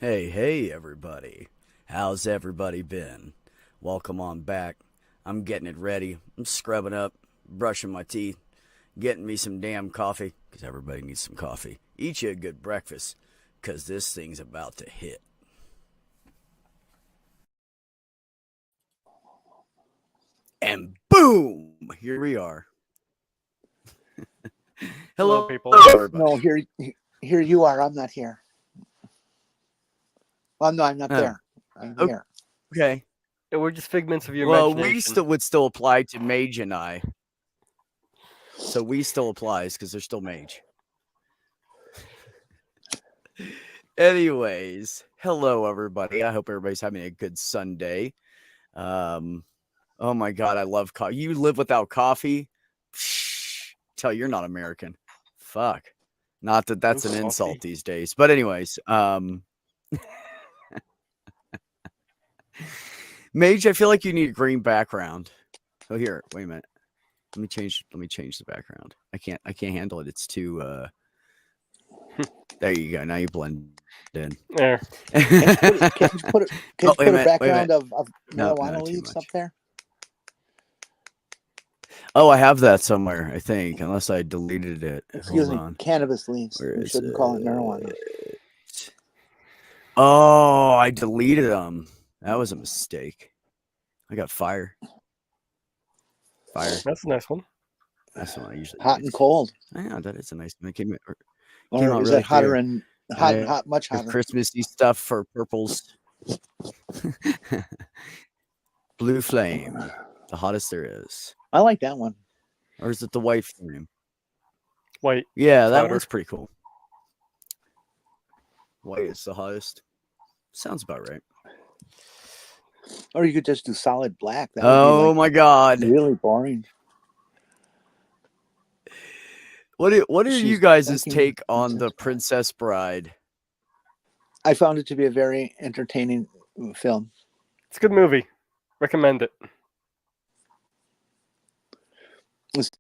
Hey, everybody. How's everybody been? Welcome on back. I'm getting it ready. I'm scrubbing up, brushing my teeth, getting me some damn coffee, because everybody needs some coffee. Eat you a good breakfast, because this thing's about to hit. And boom! Here we are. Hello, Hello, people. everybody. No, here you are. I'm not here. Well, no, I'm not Oh, there. I'm here. okay. Yeah, we're just figments of your Well, we imagination. still would still apply to Mage and I. So we still applies because they're still Mage. Anyways, hello everybody. I hope everybody's having a good Sunday. Oh my god, I love coffee. You live without coffee? Tell you're not American. Fuck. Not that that's an insult Coffee. these days. But anyways, Mage, I feel like you need a green background. Oh here, wait a minute. Let me change the background. I can't handle it. It's too there you go. Now you blend in. There. Oh, Can't you wait a put a minute. Wait a background minute. of No, marijuana not too leaves up much. there? Oh, I have that somewhere, I think, unless I deleted it. Excuse Hold me, on. cannabis leaves. Where We is shouldn't call it marijuana. it? Oh, I deleted them. That was a mistake. I got fire. Fire. That's a nice one. That's the one I usually Hot and use. cold, Yeah, that is a nice one. It came or out is really that hotter clear. and I much have hotter? Christmassy stuff for purples. Blue flame, the hottest there is. I like that one. Or is it the white flame? White. Yeah, It's that hotter. one's pretty cool. White is the hottest. Sounds about right. Or you could just do solid black. That would be Oh like my god. really boring. What are you She's guys' thinking take on the Princess Bride? I found it to be a very entertaining film. It's a good movie. Recommend it.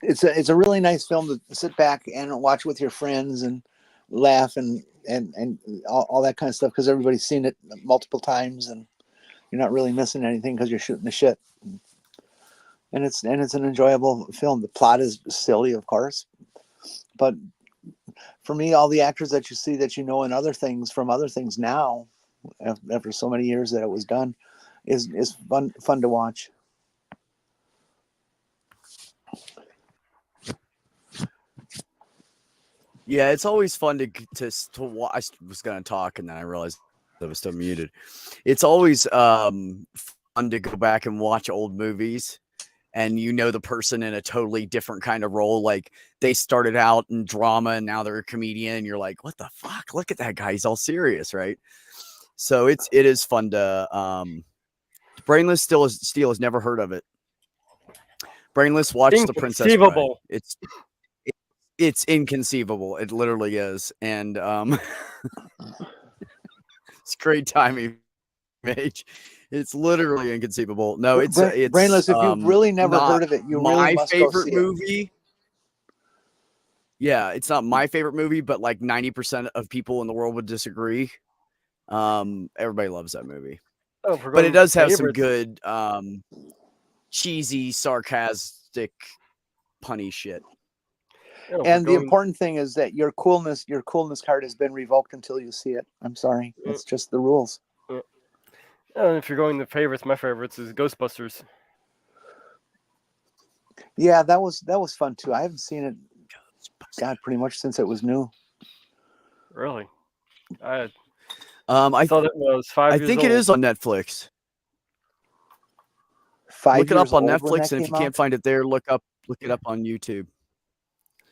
It's a really nice film to sit back and watch with your friends and laugh and all that kind of stuff because everybody's seen it multiple times and you're not really missing anything because you're shooting the shit. And it's an enjoyable film. The plot is silly, of course, but for me, all the actors that you see that you know in other things from other things now, after so many years that it was done, is fun to watch. Yeah, it's always fun to watch. I was gonna talk and then I realized I was still muted. It's always fun to go back and watch old movies and you know the person in a totally different kind of role. Like they started out in drama and now they're a comedian, and you're like, what the fuck? Look at that guy, he's all serious, right? So it is fun to Brainless Steel has never heard of it. Brainless, watch The Princess Bride. Inconceivable. It's inconceivable. It literally is, and it's great timing, Mage. It's literally inconceivable. No, it's Brainless, if you've really never not heard of it, you really my must go favorite see it. movie. Yeah, it's not my favorite movie, but like 90% of people in the world would disagree. Everybody loves that movie, Oh, if we're but going it with does have some favorites. good cheesy, sarcastic, punny shit. Oh, if we're And the going, important thing is that your coolness card has been revoked until you see it. I'm sorry, uh, that's just the rules. if you're going to favorites, my favorites is Ghostbusters. Yeah, that was fun too. I haven't seen it, God, pretty much since it was new. Really, I I saw that when I was 5 years think it old. is on Netflix. Five Look it years up on old when Netflix, that and if you came can't out. find it there, look it up on YouTube.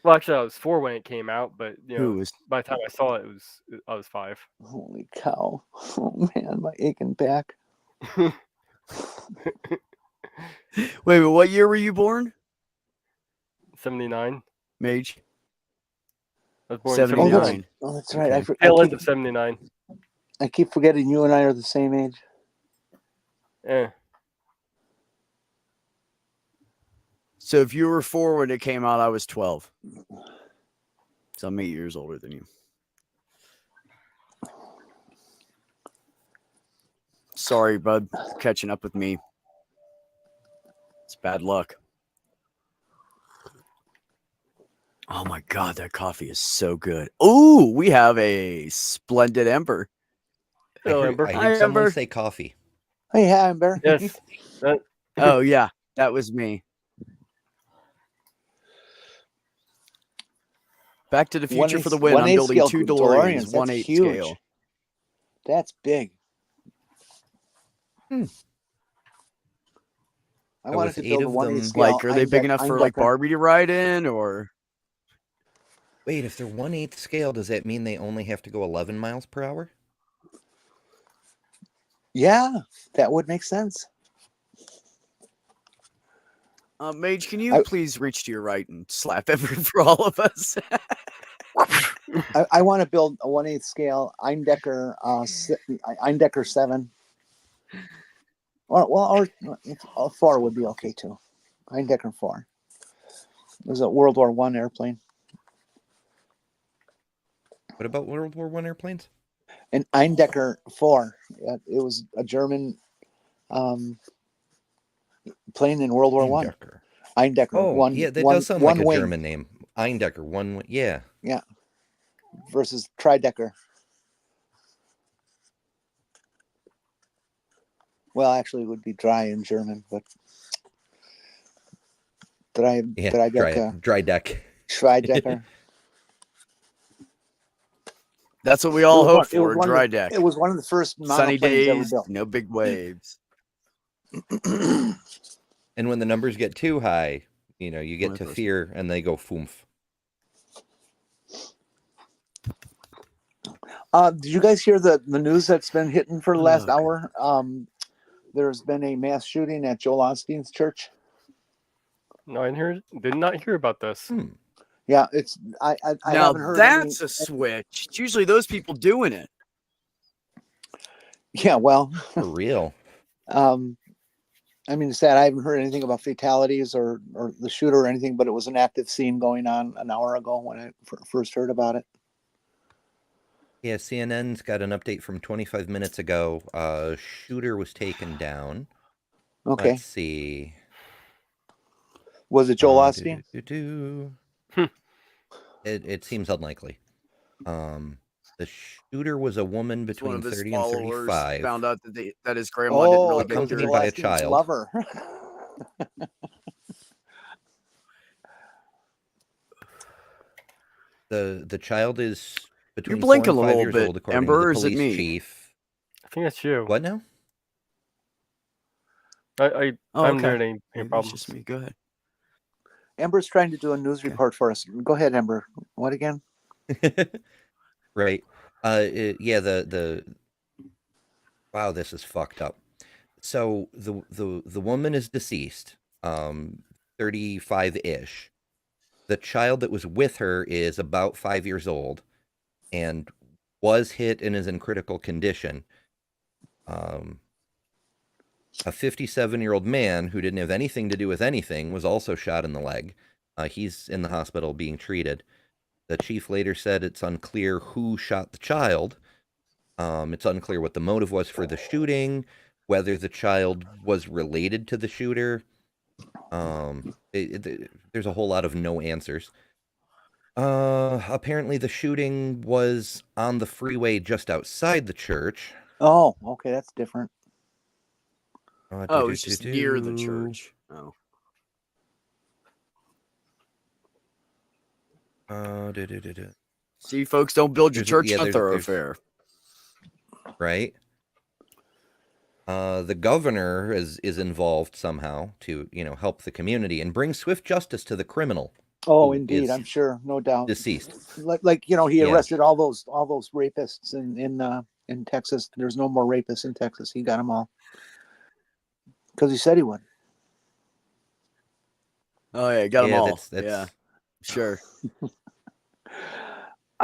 Well, actually, I was 4 when it came out, but Who is? by the time I saw it, I was 5. Holy cow! Oh man, my aching back. Wait, what year were you born, 79. Mage? I was born in Oh, 79. 79. that's right. Okay. Tail end of 79. I keep forgetting you and I are the same age. Eh. So if you were 4 when it came out, I was 12. So I'm 8 years older than you. Sorry, bud. Catching up with me. It's bad luck. Oh my god, that coffee is so good. Ooh, we have a splendid Ember. Hello, Ember. I Hi, heard someone Ember. say coffee. Hey, hi, Amber. Yes. Oh yeah, that was me. Back to the Future for the win. I'm 1/8 building scale 2 DeLoreans. DeLoreans, That's 1/8 huge. scale. That's big. Hmm. I There wanted was to 8 build a of 1/8 them. scale. Like, are they big enough for like Eindecker. Barbie to ride in, or? Wait, if they're 1/8 scale, does that mean they only have to go 11 miles per hour? Yeah, that would make sense. Mage, can you I- please reach to your right and slap Ember for all of us? I want to build a 1/8 scale Eindecker, Eindecker 7. Or 4 would be okay too. Eindecker 4. It was a World War I airplane. What about World War I airplanes? An Eindecker 4. It was a German plane in World War I. Eindecker. Eindecker. Oh, one, yeah, that one, does sound one like a wing German name. Eindecker, yeah. versus Tridecker. Well, actually, it would be dry in German, but Tridecker, Dry deck. Tridecker. That's what we all hope It was for. one of Dry the- deck. It was one of the first Sunny monoplanes ever days, built. no big waves. And when the numbers get too high, you get One of to those. fear and they go foomf. Did you guys hear the news that's been hitting for the last Okay. hour? There's been a mass shooting at Joel Osteen's church. No, did not hear about this. Yeah, it's I Now haven't heard that's any, a switch. It's usually those people doing it. Yeah, well, For real. I mean, it's sad. I haven't heard anything about fatalities or the shooter or anything, but it was an active scene going on an hour ago when I first heard about it. Yeah, CNN's got an update from 25 minutes ago. Shooter was taken down. Okay, Let's see. was it Joel Osteen? It seems unlikely. The shooter was a woman It's one between of his 30 and followers 35. found out that his grandma didn't really get accompanied dirty. by a Osteen's child. lover. The child is between 4 blinking and a 5 little years bit, old, according Ember, to or the is it police me? chief. I think that's you. What now? I'm okay. there. Any Maybe it's problem? just me. Go ahead. Ember's trying to do a news Okay. report for us. Go ahead, Ember. What again? Right. The wow, this is fucked up. So the woman is deceased, 35-ish. The child that was with her is about 5 years old and was hit and is in critical condition. A 57-year-old man who didn't have anything to do with anything was also shot in the leg. He's in the hospital being treated. The chief later said it's unclear who shot the child. It's unclear what the motive was for the shooting, whether the child was related to the shooter. There's a whole lot of no answers. Apparently the shooting was on the freeway just outside the church. Oh, okay, that's different. Oh, it's just near the church. Oh. See, folks, don't build your church on a thoroughfare. Right? The governor is involved somehow to, help the community and bring swift justice to the criminal. Oh, Who indeed, is I'm sure, no doubt. deceased. Like he Yeah. arrested all those rapists in Texas. There's no more rapists in Texas. He got them all because he said he would. Oh yeah, got them Yeah, all. that's Yeah, sure.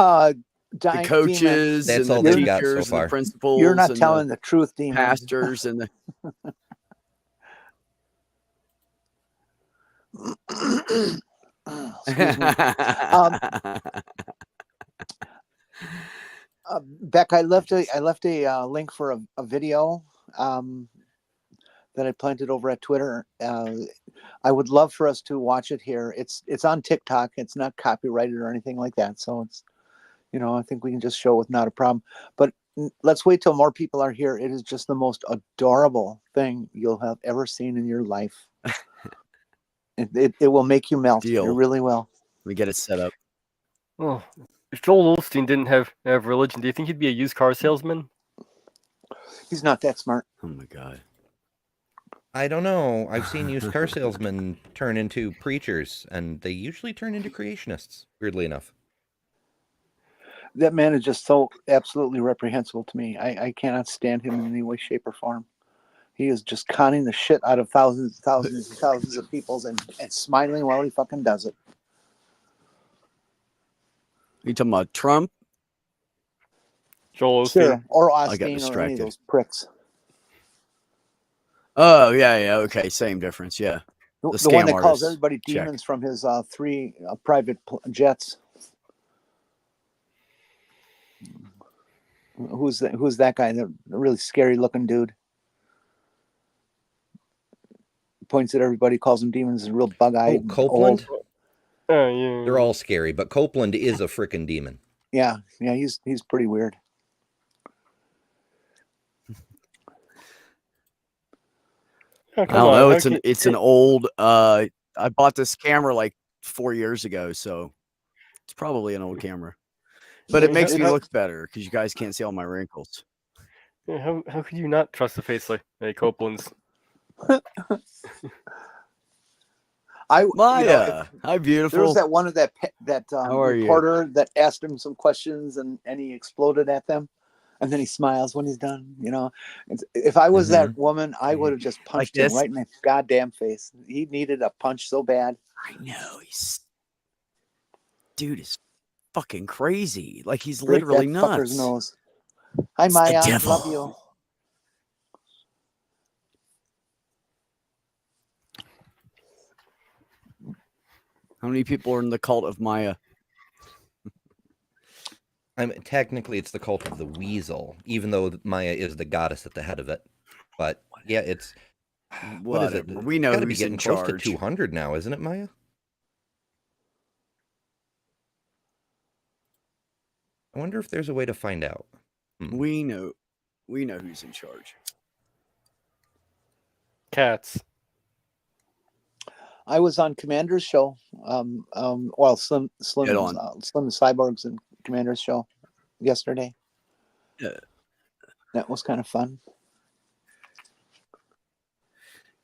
The The coaches That's and all the they've got so teachers and far. the principals. You're not and telling the truth, the Demon. pastors and the. Excuse me. Beck, I left a link for a video that I planted over at Twitter. I would love for us to watch it here. It's on TikTok. It's not copyrighted or anything like that. So it's, I think we can just show it, not a problem. But let's wait till more people are here. It is just the most adorable thing you'll have ever seen in your life. It will make you melt. Deal. It really will. We get it set up. Oh, if Joel Osteen didn't have religion, do you think he'd be a used car salesman? He's not that smart. Oh my god. I don't know. I've seen used car salesmen turn into preachers, and they usually turn into creationists, weirdly enough. That man is just so absolutely reprehensible to me. I cannot stand him in any way, shape, or form. He is just conning the shit out of thousands and thousands and thousands of people and smiling while he fucking does it. You talking about Trump? Joel Osteen. Sure. Or I got Osteen or any distracted. of those pricks. Oh yeah. Okay, same difference. Yeah. The The one scam that calls artist. everybody Check. demons from his 3 private jets. Who's that guy? The really scary looking dude. Points at everybody, calls them demons, is real bug-eyed. Oh, Copeland? Yeah. They're all scary, but Copeland is a frickin' demon. Yeah, he's pretty weird. Oh, I come don't on, know. how It's an old. I bought this camera like 4 years ago, so it's probably an old camera. But it makes me look better because you guys can't see all my wrinkles. How could you not trust a face like Copeland's? Maya, hi, There beautiful. was that one of that How are you? reporter that asked him some questions and he exploded at them, and then he smiles when he's done. If I was that woman, I would have just punched him this? right in the goddamn face. He needed a punch so bad. I know dude is fucking crazy. Like he's Break literally that nuts. fucker's nose. Hi, It's the Maya. devil. Love you. How many people are in the cult of Maya? Technically, it's the cult of the weasel, even though Maya is the goddess at the head of it. But yeah, it's what is it? Whatever. We know Gotta be who's getting in close charge. to 200 now, isn't it, Maya? I wonder if there's a way to find out. We know who's in charge. Cats. I was on Commander's show. Well, Slim Get on. Cyborgs and Commander's show yesterday. Yeah. That was kind of fun.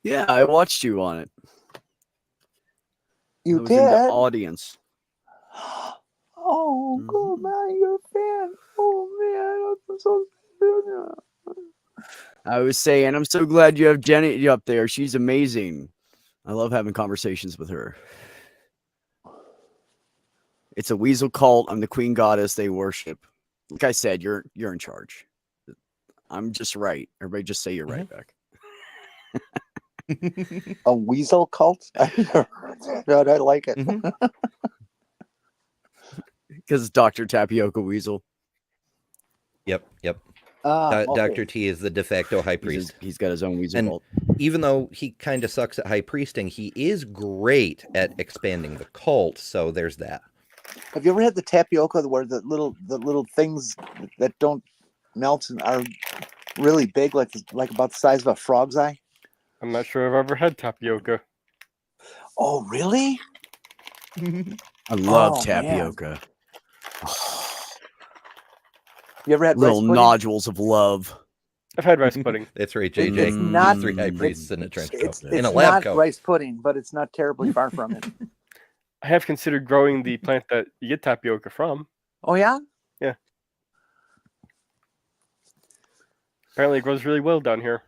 Yeah, I watched you on it. I You was in the did? audience. Oh, good man, you're a fan. Oh man, I'm so. I was saying, I'm so glad you have Jenny up there. She's amazing. I love having conversations with her. It's a weasel cult. I'm the queen goddess they worship. Like I said, you're in charge. I'm just right. Everybody just say you're right back. A weasel cult? I like it. Because it's Dr. Tapioca Weasel. Yep. Okay. Dr. T is the de facto high priest. He's got his own weasel And cult. even though he kind of sucks at high priesting, he is great at expanding the cult. So there's that. Have you ever had the tapioca where the little things that don't melt and are really big, like about the size of a frog's eye? I'm not sure I've ever had tapioca. Oh, really? I love Oh, man. tapioca. You ever had Little rice pudding? nodules of love. I've had rice pudding. That's right, It's JJ. not- 3 high priests in a trench It's coat. In a lab not coat. rice pudding, but it's not terribly far from it. I have considered growing the plant that you get tapioca from. Oh yeah? Apparently, it grows really well down here.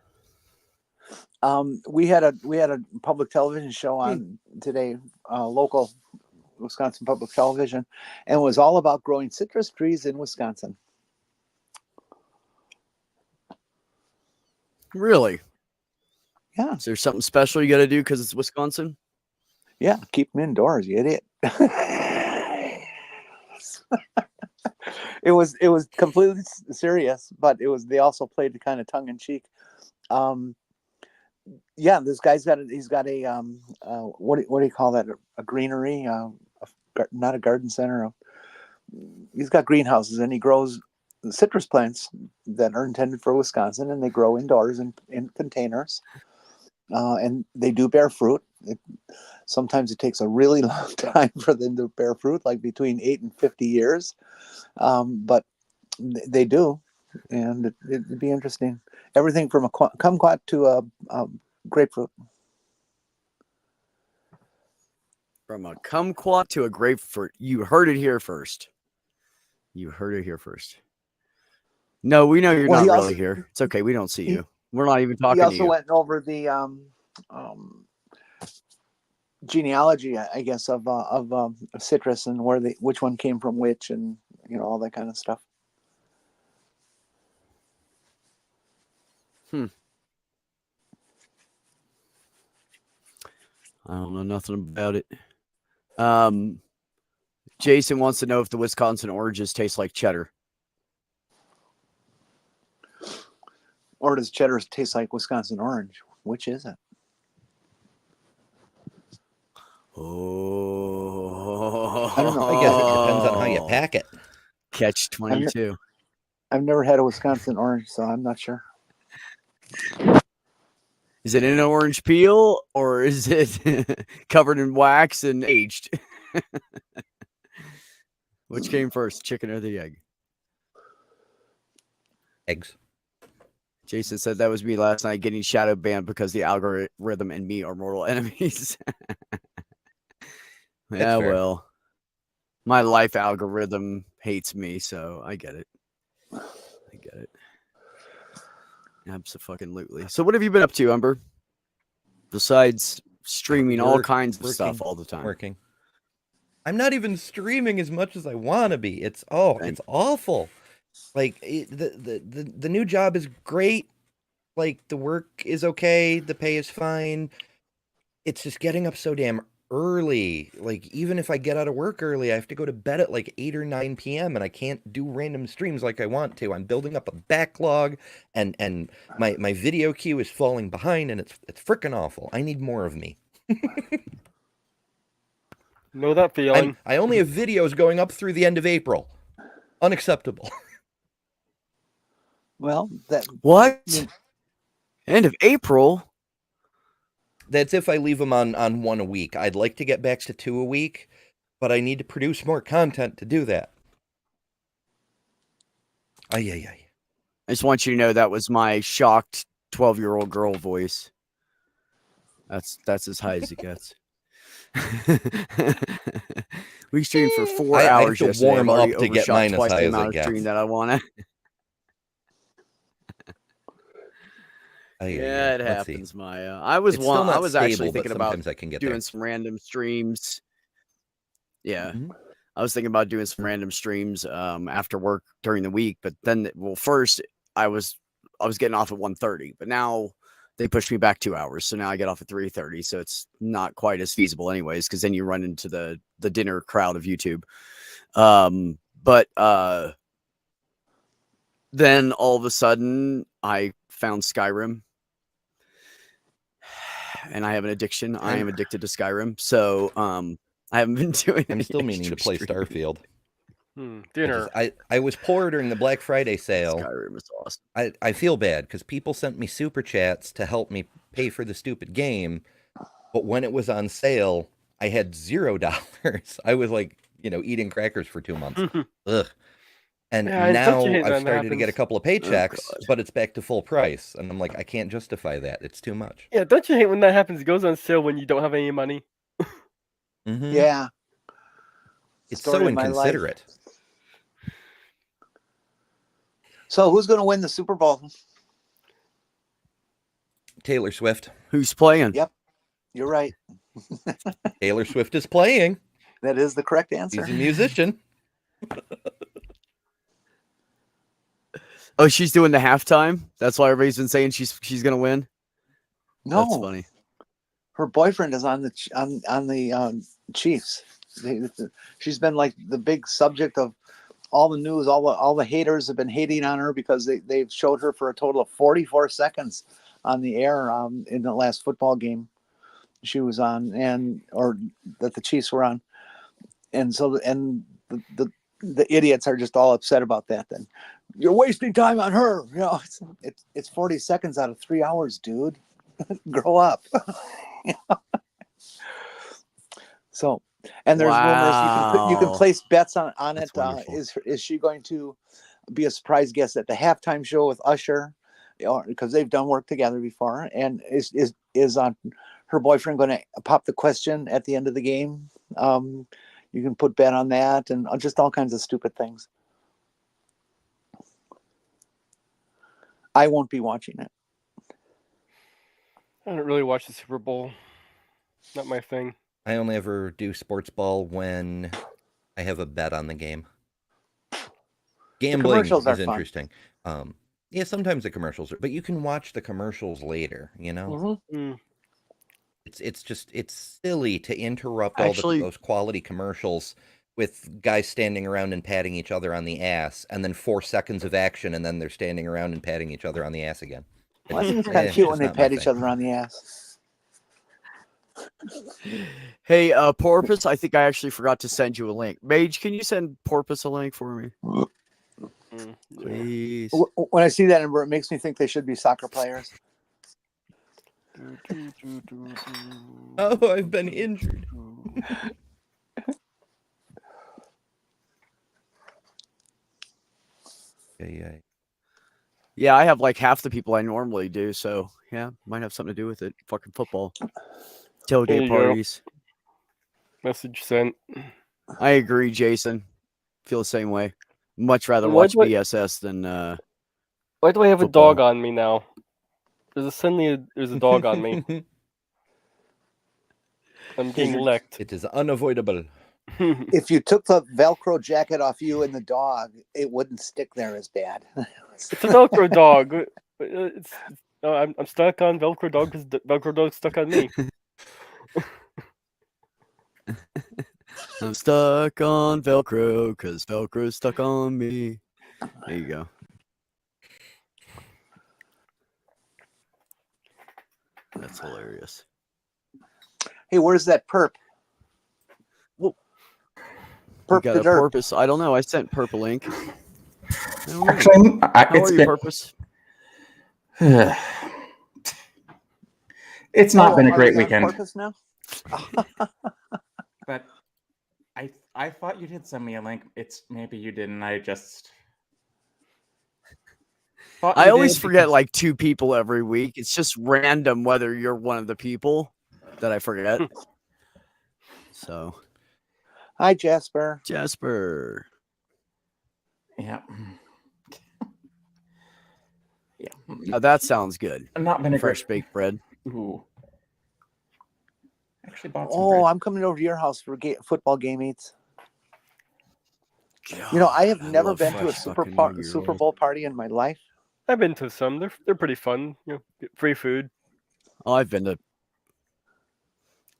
We had a public television show on today, local Wisconsin public television, and it was all about growing citrus trees in Wisconsin. Really? Yeah. Is there something special you got to do because it's Wisconsin? Yeah, keep them indoors, you idiot. It was completely serious, but they also played kind of tongue in cheek. Yeah, this guy's got he's got a what do you call that? A greenery, not a garden center. He's got greenhouses, and he grows citrus plants that are intended for Wisconsin, and they grow indoors in containers, and they do bear fruit. Sometimes it takes a really long time for them to bear fruit, like between 8 and 50 years, but they do, and it'd be interesting. Everything from a kumquat to a grapefruit. From a kumquat to a grapefruit. You heard it here first. You heard it here first. No, we know you're Well, not he really also- here. It's okay. We don't see he- you. We're not even talking He to also you. went over the genealogy, I guess, of citrus and which one came from which, and all that kind of stuff. I don't know nothing about it. Jason wants to know if the Wisconsin oranges taste like cheddar. Or does cheddar taste like Wisconsin orange? Which is it? Oh, I don't know. I guess it depends on how you pack it. Catch 22. I've never had a Wisconsin orange, so I'm not sure. Is it an orange peel or is it covered in wax and aged? Which came first, chicken or the egg? Eggs. Jason said that was me last night getting shadow banned because the algorithm and me are mortal enemies. Yeah, fair. well, my life algorithm hates me, so I get it. I get it. Absolutely. So what have you been up to, Umber? Besides streaming all kinds of stuff working, all the time. Working. I'm not even streaming as much as I want to be. It's awful. Like the new job is great. Like the work is okay, the pay is fine. It's just getting up so damn early. Like even if I get out of work early, I have to go to bed at like 8 or 9 p.m. and I can't do random streams like I want to. I'm building up a backlog and my video queue is falling behind and it's freaking awful. I need more of me. Know that feeling. I only have videos going up through the end of April. Unacceptable. Well, What? Yeah. End of April? That's if I leave them on one a week. I'd like to get back to 2 a week, but I need to produce more content to do that. Ay. I just want you to know that was my shocked 12-year-old girl voice. That's as high as it gets. We streamed for 4 I have hours to yesterday. warm I've already up to get overshot mine as twice high the as it amount of gets. stream that I want to. Yeah, it Let's see. happens, Maya. I was It's still not actually stable, but thinking about sometimes I can get doing there. some random streams. Yeah. Mhm. I was thinking about doing some random streams after work during the week, but then first I was getting off at 1:30, but now they pushed me back 2 hours. So now I get off at 3:30. So it's not quite as feasible anyways, because then you run into the dinner crowd of YouTube. But then all of a sudden I found Skyrim. And I have an addiction. I am addicted to Skyrim. So I haven't been doing I'm any still meaning to extra play streaming. Starfield. Dinner. I was poor during the Black Friday sale. Skyrim is awesome. I feel bad because people sent me super chats to help me pay for the stupid game, but when it was on sale, I had $0. I was like, eating crackers for 2 months. Ugh. And Yeah, now don't you hate I've when that started to get a happens? couple of paychecks, God. but it's back to full price, and I'm like, I can't justify that. It's too much. Yeah, don't you hate when that happens? It goes on sale when you don't have any money. Mhm. yeah. It's Story so of my life. inconsiderate. So who's going to win the Super Bowl? Taylor Swift. Who's playing? Yep. You're right. Taylor Swift is playing. That is the correct He's answer. a musician. Oh, she's doing the halftime. That's why everybody's been saying she's gonna win. No, That's funny. her boyfriend is on the Chiefs. She's been like the big subject of all the news. All the haters have been hating on her because they've showed her for a total of 44 seconds on the air in the last football game she was on, or that the Chiefs were on, and so the idiots are just all upset about that. Then you're wasting time on her. It's 40 seconds out of 3 hours, dude. Grow up. So, and there's rumors you can Wow. place bets on That's it. wonderful. Is she going to be a surprise guest at the halftime show with Usher? Because they've done work together before, and is on her boyfriend going to pop the question at the end of the game? You can put bet on that, and just all kinds of stupid things. I won't be watching it. I don't really watch the Super Bowl. Not my thing. I only ever do sports ball when I have a bet on the game. Gambling commercials are is fun. interesting. Yeah, sometimes the commercials are, but you can watch the commercials later, you know? Mm-hmm. It's silly to interrupt all Actually- those quality commercials with guys standing around and patting each other on the ass, and then 4 seconds of action, and then they're standing around and patting each other on the ass again. Well, I think it's Eh, kind of cute just when they not my pat each thing. other on the ass. Hey, Porpoise, I think I actually forgot to send you a link. Mage, can you send Porpoise a link for me? Yeah. Please. When I see that number, it makes me think they should be soccer players. Oh, I've been injured. Yeah. Yeah, I have like half the people I normally do, so yeah, might have something to do with it. Fucking football. There Tailgate you go. parties. Message sent. I agree, Jason. Feel the same way. Much rather Why watch do I- BSS than Why do I have Football. a dog on me now? There's a dog on me. I'm getting licked. It is unavoidable. If you took the Velcro jacket off you and the dog, it wouldn't stick there as bad. It's a Velcro dog. No, I'm stuck on Velcro dog because Velcro dog's stuck on me. I'm stuck on Velcro because Velcro's stuck on me. There you go. That's hilarious. Hey, where's that perp? You Perp got the a dirt. Porpoise. I don't know. I sent Perp a link. I don't know. Actually, How are it's you, been, Porpoise? it's not been a Are great we on weekend. Porpoise now? But I thought you did send me a link. It's maybe you didn't. I just thought I you always did forget because- like 2 people every week. It's just random whether you're one of the people that I forget. So, Hi, Jasper. Jasper. Yeah. Yeah. Now that sounds good. Not been a Fresh great. baked bread. Ooh. Actually bought some Oh, bread. I'm coming over to your house for football game eats. You know, I have God, never love been to a fresh Super fucking Bowl, Nugget Super rolls. Bowl party in my life. I've been to some. They're pretty fun. Get free food. Oh, I've been to.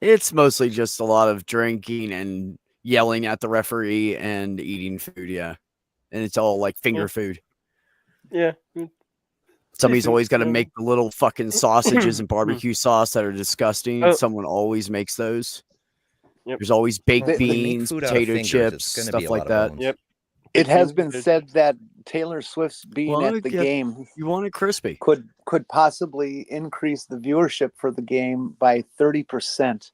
It's mostly just a lot of drinking and yelling at the referee and eating food. Yeah, and it's all like finger food. Yeah. Somebody's food, always got to yeah. make the little fucking sausages and barbecue sauce that are disgusting. Oh. Someone always makes those. Yep. There's always baked They- When they make beans, food out of potato fingers, chips, it's gonna stuff be a like lot that. of bones. Yep. It has seems been good. said that Taylor Swift's being Well, at the yeah. game You want it crispy. could possibly increase the viewership for the game by 30%,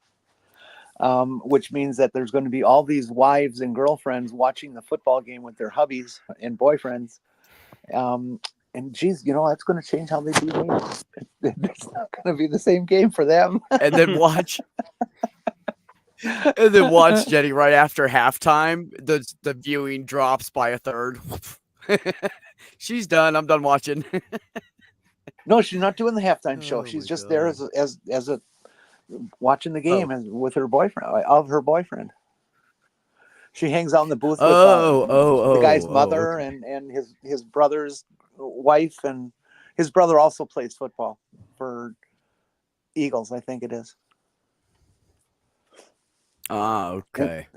which means that there's going to be all these wives and girlfriends watching the football game with their hubbies and boyfriends. And geez, that's going to change how they do games. It's not going to be the same game for them. And then watch. And then watch Jenny right after halftime. The viewing drops by a third. She's done. I'm done watching. No, she's not doing the halftime show. Oh She's my just there God. as a watching the game and with her boyfriend. She hangs out in the booth with the guy's mother okay. and his brother's wife, and his brother also plays football for Eagles, I think it is. Ah, okay.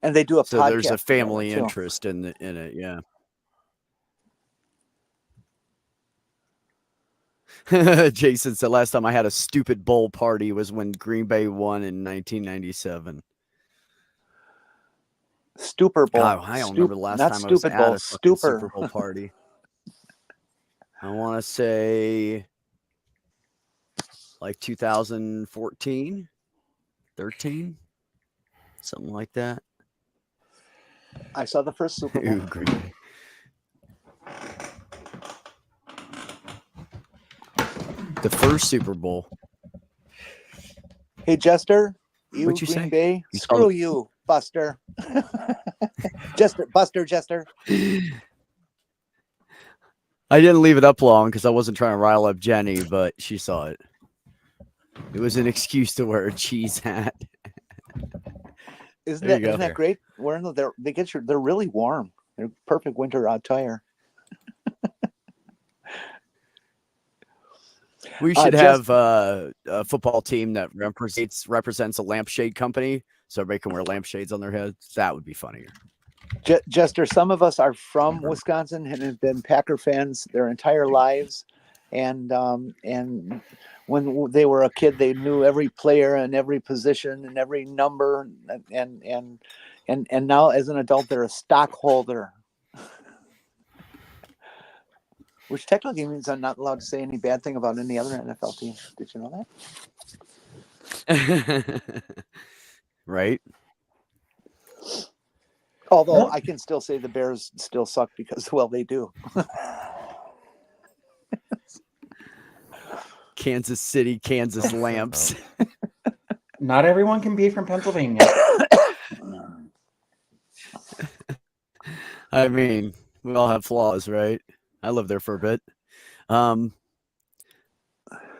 And they do a So podcast there's a together, family too. interest in it. Yeah. Jason said last time I had a stupid bowl party was when Green Bay won in 1997. Stupor Bowl. God, I don't remember the last not time I was stupid at bowl, a fucking Super stupor. Bowl party. I want to say like 2014, 13, something like that. I saw the first Super Bowl. Ooh, Green Bay. The first Super Bowl. Hey, Jester, you What'd you Green say? Bay, You saw screw the- you, Buster. Jester. I didn't leave it up long because I wasn't trying to rile up Jenny, but she saw it. It was an excuse to wear a cheese hat. Isn't There you that go. isn't that great? Wearing they're really warm. They're perfect winter attire. We should Just- have a football team that represents a lampshade company, so everybody can wear lampshades on their heads. That would be funnier. Jester, some of us are from Wisconsin and have been Packer fans their entire lives, and when they were a kid, they knew every player and every position and every number, and now as an adult, they're a stockholder, which technically means I'm not allowed to say any bad thing about any other NFL team. Did you know that? Right? Although I can still say the Bears still suck because, well, they do. Kansas City, Kansas lamps. Not everyone can be from Pennsylvania. I mean, we all have flaws, right? I lived there for a bit.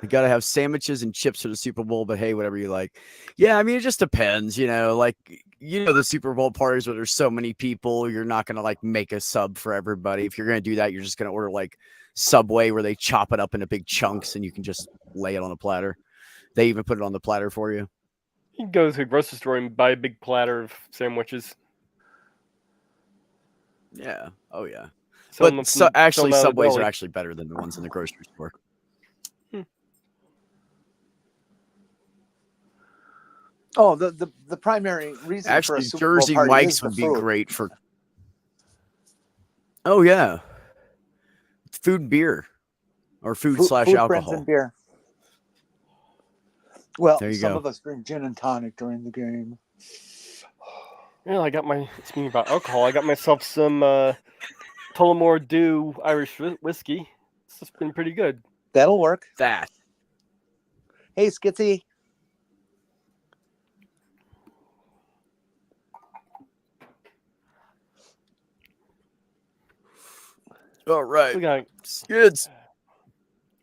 You got to have sandwiches and chips for the Super Bowl, but hey, whatever you like. Yeah, I mean, it just depends, like, the Super Bowl parties where there's so many people, you're not going to like make a sub for everybody. If you're going to do that, you're just going to order like Subway where they chop it up into big chunks and you can just lay it on a platter. They even put it on the platter for you. You can go to a grocery store and buy a big platter of sandwiches. Yeah. Oh, yeah. Sell them But from- actually, sell them out of the Subways are deli. actually better than the ones in the grocery store. Oh, the primary reason for a Actually, Super Bowl Jersey party Mike's is the would be food. great for. Oh yeah, food, and beer, or food / Food, friends, alcohol. and beer. Well, There you some go. of us drink gin and tonic during the game. Yeah, speaking about alcohol, I got myself some Tullamore Dew Irish whiskey. It's just been pretty good. That'll work. That. Hey, Skitsy. All right, We got. kids.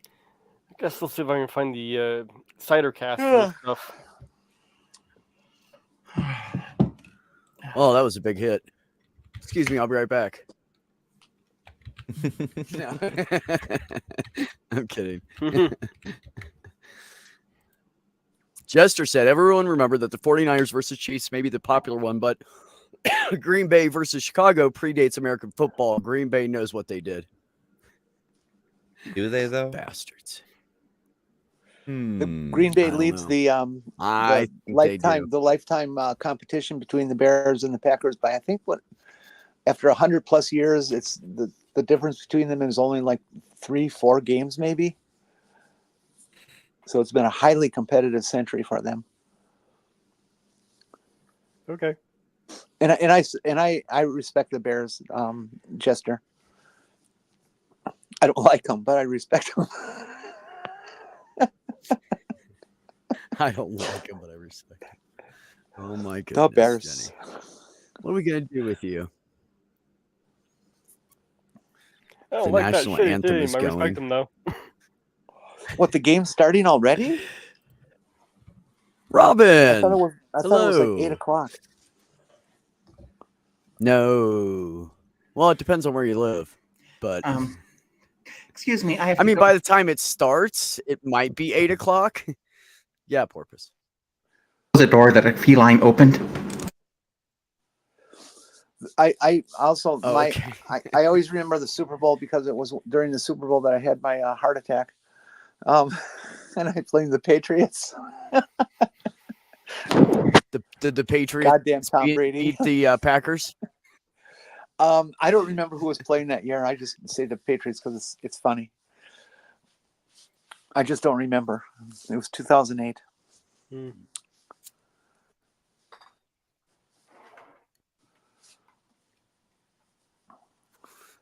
I guess we'll see if I can find the cider cast Yeah. and stuff. Oh, that was a big hit. Excuse me, I'll be right back. No. I'm kidding. Jester said, everyone remember that the 49ers versus Chiefs may be the popular one, but Green Bay versus Chicago predates American football. Green Bay knows what they did. Do they though? Bastards. The Green Bay I don't leads know. the I think they do. lifetime competition between the Bears and the Packers by, I think, after 100+ years, it's the difference between them is only like 3-4 games maybe. So it's been a highly competitive century for them. Okay. And I respect the Bears, Jester. I don't like them, but I respect them. I don't like him, but I respect him. Oh my goodness. The Bears. Jenny. What are we gonna do with you? I don't The like that national shitty anthem team. is I going. respect them though. What, the game's starting already? I Robin. thought it was Hello. like 8:00. No. Well, it depends on where you live, but Excuse me. I have. I to mean, go. by the time it starts, it might be 8:00. Yeah, Porpoise. The door that a feline opened. I also Oh, okay. I always remember the Super Bowl because it was during the Super Bowl that I had my heart attack. And I blame the Patriots. The Patriots Goddamn Tom Brady. beat the Packers. I don't remember who was playing that year. I just say the Patriots because it's funny. I just don't remember. It was 2008.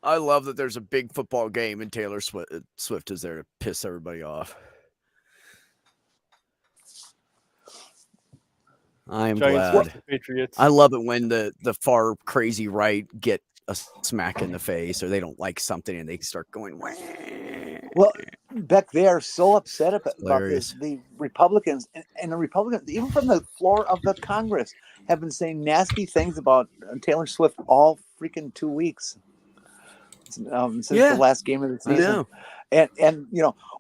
I love that there's a big football game and Taylor Swift is there to piss everybody off. I am Giants glad. beat the Patriots. I love it when the far crazy right get a smack in the face or they don't like something and they start going. Wah. Well, Beck, they are so upset about Hilarious. this. The Republicans and the Republicans, even from the floor of the Congress, have been saying nasty things about Taylor Swift all freaking 2 weeks since Yeah, the last game of the I season. know. And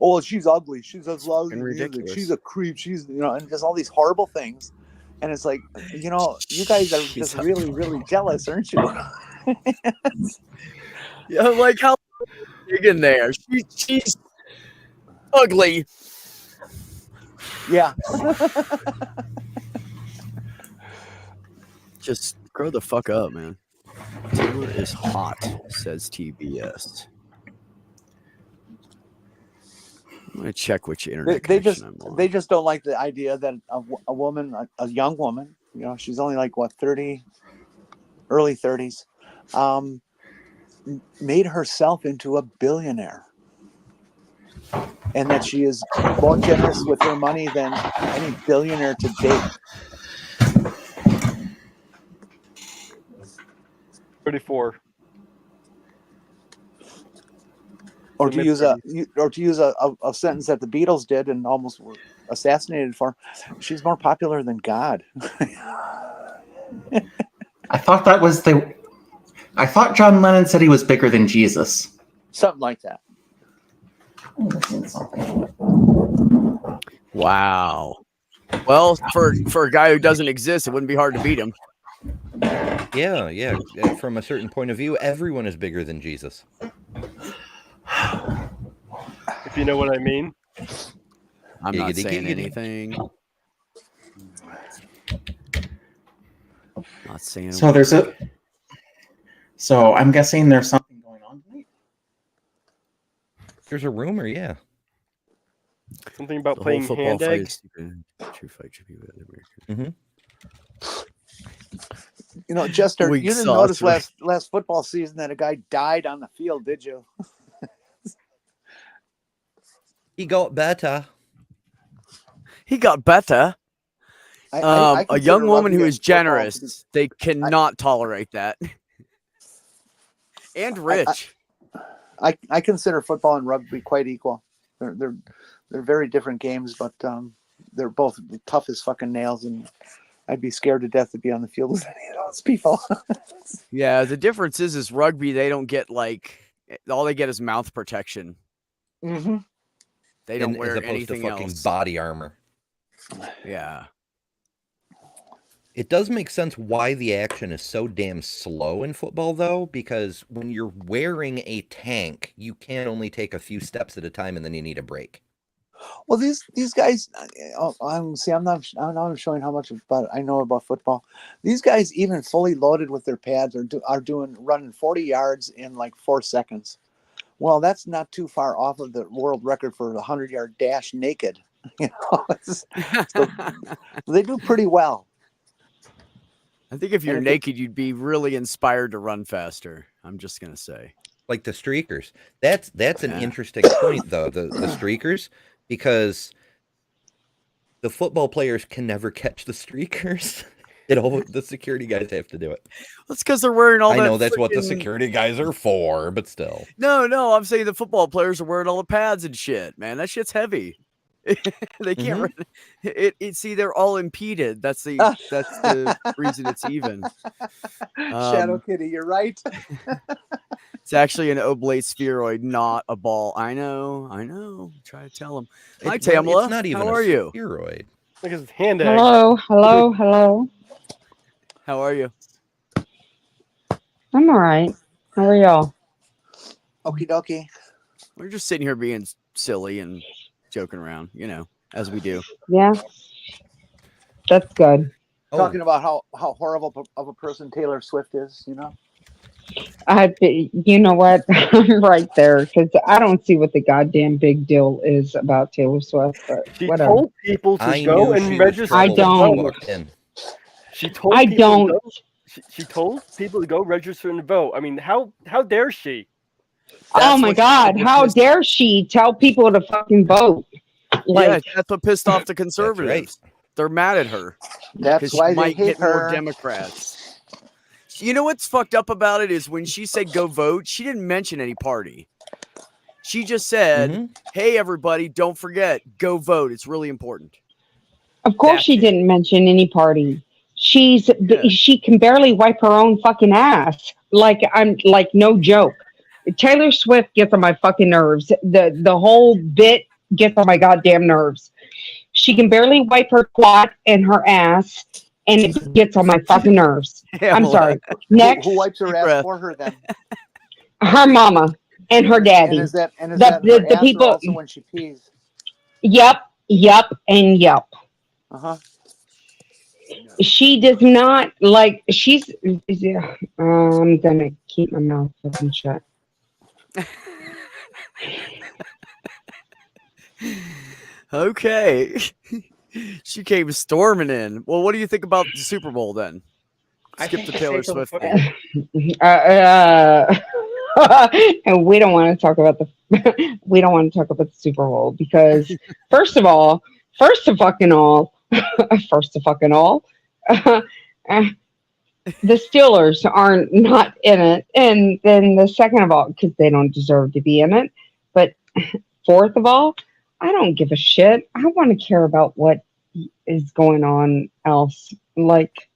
oh, she's ugly. She's as lousy Fucking music. ridiculous. She's a creep. She's and just all these horrible things. And it's like, you guys are just really, really jealous, aren't you? Yeah, like how big in there. She's ugly. Yeah. Just grow the fuck up, man. Taylor is hot, says TBS. I'm gonna check which internet connection I'm on. They just don't like the idea that a woman, a young woman, she's only like 30, early 30s, made herself into a billionaire, and that she is more generous with her money than any billionaire to date. 34. Or to use a sentence that the Beatles did and almost were assassinated for, she's more popular than God. I thought I thought John Lennon said he was bigger than Jesus. Something like that. Wow. Well, for a guy who doesn't exist, it wouldn't be hard to beat him. Yeah. From a certain point of view, everyone is bigger than Jesus. If you know what I mean. I'm not Giggity, saying giggity. anything. Not saying. So I'm guessing there's something going on tonight. There's a rumor, yeah. Something about The whole playing football hand fight egg. is stupid. True fight should be with America. Chester, Weak you didn't sauce, notice last football season that a guy died on the field, did you? He got better. He got better. I A young consider woman rugby who and is football generous, they cannot tolerate that. And rich. I consider football and rugby quite equal. They're very different games, but they're both tough as fucking nails, and I'd be scared to death to be on the field with any of those people. Yeah, the difference is rugby, they don't get all they get is mouth protection. Mm-hmm. They don't As wear opposed anything to fucking else. body armor. Yeah. It does make sense why the action is so damn slow in football, though, because when you're wearing a tank, you can only take a few steps at a time, and then you need a break. Well, these guys, I'm not showing how much I know about football. These guys, even fully loaded with their pads, are running 40 yards in like 4 seconds. Well, that's not too far off of the world record for the 100-yard dash naked. So they do pretty well. I think if you're And naked, you'd be really inspired to run faster. I'm just gonna say. Like the streakers. That's an Yeah. interesting point, though, the streakers, because the football players can never catch the streakers. The security guys have to do it. That's because they're wearing all I that. know that's what the freaking- security guys are for, but still. No, I'm saying the football players are wearing all the pads and shit, man. That shit's heavy. They can't run it. See, they're all impeded. That's the reason it's even. Shadow Kitty, you're right. It's actually an oblate spheroid, not a ball. I know. Try to tell them. Hi, Tamala. It's not even How a are you? spheroid. Like his hand egg. Hello. How are you? I'm all right. How are y'all? Okie dokie. We're just sitting here being silly and joking around, as we do. Yeah, that's good. Oh, Talking about how horrible of a person Taylor Swift is, You know what? I'm right there because I don't see what the goddamn big deal is about Taylor Swift, but She whatever. told people to I go knew and she was register. I trouble when she don't. walked in. She told I people don't. To go, she told people to go register and vote. I mean, how dare she? Oh That's my what God! people How pissed- dare she tell people to fucking vote? Yeah, Like, that's what pissed off the conservatives. They're mad at her That's because she why they might hate get more her. Democrats. You know what's fucked up about it is when she said go vote, she didn't mention any party. She just said, Mhm. "Hey everybody, don't forget, go vote. It's really important." of course That's she it. didn't mention any party. Yeah. She can barely wipe her own fucking ass. Like, I'm like, no joke. Taylor Swift gets on my fucking nerves. The whole bit gets on my goddamn nerves. She can barely wipe her twat and her ass, and it gets on my fucking nerves. I'm Pamela, sorry. Next, Who wipes her Deep ass breath. for her then? her mama and her And daddy. is that The- her the ass people- or also when she pees? Yep, and yep. Uh huh. She does not like. I'm gonna keep my mouth fucking shut. Okay. She came storming in. Well, what do you think about the Super Bowl then? I Skip think the the Taylor shape of the Swift. And we don't want to talk about the Super Bowl because first of fucking all, the Steelers are not in it, and then the second of all, because they don't deserve to be in it, but fourth of all, I don't give a shit. I want to care about what is going on else. Like,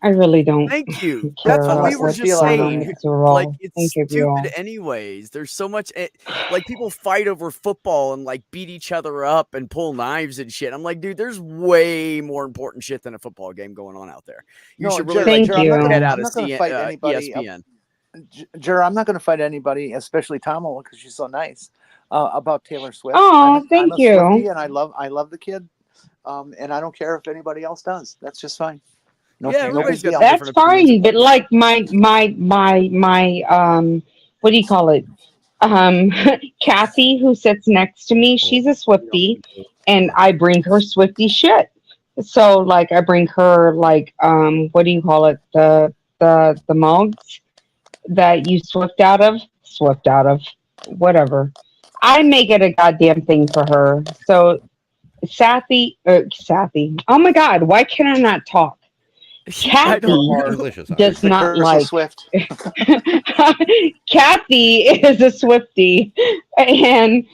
I really don't Thank you. care That's what about we were what's just going on saying. with the Super Bowl. Like, it's Thank you all. stupid anyways. There's so much like people fight over football and like beat each other up and pull knives and shit. I'm like, dude, there's way more important shit than a football game going on out there. You should really Thank like you. get out I'm of not going to fight anybody. ESPN. Jer, I'm not going to fight anybody, especially Tomo, because she's so nice about Taylor Swift. Oh, I'm a thank you. Swiftie, and I love the kid, and I don't care if anybody else does. That's just fine. No, Yeah, no everybody's big got deal. That's different opinions fine, about but like my what do you call it? Kathy, who sits next to me, she's a Swiftie, and I bring her Swiftie shit. So like I bring her like what do you call it? The mugs that you swift out of, whatever. I make it a goddamn thing for her. So Kathy. Oh my God, why can I not talk? I don't Kathy know. English is hard. does The not curse of like. Swift. Kathy is a Swiftie, and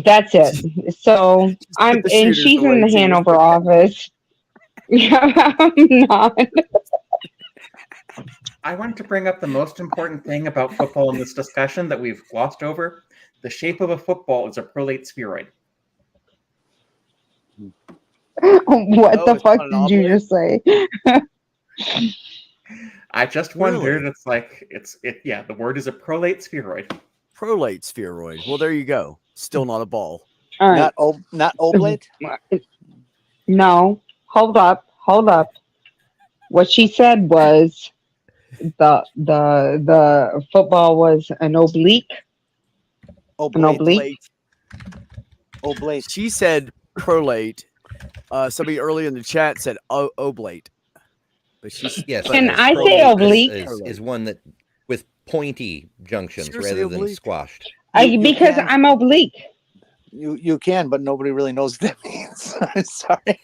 that's it. So Just put I'm, the and shooters she's in away, the too. Hanover office. Yeah, I'm not. I want to bring up the most important thing about football in this discussion that we've glossed over. The shape of a football is a prolate spheroid. What Oh, the it's fuck not an did you oblate? just say? I just wondered. Really? It's like yeah. The word is a prolate spheroid. Prolate spheroid. Well, there you go. Still not a ball. All right. Not oblate. No, hold up. What she said was the football was an oblique. Oblate. oblique? Oblate. She said prolate. Somebody earlier in the chat said oblate. But she's Yes, Can yes, I say prolate oblique? is one that with pointy junctions Seriously, rather than oblique? squashed. You Because can. I'm oblique. You can, but nobody really knows what that means. I'm sorry.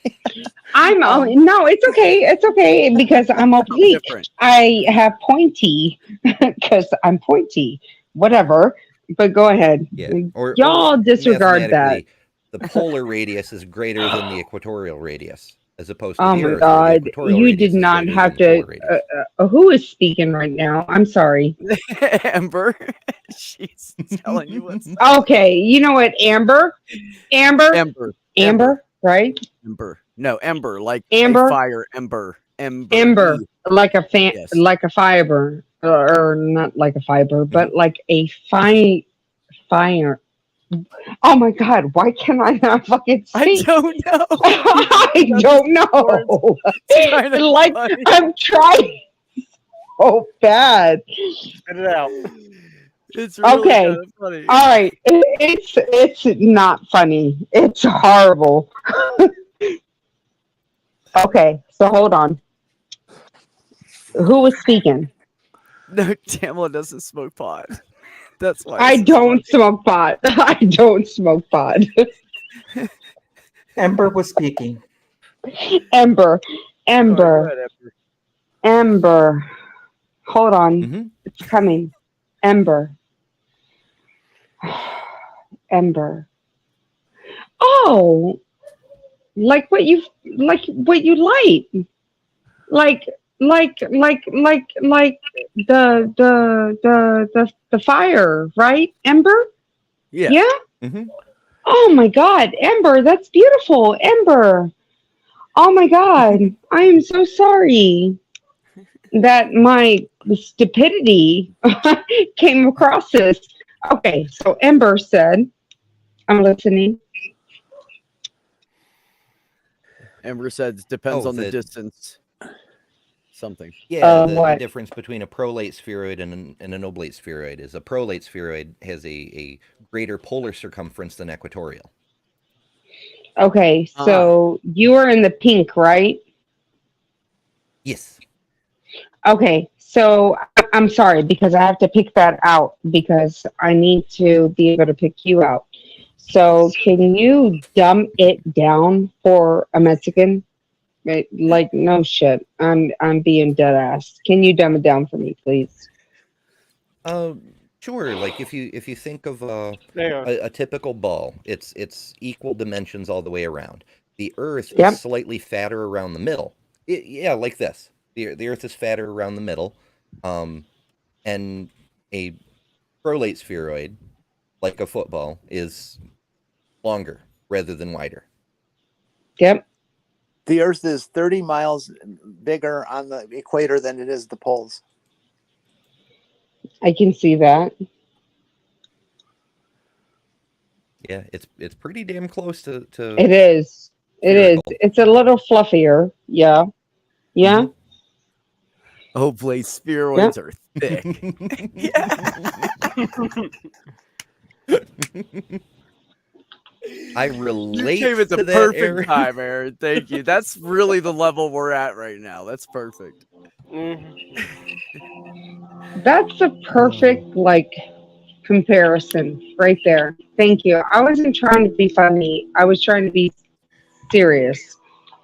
I'm no, it's okay because I'm oblique. different. I have pointy because I'm pointy. Whatever. But go ahead. Yeah, or Y'all disregard that. mathematically, the polar radius is greater than the equatorial radius, as opposed to Oh the my Earth, where the God! equatorial You radius did is not greater have than the to. polar radius. Who is speaking right now? I'm sorry. Amber. She's telling you what's Okay, you know what, Amber, Ember. right? Ember. No, ember. Like Amber? a fire. Ember. Ember, like a Yes. like a fiber, or not like a fiber, but like a fire. Oh my god, why can I not fucking I speak? don't know. I don't know. It's kind of Like funny. I'm trying so bad. Spit it out. It's really Okay. kind of funny. All right, it's not funny. It's horrible. Okay, so hold on. Who was speaking? No, Tamala doesn't smoke pot. That's why. I it's so don't smoke pot. I don't smoke pot. Ember was speaking. Ember, Go Ember, ahead, Ember. Ember. Hold on, Mhm. it's coming. Ember, Ember. Oh, like what you like? What you like? Like the fire, right? Ember? Yeah. Yeah? Mhm. Oh my god, Ember, that's beautiful. Ember. Oh my god. I am so sorry that my stupidity came across this. Okay, so Ember said, I'm listening. Ember said it depends Oh, on the the- distance. Something. Yeah, the What? difference between a prolate spheroid and an oblate spheroid is a prolate spheroid has a greater polar circumference than equatorial. Okay, so you are in the pink, right? Yes. Okay, so I'm sorry because I have to pick that out because I need to be able to pick you out. So can you dumb it down for a Mexican? Like no shit. I'm being dead ass. Can you dumb it down for me, please? Sure. Like if you think of There you go. a typical ball, it's equal dimensions all the way around. The Earth Yep. is slightly fatter around the middle. Yeah, like this. The Earth is fatter around the middle, and a prolate spheroid, like a football, is longer rather than wider. Yep. The Earth is 30 miles bigger on the equator than it is the poles. I can see that. Yeah, it's pretty damn close to. It is. It is. Spherical. It's a little fluffier. Yeah. Yeah. Oblate spheroids are thick. I You relate came at to the that, perfect Aaron. time, Aaron. Thank you. That's really the level we're at right now. That's perfect. Mhm. That's a perfect like comparison right there. Thank you. I wasn't trying to be funny. I was trying to be serious.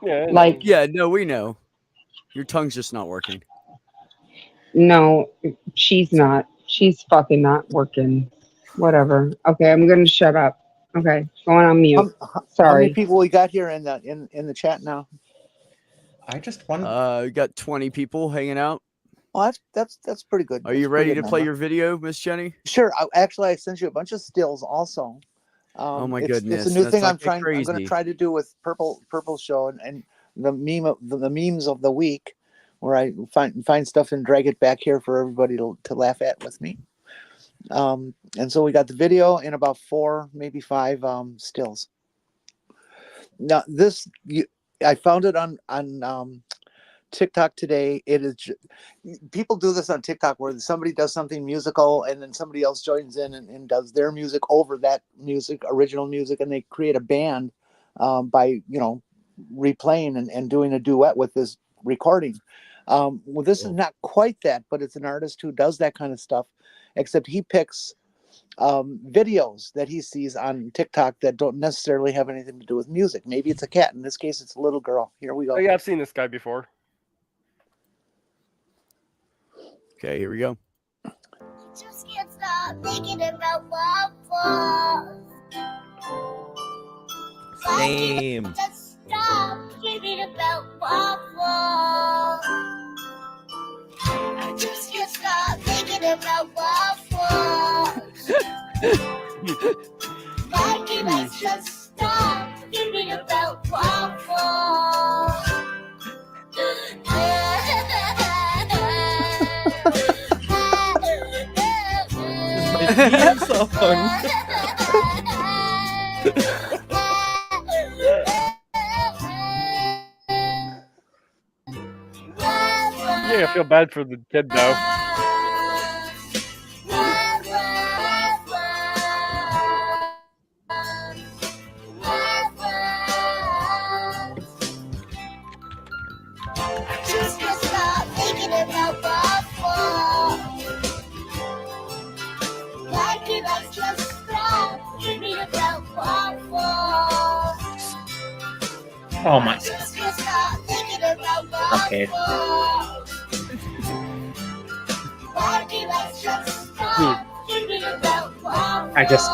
Yeah. Like Yeah, no, we know. Your tongue's just not working. no, she's not. She's fucking not working. Whatever. Okay, I'm gonna shut up. Okay, going on mute. How many Sorry. people we got here in the chat now? I just won. We got 20 people hanging out. Well, that's pretty good. Are you That's a pretty ready good to play number. your video, Miss Jenny? Sure. I sent you a bunch of stills also. Oh my It's goodness, a new that's thing like I'm trying. I'm going crazy. to try to do with Purple Show and the meme of the memes of the week, where I find stuff and drag it back here for everybody to laugh at with me. And so we got the video and about 4, maybe 5 stills. Now I found it on TikTok today. It is people do this on TikTok where somebody does something musical and then somebody else joins in and does their music over that music, original music, and they create a band by replaying and doing a duet with this recording. Well, this is not quite that, but it's an artist who does that kind of stuff, except he picks videos that he sees on TikTok that don't necessarily have anything to do with music. Maybe it's a cat. In this case, it's a little girl. Here we go. Oh, yeah, I've seen this guy before. Okay, here we go. Just can't stop thinking about waffles. Same. Just stop thinking about waffles. I just can't stop thinking about waffles. Why can't I just stop thinking about waffles? My theme song. Yeah, I feel bad for the kid though. Just can't stop thinking about waffles. Why can't I just stop thinking about waffles? Oh my. Just can't stop thinking about Okay. waffles. Why can't I just stop thinking about waffles? I just.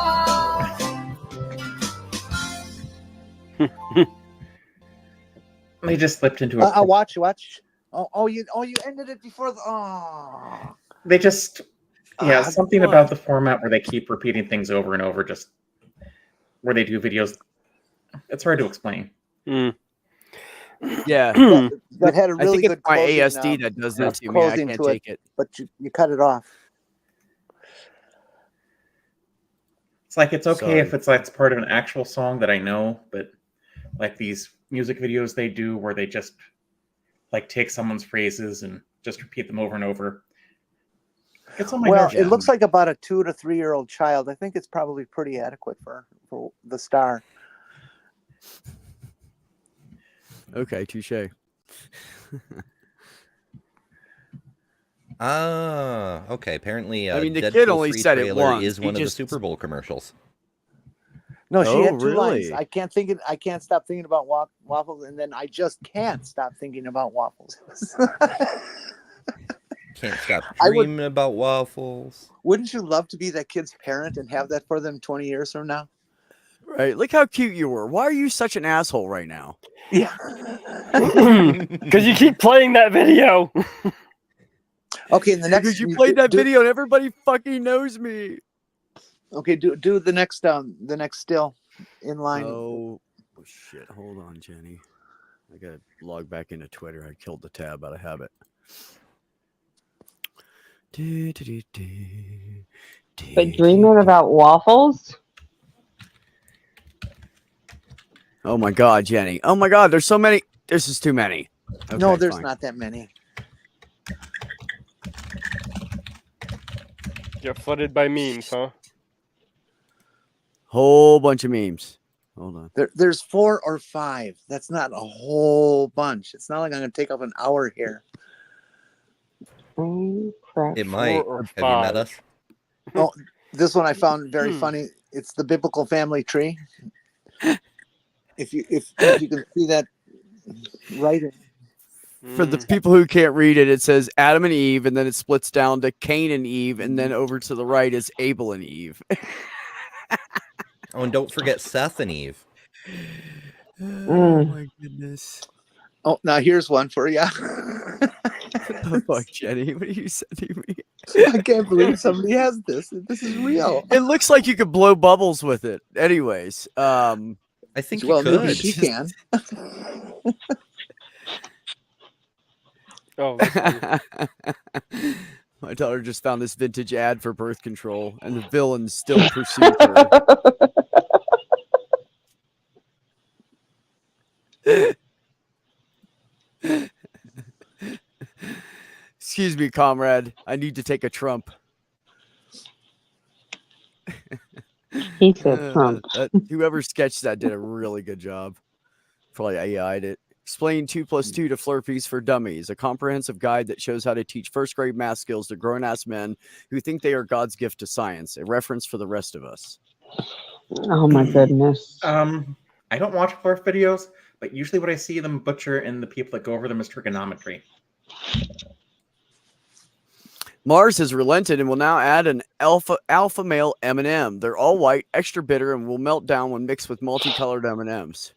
They just slipped into a. Watch. Oh, you ended it before the. Oh. They just. Yeah, Ah, something what? about the format where they keep repeating things over and over, just where they do videos. It's hard to explain. Mm. Yeah. That had a I really think it's good my closing, ASD that does that to me. I closing can't to it. take it. but you cut it off. It's like it's okay if Sorry. it's like it's part of an actual song that I know, but like these music videos they do where they just like take someone's phrases and just repeat them over and over. It's on my Well, nerves. it looks like about a 2 to 3 year old child. I think it's probably pretty adequate for the star. Okay, touche. Ah, okay. Apparently, I mean, the Deadpool kid only 3 said it trailer once. is He one just- of the Super Bowl commercials. No, she Oh, had 2 lines. really? I can't stop thinking about waffles, and then I just can't stop thinking about waffles. Can't stop I would- dreaming about waffles. Wouldn't you love to be that kid's parent and have that for them 20 years from now? Right. Look how cute you were. Why are you such an asshole right now? Yeah. Because you keep playing that video. Okay, the next Because you played that do- video and everybody fucking knows me. Okay, do the next still in line. Oh shit. Hold on, Jenny. I gotta log back into Twitter. I killed the tab out of habit. But dreaming about waffles? Oh my god, Jenny. Oh my god, there's so many. This is too many. No, Okay, there's fine. not that many. Get flooded by memes, huh? Whole bunch of memes. Hold on. There's 4 or 5. That's not a whole bunch. It's not like I'm going to take up an hour here. Oh, crap. It might. or Have you met five. us? This one I found very funny. It's the biblical family tree. If you can see that writing. For the people who can't read it, it says Adam and Eve, and then it splits down to Cain and Eve, and then over to the right is Abel and Eve. Oh, and don't forget Seth and Eve. Oh my goodness. Oh, now here's one for you. Oh, fuck, Jenny. What are you sending me? I can't believe somebody has this. This is real. It looks like you could blow bubbles with it. Anyways, I think Well, you maybe could. she can. Oh, that's funny. my daughter just found this vintage ad for birth control, and the villain still pursues her. Excuse me, comrade. I need to take a Trump. He said Trump. Whoever sketched that did a really good job. Probably AI'd it. Explain 2 + 2 to Flurpees for Dummies, a comprehensive guide that shows how to teach first grade math skills to grown ass men who think they are God's gift to science. A reference for the rest of us. Oh, my goodness. I don't watch Flurf videos, but usually what I see them butcher and the people that go over them is trigonometry. Mars has relented and will now add an alpha male M&M. They're all white, extra bitter, and will melt down when mixed with multicolored M&Ms.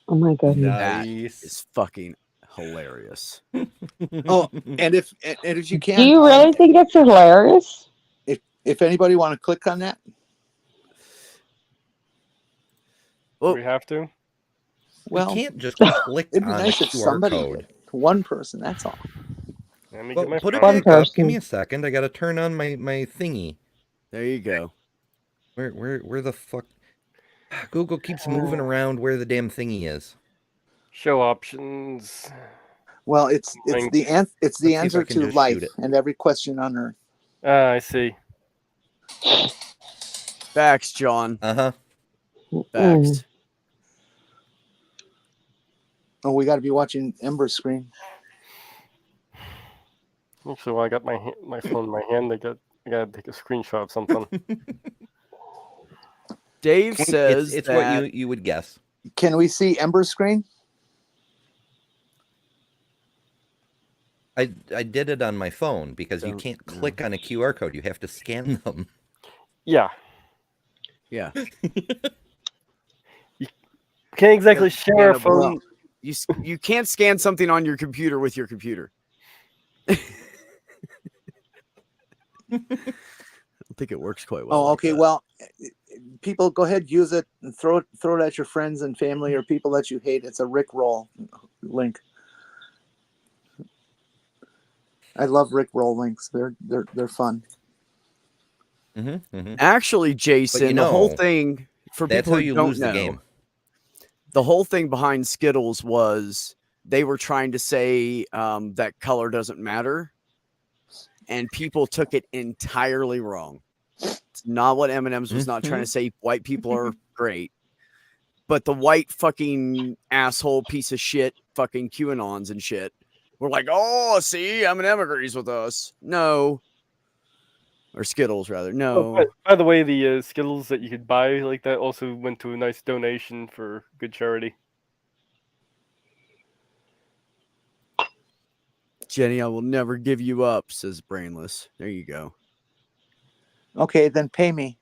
Oh, my goodness. That Nice. is fucking hilarious. Oh, and if you can, Do you really think it's hilarious? if anybody want to click on that, Well, we have to. well, you can't just click it'd be on nice a if QR somebody code. did. One person, that's all. Let me Well, get my put it phone. back One up. Give person. me a second. I gotta turn on my thingy. there you go. Where the fuck? Google keeps moving around where the damn thingy is. Show options. Well, it's Link. the Let's see if I answer can to just life shoot it. and every question on earth. Ah, I see. Facts, John. Uh-huh. Facts. Oh, we got to be watching Ember's screen. Actually, while I got my phone in my hand, I gotta take a screenshot of something. Dave says It's that what you would guess. Can we see Ember's screen? I did it on my phone because you Don't can't know. click on a QR code. You have to scan them. Yeah, yeah, can't exactly share a scannable. phone. you can't scan something on your computer with your computer. I don't think it works quite well. Oh, like okay. that. Well, people, go ahead, use it and throw it at your friends and family or people that you hate. It's a Rickroll link. I love Rickroll links. They're fun. Actually, Jason, the whole know, thing for That's people how who you don't lose know, the game. the whole thing behind Skittles was they were trying to say that color doesn't matter, and people took it entirely wrong. It's not what M&M's was not trying to say. White people are great, but the white fucking asshole piece of shit, fucking QAnons and shit, were like, "Oh, see, M&M agrees with us." No, or Skittles rather. No. Oh, by the way, the Skittles that you could buy like that also went to a nice donation for good charity. Jenny, I will never give you up, says Brainless. There you go. Okay, then pay me.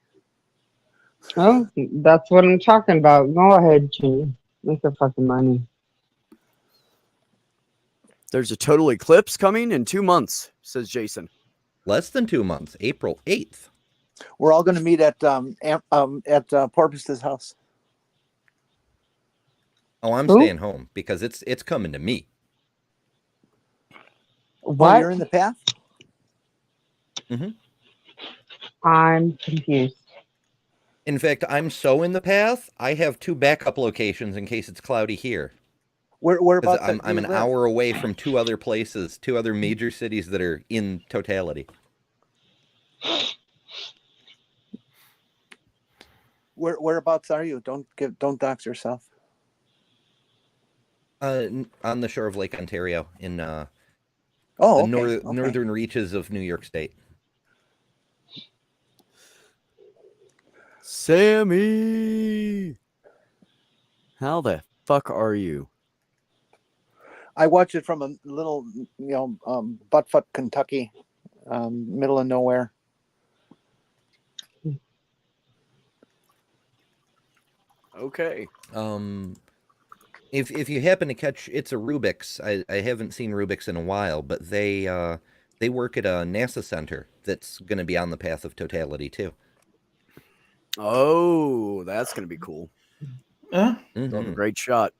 Oh, that's what I'm talking about. Go ahead, Jimmy. Make your fucking money. There's a total eclipse coming in 2 months, says Jason. Less than 2 months, April 8th. We're all going to meet at Porpoise's house. Oh, I'm Who? staying home because it's coming to me. Oh, What? you're in the path? I'm confused. In fact, I'm so in the path, I have 2 backup locations in case it's cloudy here. Where Because about I'm an hour away from 2 other places, 2 other major cities that are in totality. Whereabouts are you? Don't dox yourself. On the shore of Lake Ontario in the Okay. northern reaches of New York State. Sammy! How the fuck are you? I watch it from a little, Buttfuck, Kentucky, middle of nowhere. Okay. If you happen to catch It's a Rubik's, I haven't seen Rubik's in a while, but they work at a NASA center that's going to be on the path of totality too. Oh, that's going to be cool. Mhm. They'll have a great shot.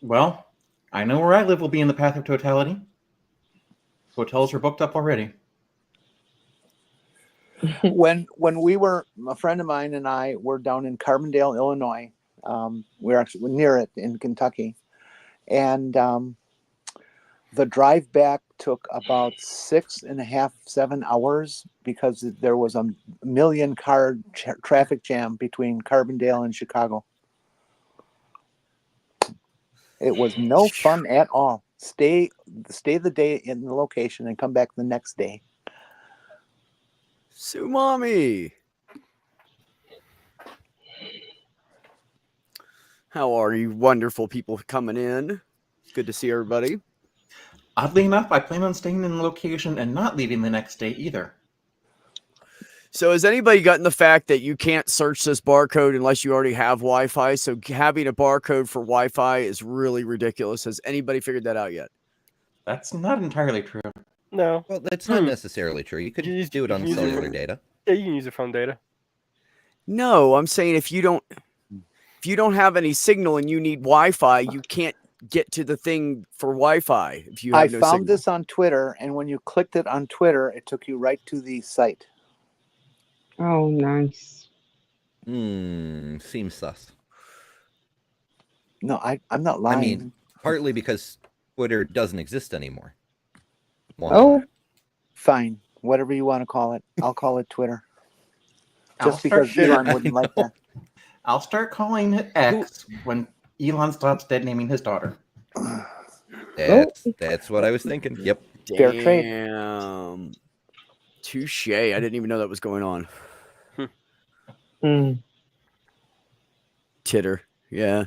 Well, I know where I live will be in the path of totality. Hotels are booked up already. When we were, a friend of mine and I were down in Carbondale, Illinois. We were actually near it in Kentucky, and the drive back took about 6.5, 7 hours because there was a million car traffic jam between Carbondale and Chicago. It was no fun at all. Stay the day in the location and come back the next day. Sumami! How are you wonderful people coming in? Good to see everybody. Oddly enough, I plan on staying in the location and not leaving the next day either. So has anybody gotten the fact that you can't search this barcode unless you already have Wi-Fi? So having a barcode for Wi-Fi is really ridiculous. Has anybody figured that out yet? That's not entirely true. No. Well, that's not necessarily true. You could do it on use your- cellular data. Yeah, you can use your phone data. No, I'm saying if you don't have any signal and you need Wi-Fi, you can't get to the thing for Wi-Fi if you have I no found signal. this on Twitter, and when you clicked it on Twitter, it took you right to the site. Oh, nice. Seems sus. No, I'm not lying. I mean, partly because Twitter doesn't exist anymore. One Oh, time. Fine, whatever you want to call it. I'll call it Twitter. I'll Just because start- Elon wouldn't like that. I'll start calling it X when Elon stops dead naming his daughter. That's what I was thinking. Yep. Fair trade. Damn. Touche. I didn't even know that was going on. mm. Titter. Yeah.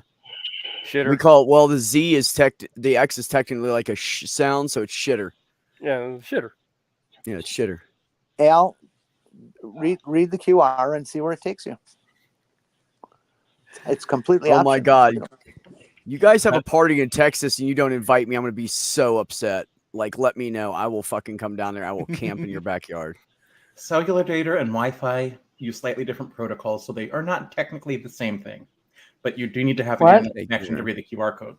Shitter. We call it, well, the X is technically like a sound, so it's shitter. Yeah, shitter. Yeah, it's shitter. Al, read the QR and see where it takes you. It's completely. Oh my optional. God. You guys have a party in Texas and you don't invite me. I'm going to be so upset. Like, let me know. I will fucking come down there. I will camp in your backyard. Cellular data and Wi-Fi use slightly different protocols, so they are not technically the same thing. But you do need to have an What? internet connection to read the QR code.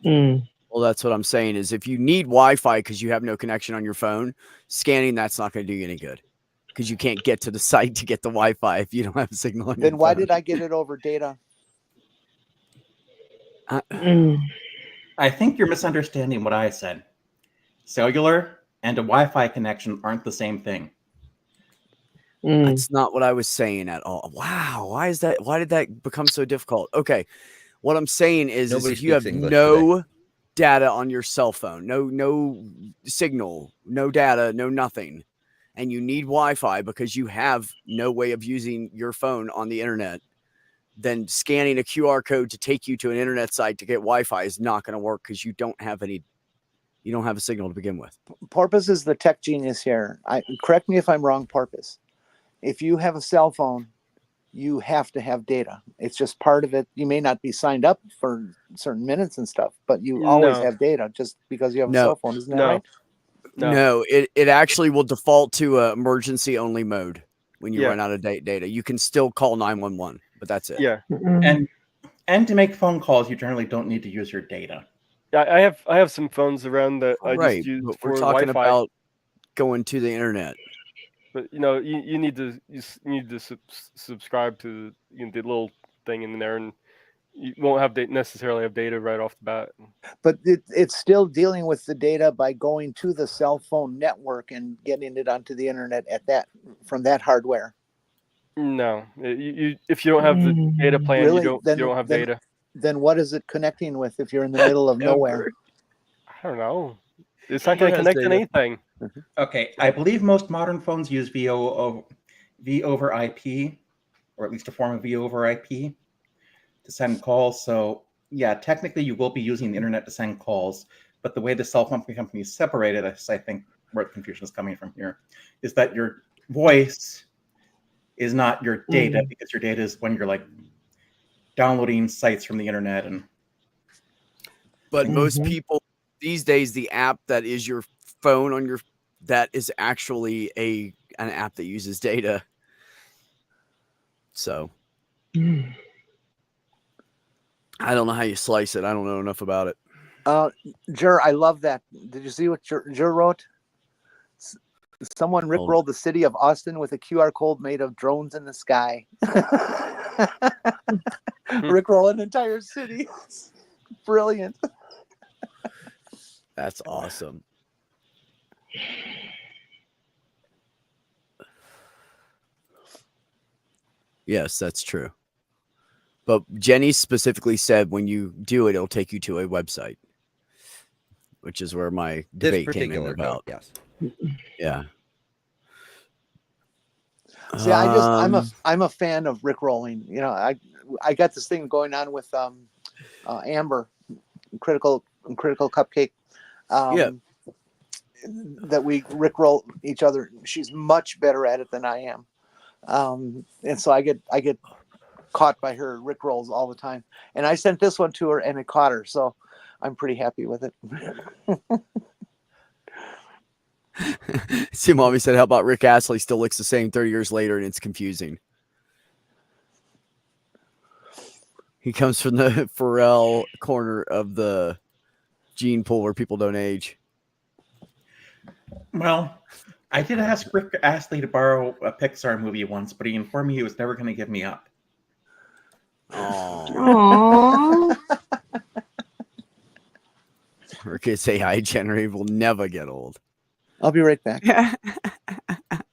Mm. Well, that's what I'm saying is if you need Wi-Fi because you have no connection on your phone, scanning that's not going to do you any good because you can't get to the site to get the Wi-Fi if you don't have a signal. On Then your why phone. did I get it over data? Mm. I think you're misunderstanding what I said. Cellular and a Wi-Fi connection aren't the same thing. Mm. That's not what I was saying at all. Wow, why is that? Why did that become so difficult? Okay, what I'm saying is Nobody if you have speaks English no data on your cell phone, no signal, no data, no nothing, and you need Wi-Fi because you have no way of using your phone on the internet, then scanning a QR code to take you to an internet site to get Wi-Fi is not going to work because you don't have a signal to begin with. Porpoise is the tech genius here. Correct me if I'm wrong, Porpoise. If you have a cell phone, you have to have data. It's just part of it. You may not be signed up for certain minutes and stuff, but you always No. have data just because you have a No. cell phone. Isn't that No. right? No, it actually will default to a emergency only mode when you Yeah. run out of data. You can still call 911, but that's it. Yeah. Mm. And to make phone calls, you generally don't need to use your data. I have some phones around that I Right, just use but for we're talking Wi-Fi. about going to the internet. But you need to subscribe to the little thing in there, and you won't have necessarily have data right off the bat. But it's still dealing with the data by going to the cell phone network and getting it onto the internet from that hardware. No, if you don't have the data plan, Really? you don't have data. Then what is it connecting with if you're in the middle of nowhere? I don't know. It's not going to connect to anything. Okay, I believe most modern phones use V over IP, or at least a form of V over IP, to send calls. So yeah, technically you will be using the internet to send calls, but the way the cell phone companies separated us, I think where the confusion is coming from here, is that your voice is not your data, because your data is when you're like downloading sites from the internet. But most people these days, the app that is your phone on your that is actually an app that uses data. So I don't know how you slice it. I don't know enough about it. Jer, I love that. Did you see what Jer wrote? Someone rickrolled the city of Austin with a QR code made of drones in the sky. Rickroll an entire city. Brilliant. That's awesome. Yes, that's true. But Jenny specifically said when you do it, it'll take you to a website, which is where my debate came in about. Yes. Yeah. See, I'm a fan of rickrolling. You know, I got this thing going on with Amber, critical cupcake. That we rickroll each other. She's much better at it than I am, and so I get caught by her rickrolls all the time. And I sent this one to her, and it caught her. So I'm pretty happy with it. See, Mommy said, how about Rick Astley still looks the same 30 years later, and it's confusing. He comes from the Pharrell corner of the gene pool where people don't age. Well, I did ask Rick Astley to borrow a Pixar movie once, but he informed me he was never going to give me up. Oh, Aww. Rick's AI generator will never get old. I'll be right back.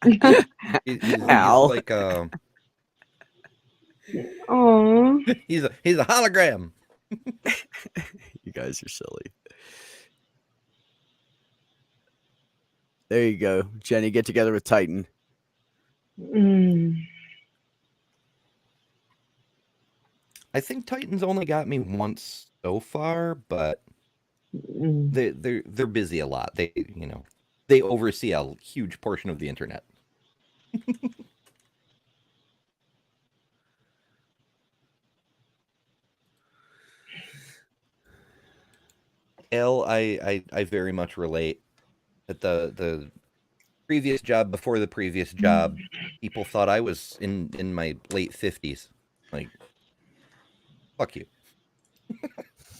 He's Al. like Aww. he's a hologram. You guys are silly. There you go, Jenny. Get together with Titan. Mm. I think Titan's only got me once so far, but Mm. they're busy a lot. They oversee a huge portion of the internet. I very much relate that the previous job before the previous job, people thought I was in my late 50s. Like, fuck you.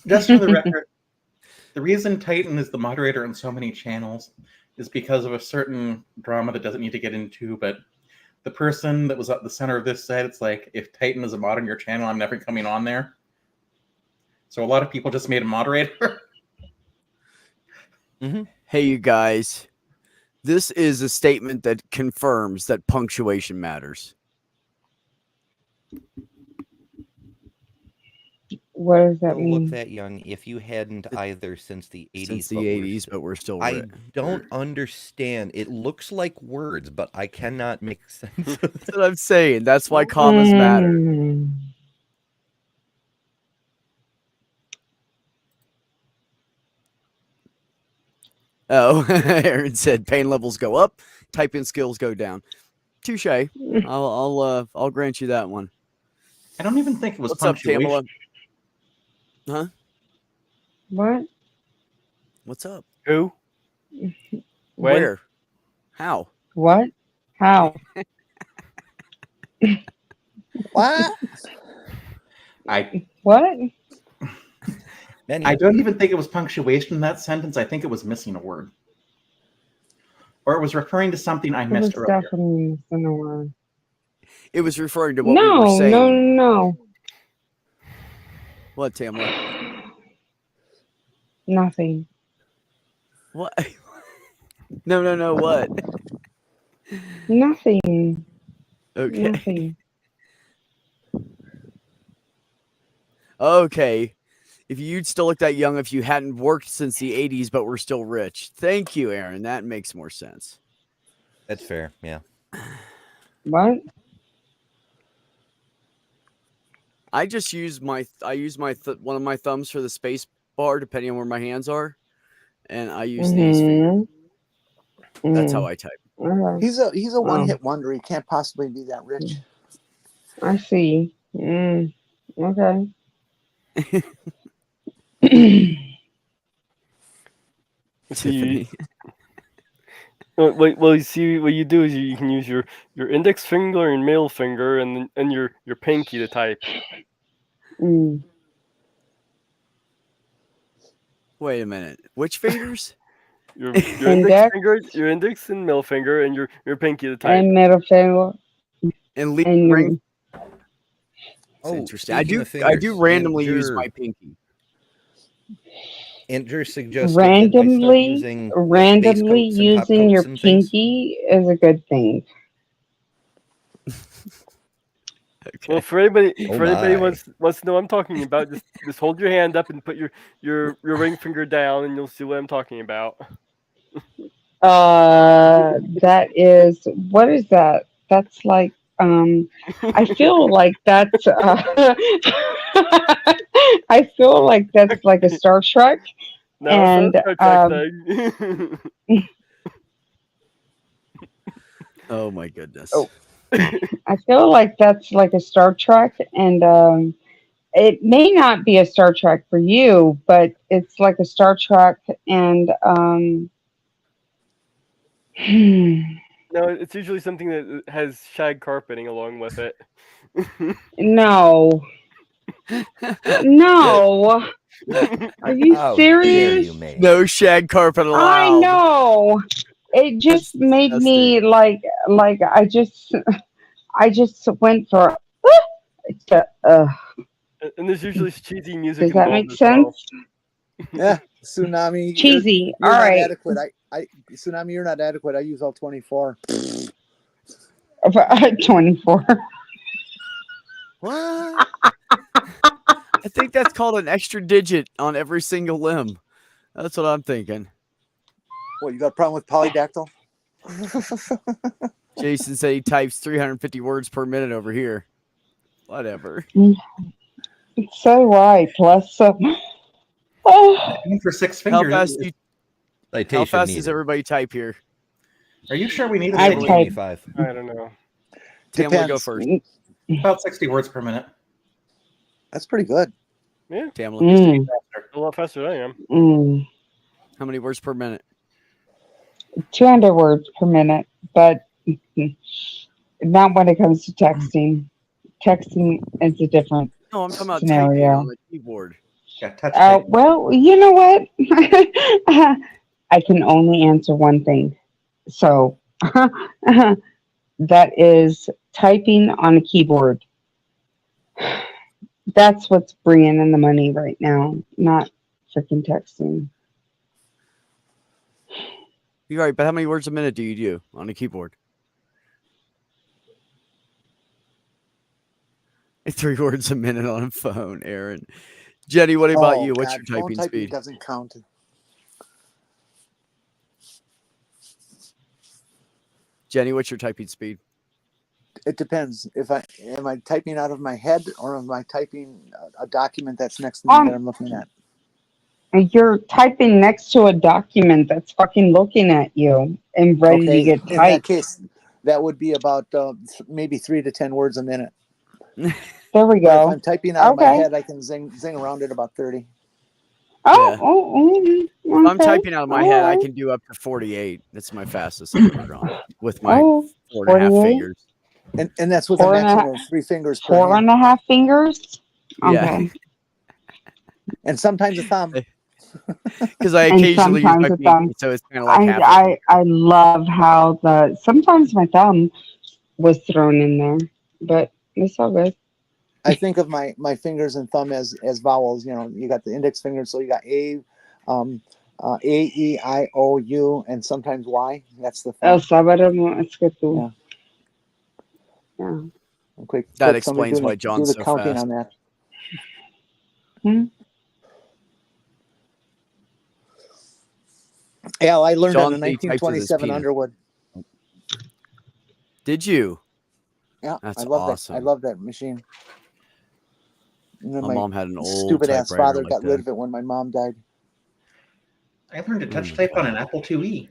Just for the record, the reason Titan is the moderator on so many channels is because of a certain drama that doesn't need to get into, but the person that was at the center of this said, it's like, if Titan is a mod on your channel, I'm never coming on there. So a lot of people just made a moderator. Hey, you guys. This is a statement that confirms that punctuation matters. What does that Don't look mean? that young if you hadn't either since the 80s. Since the but we're 80s, but we're still. I don't understand. It looks like words, but I cannot make sense of That's what I'm saying. That's why commas matter. Mm. Oh, Aaron said pain levels go up, typing skills go down. Touche. I'll grant you that one. I don't even think it was What's up, punctuation. Tamala? Huh? What? What's up? Who? When? Where? How? What? How? What? I What? Many. I don't even think it was punctuation in that sentence. I think it was missing a word. Or it was referring to something I It was missed earlier. definitely missing a word. It was referring to what we were No, saying. no. What, Tamala? Nothing. What? No. What? Nothing. Okay. Nothing. Okay. If you'd still look that young if you hadn't worked since the 80s, but were still rich. Thank you, Aaron. That makes more sense. That's fair. Yeah. What? I just use my one of my thumbs for the space bar, depending on where my hands are, and I use these fingers. That's how I type. Okay. He's a one-hit wonder. He can't possibly be that rich. I see. Okay. Tiffany. Well, you see, what you do is you can use your index finger and middle finger and your pinky to type. Mm. Wait a minute. Which fingers? Your Index. index finger, your index and middle finger, and your pinky to type. And middle finger. And lead And ring. That's Oh, interesting. I speaking do. of I do fingers, randomly use Andrew- my pinky. Andrew suggested that I start randomly using like, randomly base coats and top using your coats and things. pinky is a good thing. Okay. Well, for anybody Oh who my. wants to know what I'm talking about, just hold your hand up and put your ring finger down, and you'll see what I'm talking about. That is, what is that? That's like, I feel like that's, I feel like that's like a Star Trek. No, And, it's not a Star Trek thing. Oh my goodness. Oh. I feel like that's like a Star Trek, and it may not be a Star Trek for you, but it's like a Star Trek, and No, it's usually something that has shag carpeting along with it. no, no, are you How dare serious? you, May? No shag carpet allowed. I know. it just That's made me like I just went for And there's usually cheesy music does that involved make as well. sense? Yeah, Tsunami. Cheesy. You're All not right. adequate. I Tsunami, you're not adequate. I use all 24. 24. What? I think that's called an extra digit on every single limb. That's what I'm thinking. What, you got a problem with polydactyl? Jason said he types 350 words per minute over here. Whatever. So right. Plus, oh, Aim for 6 How fingers. fast do you, Citation how fast needed. does everybody type here? Are you sure we need a I citation? type- 85. I don't know. Tamla, go Depends. first. About 60 words per minute. That's pretty good. Yeah, Tamla, mm, a lot faster than I am. mm. how many words per minute? 200 words per minute, but not when it comes to texting. Texting is a different. No, I'm talking about Scenario. typing on the keyboard. Yeah, touch type. Well, you know what? I can only answer one thing. So that is typing on a keyboard. That's what's bringing in the money right now, not freaking texting. You're right, but how many words a minute do you do on a keyboard? 3 words a minute on a phone, Aaron. Jenny, what about you? What's your phone typing typing speed? doesn't count. Jenny, what's your typing speed? It depends. If I am I typing out of my head or am I typing a document that's next to me that I'm looking at? You're typing next to a document that's fucking looking at you and ready to get in that typed. case, that would be about maybe 3 to 10 words a minute. There we But if go. I'm typing out of my Okay. head, I can zing around at about 30. Oh, Yeah. oh, If I'm okay. typing out of my head, I Alright. can do up to 48. That's my fastest I've ever gone with my Oh, 4.5 48? fingers. And that's with Four a and a maximum half- of 3 fingers per hand. 4.5 fingers. Yeah. Okay. And sometimes a thumb. Because I And occasionally use sometimes my a pinky, thumb. so it's kind of like half. a I love how sometimes my thumb was thrown in there, but it's all good. I think of my fingers and thumb as vowels. You know, you got the index finger, so you got A, E, I, O, U, and sometimes Y. That's the El thumb. sábado es que tú. Yeah. Quick, That quick, somebody explains do why the- John's do the so counting fast. on that. Hmm? Yeah, I learned John it in said he types with his 1927 penis. Underwood. Did you? Yeah, That's I love awesome. that. I love that machine. And then My mom had an old stupid ass typewriter father like got that. rid of it when my mom died. I learned to touch type on an Apple IIe.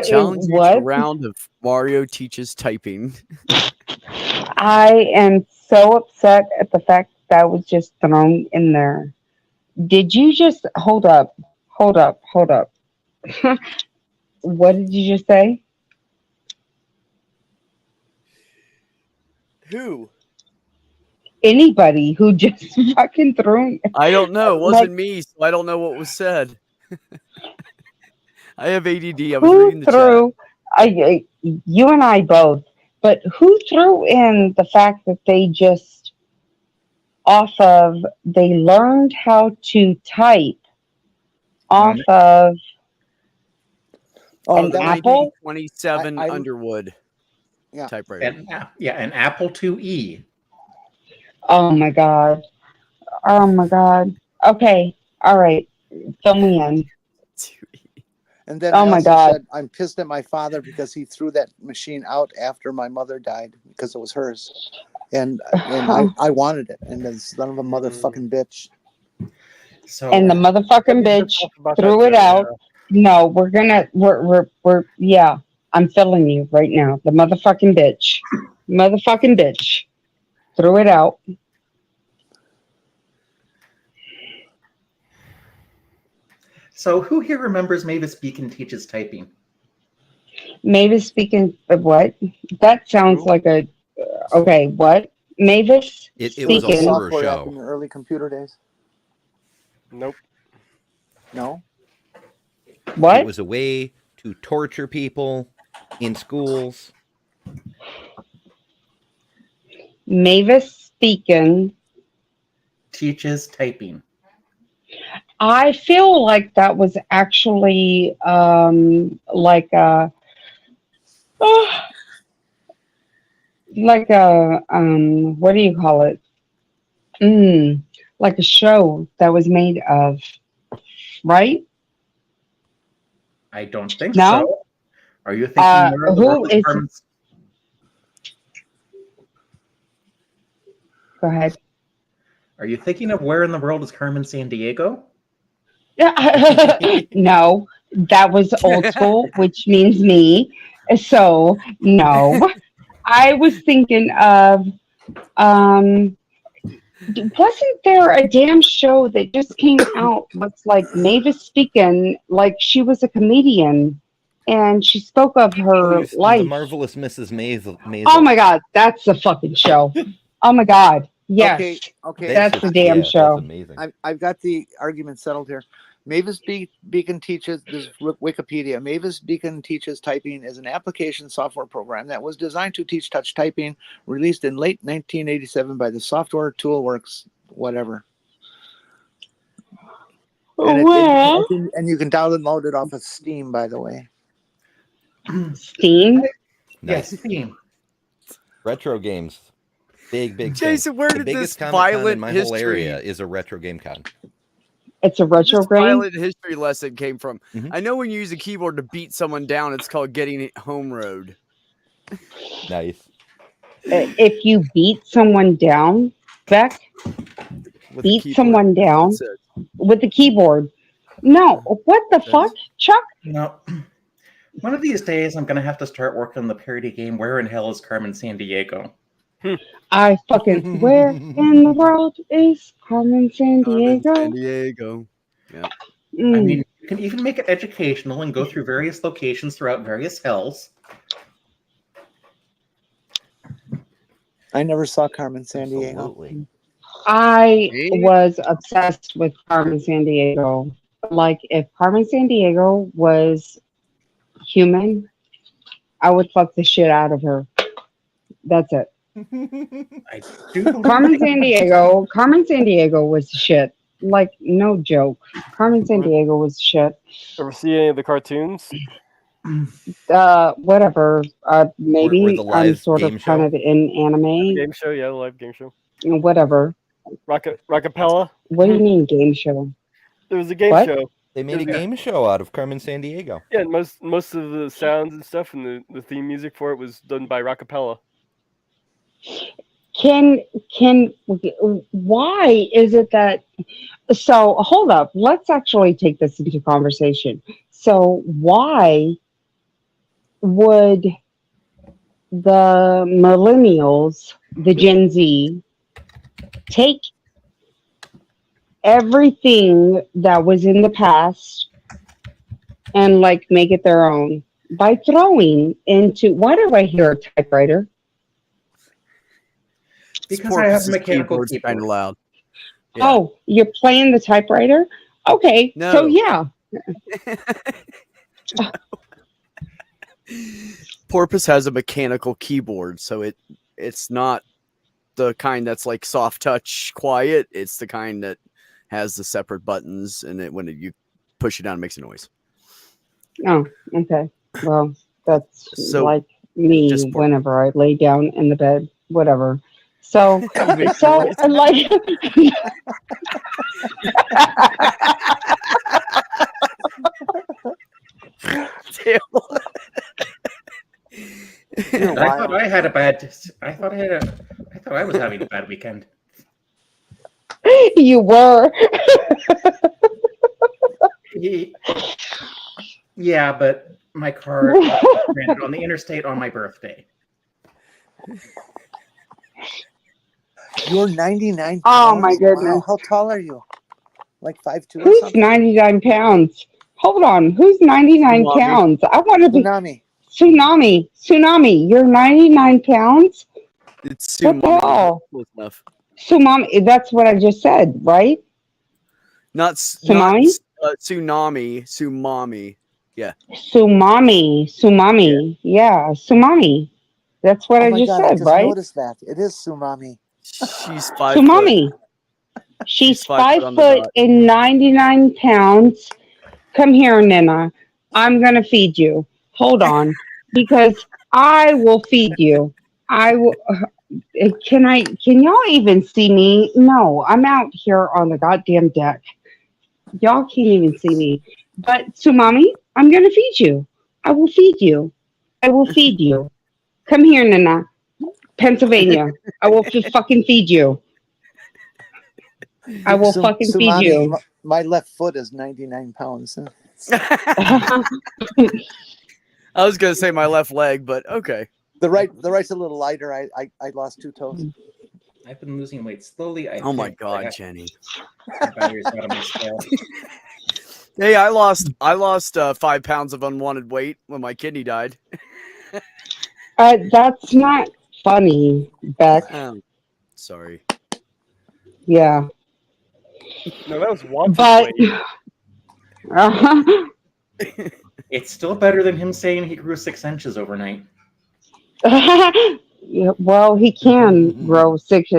Challenge you to a What? round of Mario teaches typing. I am so upset at the fact that was just thrown in there. Did you just hold up? Hold up. What did you just say? Who? Anybody who just fucking threw. I don't know. It Like- wasn't me, so I don't know what was said. I have ADD. I was Who reading the chat. threw? You and I both. But who threw in the fact that they just they learned how to type off of Oh, An that was- Apple? 27 I- Underwood Yeah. typewriter. An Apple IIe. Oh my god. Oh my god. Okay. All right. Fill me in. And then Oh I my also God. said, I'm pissed at my father because he threw that machine out after my mother died because it was hers. And I wanted it. And the son of a motherfucking bitch. So And the motherfucking bitch threw it out. No, we're yeah. I'm filling you right now. The motherfucking bitch. Motherfucking bitch. Threw it out. So who here remembers Mavis Beacon teaches typing? Mavis speaking of what? That sounds like a okay, what? Mavis? It was a Speaking. horror Software app show. in the early computer days. Nope. No? What? It was a way to torture people in schools. Mavis Beacon. Teaches typing. I feel like that was actually like a what do you call it? Like a show that was made of, right? I don't think No? so. Are you thinking more of the who world is- Carmen? Go ahead. Are you thinking of Where in the World is Carmen Sandiego? No, that was old school, which means me. So no, I was thinking of wasn't there a damn show that just came out? Looks like Mavis Beacon, like she was a comedian, and she spoke of her The life. Marvelous Mrs. Maisel. Oh my God, that's the fucking show. Oh my God, yes, Okay. that's the damn show. That's amazing. I've got the argument settled here. Mavis Beacon teaches, this is Wikipedia, Mavis Beacon teaches typing is an application software program that was designed to teach touch typing, released in late 1987 by the software Toolworks, whatever. And, Well, and you can download it off of Steam, by the way. Steam. Nice. Yes, theme. Retro games. Big thing. Jason, where The did biggest this Comic-Con in violent my whole history area is a retro game con. It's a retro this game. violent history lesson came from? Mhm. I know when you use a keyboard to beat someone down, it's called getting it home road. Nice. If you beat someone down, Beck, with a beat keyboard. someone down That's it. with the keyboard. No, what the fuck, Chuck? No. One of these days, I'm going to have to start working on the parody game Where in Hell is Carmen Sandiego? I fucking where in the world is Carmen Carmen Sandiego? Sandiego. I Mm. mean, you can even make it educational and go through various locations throughout various hells. I never saw Carmen Sandiego. Absolutely. I Me? was obsessed with Carmen Sandiego. Like, if Carmen Sandiego was human, I would fuck the shit out of her. That's it. I do believe Carmen Sandiego was the shit. Like, no joke. Carmen Sandiego was shit. Ever see any of the cartoons? Whatever. Maybe Or the I'm live sort of game kind show? of in anime. Game show, yeah, the live game show. Whatever. Rockapella. What do you mean game show? There was a game What? show. They made a Yeah. game show out of Carmen Sandiego. Yeah, and most of the sounds and stuff and the theme music for it was done by Rockapella. Can why is it that? So hold up. Let's actually take this into conversation. So why would the millennials, the Gen Z, take everything that was in the past and like make it their own by throwing into? Why do I hear a typewriter? Because I have a mechanical kind of keyboard. loud. Yeah. Oh, you're playing the typewriter? Okay, so No. yeah. Porpoise has a mechanical keyboard, so it's not the kind that's like soft touch quiet. It's the kind that has the separate buttons, and you push it down, it makes a noise. Oh, okay. Well, that's So, like me just for- whenever I lay down in the bed, whatever. So, Makes so noise. like, You're I thought wild. I had a bad. I thought I was having a bad weekend. you were. Yeah, but my car ran on the interstate on my birthday. You're 99 Oh, my pounds? goodness. Wow, how tall are you? Like 5'2" or Who's something? 99 pounds? Hold on. Who's 99 Tsunami. pounds? I want to be Tsunami. Tsunami. You're 99 pounds? It's What the hell? Close enough. Tsunami. That's what I just said, right? Not Tsunami? tsunami, sumami. Sumami. Yeah, Sumami. That's what Oh I my just god, I said, just right? noticed that. It is Sumami. She's 5 foot. Sumami. She's 5 foot 5 on the foot dot. and 99 pounds. Come here, Nina. I'm gonna feed you. Hold on, because I will feed you. I will. Can I? Can y'all even see me? No, I'm out here on the goddamn deck. Y'all can't even see me. But Sumami, I'm gonna feed you. I will feed you. I will feed you. Come here, Nina. Pennsylvania. I will fucking feed you. I will fucking feed Sumami, you. my left foot is 99 pounds. I was gonna say my left leg, but okay. The right's a little lighter. I lost 2 toes. I've been losing weight slowly. I Oh my think. god, I Jenny. got batteries out of my scale. Hey, I lost 5 pounds of unwanted weight when my kidney died. That's not funny, Beck. Sorry. Yeah. No, that was wanted But weight. It's still better than him saying he grew 6 inches overnight. yeah, well, he can grow 6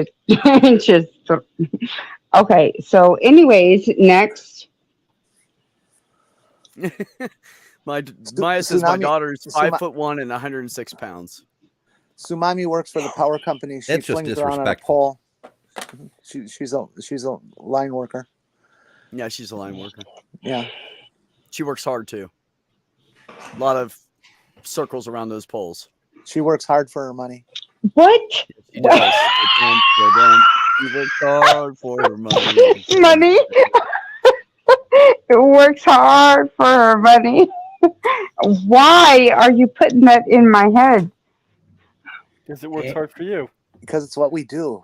inches. Okay, so anyways, next. Maya says my Tsunami- daughter is 5 Suma- foot 1 and 106 pounds. Sumami works for the power company. She That's just flings around on a disrespectful. pole. She's a line worker. Yeah, she's a line worker. Yeah. She works hard too. A lot of circles around those poles. She works hard for her money. What? She does. She works hard for her money. Money? It works hard for her money. Why are you putting that in my head? Because it works hard for you. Because it's what we do.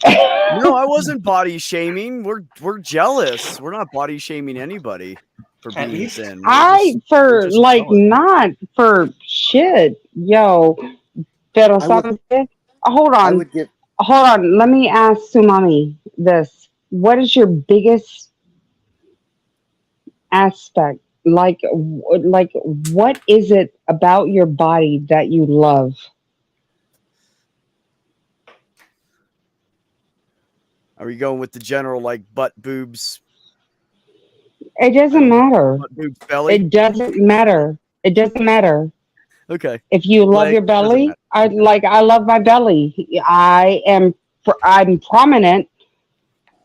No, I wasn't body shaming. We're jealous. We're not body shaming anybody for At being least thin. I for just like jealous. not for shit, yo. Pero I would- ¿sabes qué? Hold I on, would give hold on. Let me ask Sumami this: what is your biggest aspect? Like what is it about your body that you love? Are we going with the general like butt, boobs, It doesn't matter. butt, boobs, belly? It doesn't matter. It doesn't matter. Okay. If you love Leg, your doesn't belly, matter. I love my belly. I'm prominent.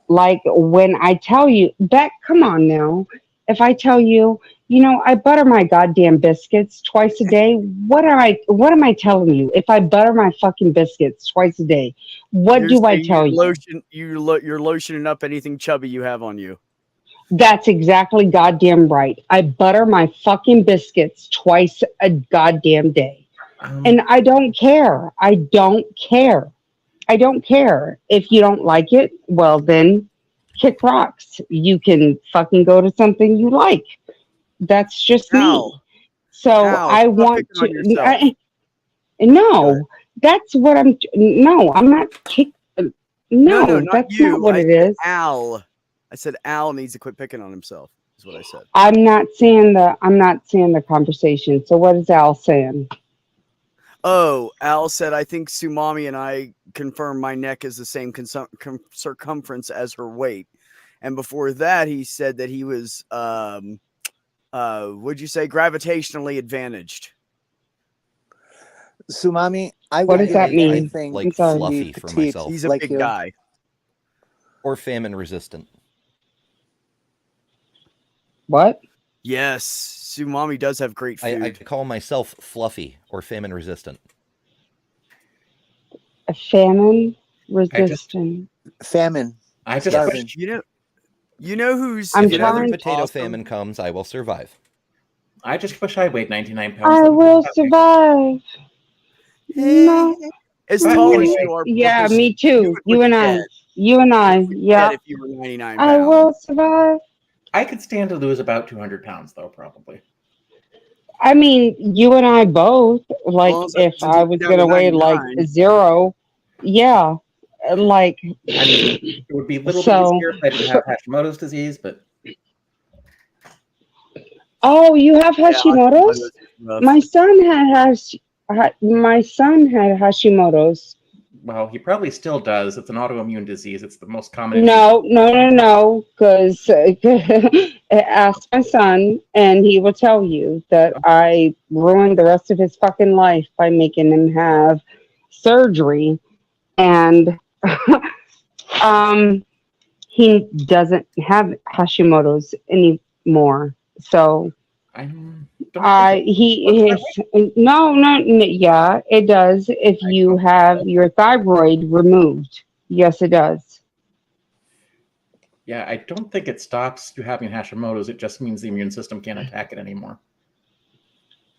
Like when I tell you, Beck, come on now. If I tell you, I butter my goddamn biscuits twice a day, what am I telling you? If I butter my fucking biscuits twice a day, what You're do I saying tell you? you're lotioning up anything chubby you have on you. That's exactly goddamn right. I butter my fucking biscuits twice a goddamn day. And I don't care. I don't care. I don't care. If you don't like it, well then kick rocks. You can fucking go to something you like. That's just me. Ow. So Ow, I stop want picking on to. yourself. Go No, ahead. that's what I'm. No, I'm not kick. No, No, not that's you. not what I it said is. Al. I said Al needs to quit picking on himself. Is what I said. I'm not seeing the conversation. So what is Al saying? Oh, Al said, I think Sumami and I confirmed my neck is the same circumference as her weight. And before that, he said that he was, would you say, gravitationally advantaged? Sumami. I What would does give that mean? anything Like I'm sorry. fluffy to for be myself. He's a like big you. guy. Or famine resistant. What? Yes, Sumami does have great food. I call myself fluffy or famine resistant. A famine resistant. Famine. I just Starving. wish, You know who's I'm If another trying- potato awesome? famine comes, I will survive. I just wish I weighed 99 pounds. I That would be will happy. survive. No. As tall as Anyway, you are, Yeah, Brooklyn, me too. would You look and I. dead. You and I. Dead Yeah. if you were 99 I pounds. will survive. I could stand to lose about 200 pounds, though, probably. I mean, you and I both. Like, Well, if since I you're was down gonna to weigh like 99. 0, yeah, like. I mean, it would be a little So- bit easier if I didn't have Hashimoto's disease, but Oh, you have Yeah, Hashimoto's? rough. My son my son had Hashimoto's. Well, he probably still does. It's an autoimmune disease. It's the most common. No. Because ask my son, and he will tell you that I ruined the rest of his fucking life by making him have surgery, and he doesn't have Hashimoto's anymore. So I don't think he is yeah, it does if you have your thyroid removed. Yes, it does. Yeah, I don't think it stops you having Hashimoto's. It just means the immune system can't attack it anymore.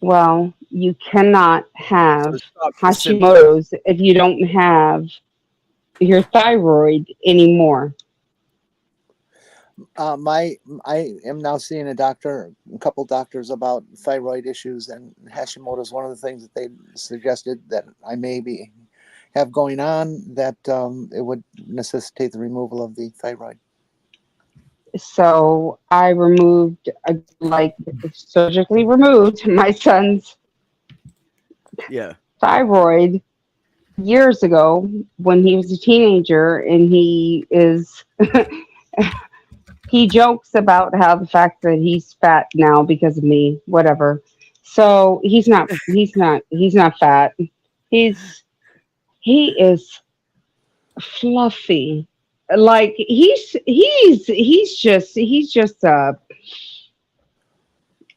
Well, you cannot have So stop the symptoms. Hashimoto's if you don't have your thyroid anymore. I am now seeing a couple doctors about thyroid issues, and Hashimoto's is one of the things that they suggested that I may have going on, that it would necessitate the removal of the thyroid. So I surgically removed my son's Yeah. thyroid years ago when he was a teenager, and he is he jokes about how the fact that he's fat now because of me, whatever. So he's not fat. He is fluffy. Like he's just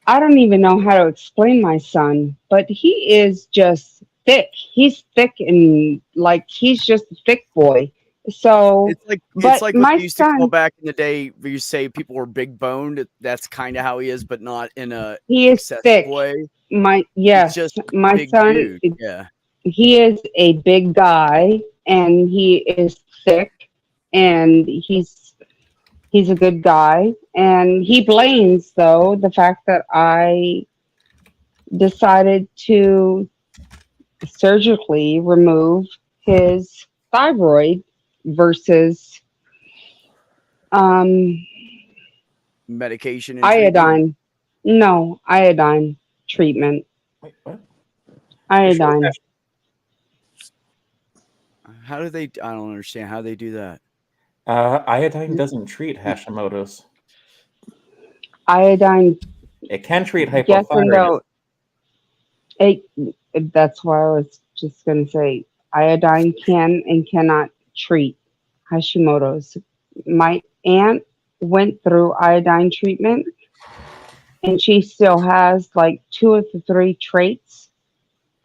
I don't even know how to explain my son, but he is just thick. He's thick, and like he's just a thick boy. So It's like but what my they used to call son, back in the day where you say people were big boned. That's kind of how he is, but not in a he is excessive thick. way. My He's just a my big son, dude. Yeah. he is a big guy, and he is thick, and he's a good guy, and he blames though the fact that I decided to surgically remove his thyroid versus Medication and treatment. iodine. No, iodine treatment. Wait, what? Iodine. How do they? I don't understand how they do that. Iodine doesn't treat Hashimoto's. Iodine, It can treat yes and hypothyroidism. no. That's why I was just going to say iodine can and cannot treat Hashimoto's. My aunt went through iodine treatment, and she still has like 2 of the 3 traits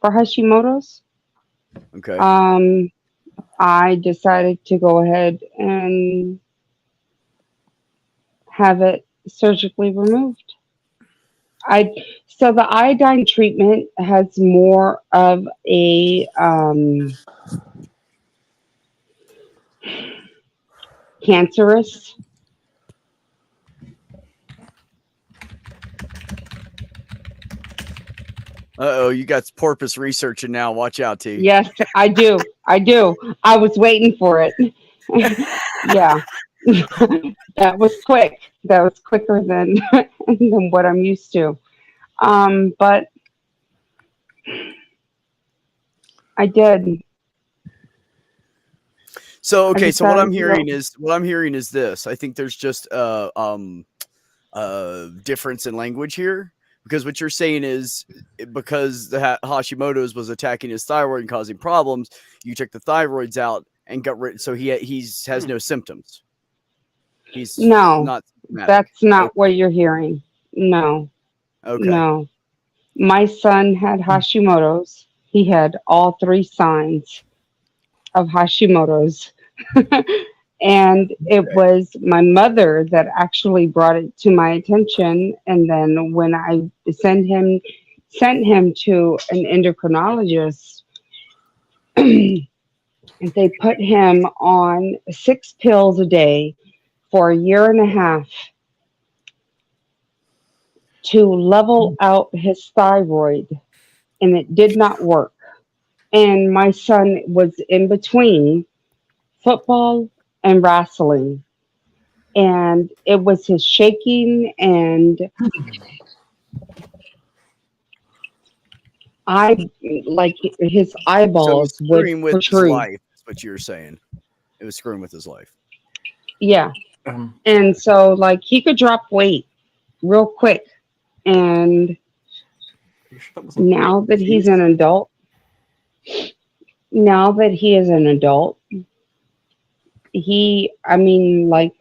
for Hashimoto's. Okay. I decided to go ahead and have it surgically removed. So the iodine treatment has more of a cancerous. Uh-oh, you got porpoise researching now. Watch out, T. Yes, I do. I was waiting for it. Yeah. That was quick. That was quicker than than what I'm used to. But I did. So okay, so what I'm decided to hearing is this. I think there's just difference in language here, because what you're saying is because the Hashimoto's was attacking his thyroid and causing problems, you took the thyroids out and got rid. So he has no symptoms. He's No, not symptomatic. that's not what you're hearing. No, Okay. no. My son had Hashimoto's. He had all 3 signs of Hashimoto's. And it was my mother that actually brought it to my attention. And then when I sent him to an endocrinologist, and they put him on 6 pills a day for a year and a half to level out his thyroid, and it did not work. And my son was in between football and wrestling, and it was his shaking and I like his So it was eyeballs would screwing with his protrude. life. That's what you were saying. It was screwing with his life. Yeah. Um, And so like he could drop weight real quick. And you sure that wasn't now that he's an adult, now that he is an adult, I mean, like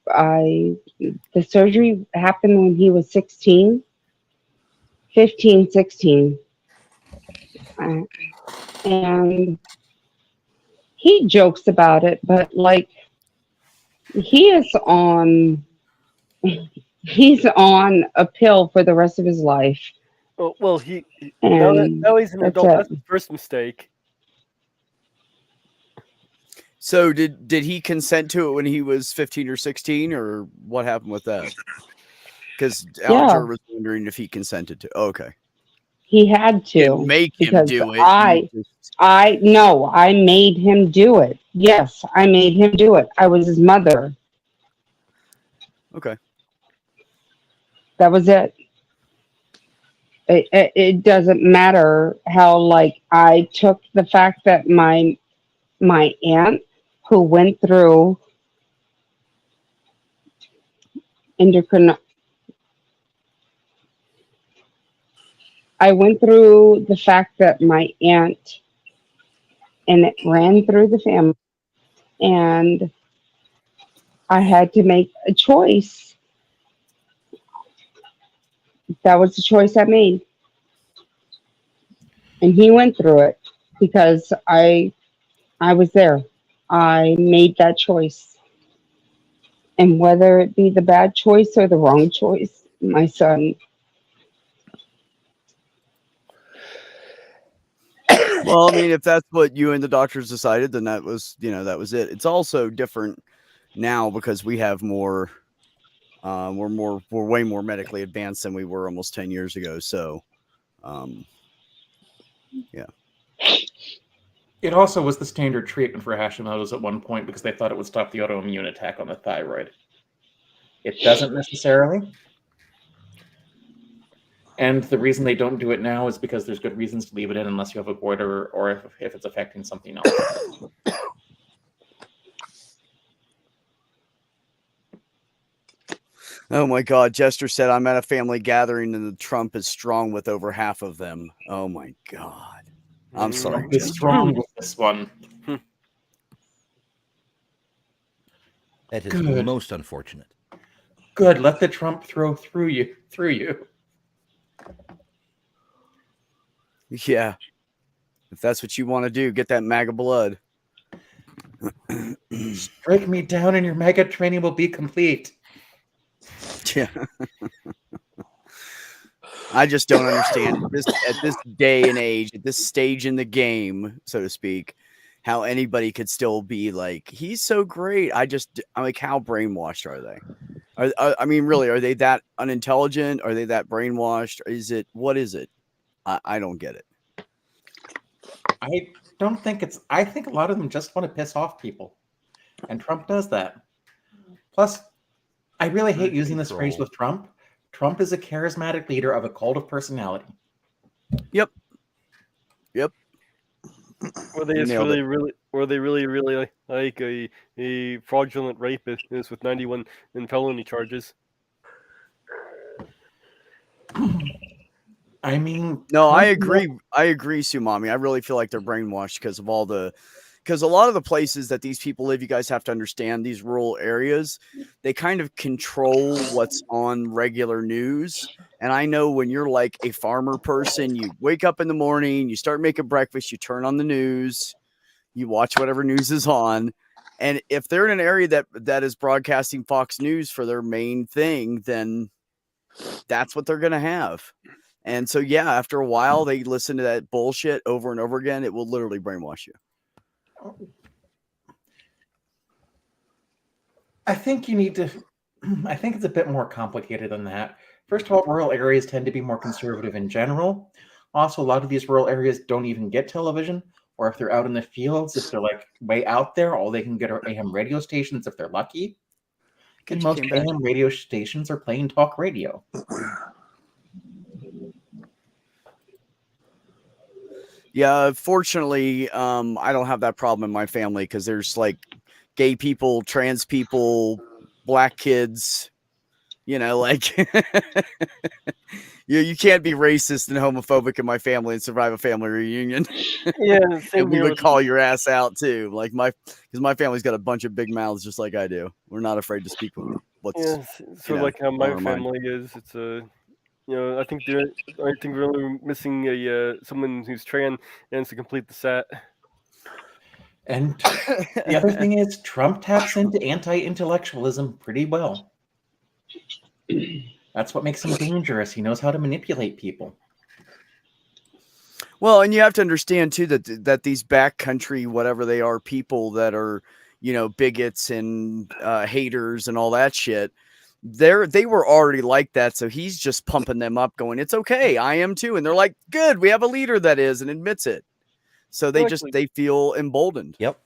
the surgery happened when he was 16, 15, 16. And he jokes about it, but like he is he's on a pill for the rest of his life. Oh, well, now And he's an that's adult. it. That's his first mistake. So did he consent to it when he was 15 or 16, or what happened with that? Because Alger was wondering if he consented to. Okay, He had to. didn't make him because do it. I made him do it. Yes, I made him do it. I was his mother. Okay. That was it. It doesn't matter how like I took the fact that my aunt who went through endocrine. I went through the fact that my aunt, and it ran through the family, and I had to make a choice. That was the choice I made. And he went through it because I was there. I made that choice. And whether it be the bad choice or the wrong choice, my son. Well, I mean, if that's what you and the doctors decided, then that was it. It's also different now because we have more. We're way more medically advanced than we were almost 10 years ago. So, yeah. It also was the standard treatment for Hashimoto's at one point because they thought it would stop the autoimmune attack on the thyroid. It doesn't necessarily. And the reason they don't do it now is because there's good reasons to leave it in unless you have a goiter or if it's affecting something else. Oh my God. Jester said, I'm at a family gathering and the Trump is strong with over half of them. Oh my God. I'm sorry. Trump is strong with this one. That is Good. most unfortunate. Good. Let the Trump throw through you. Yeah. If that's what you want to do, get that MAGA blood. Strike me down and your mega training will be complete. Yeah. I just don't understand at this day and age, at this stage in the game, so to speak, how anybody could still be like, he's so great. I'm like, how brainwashed are they? I mean, really, are they that unintelligent? Are they that brainwashed? What is it? I don't get it. I don't think I think a lot of them just want to piss off people. And Trump does that. Plus, I really hate using this phrase with Trump. Trump is a charismatic leader of a cult of personality. Yep. Were they really like a fraudulent rapist with 91 in felony charges? I mean, no, I agree. I agree, Sumami. I really feel like they're brainwashed because of because a lot of the places that these people live, you guys have to understand, these rural areas, they kind of control what's on regular news. And I know when you're like a farmer person, you wake up in the morning, you start making breakfast, you turn on the news, you watch whatever news is on. And if they're in an area that is broadcasting Fox News for their main thing, then that's what they're going to have. And so, yeah, after a while, they listen to that bullshit over and over again. It will literally brainwash you. I think I think it's a bit more complicated than that. First of all, rural areas tend to be more conservative in general. Also, a lot of these rural areas don't even get television, or if they're out in the fields, if they're like way out there, all they can get are AM radio stations if they're lucky. And most AM radio stations are plain talk radio. Yeah, fortunately, I don't have that problem in my family because there's like gay people, trans people, black kids. You know, like you can't be racist and homophobic in my family and survive a family reunion. Yeah, And same we here. would with- call your ass out too. Like because my family's got a bunch of big mouths just like I do. We're not afraid to speak with what's Yeah, sort know, of like how on my our mind. family is. It's a, I think we're only missing a someone who's trans and to complete the set. And the other thing is, Trump taps into anti-intellectualism pretty well. That's what makes him dangerous. He knows how to manipulate people. Well, and you have to understand too that these backcountry, whatever they are, people that are, bigots and haters and all that shit, they were already like that. So he's just pumping them up, going, "It's okay, I am too," and they're like, "Good, we have a leader that is and admits it." So they Well, they feel emboldened. Yep.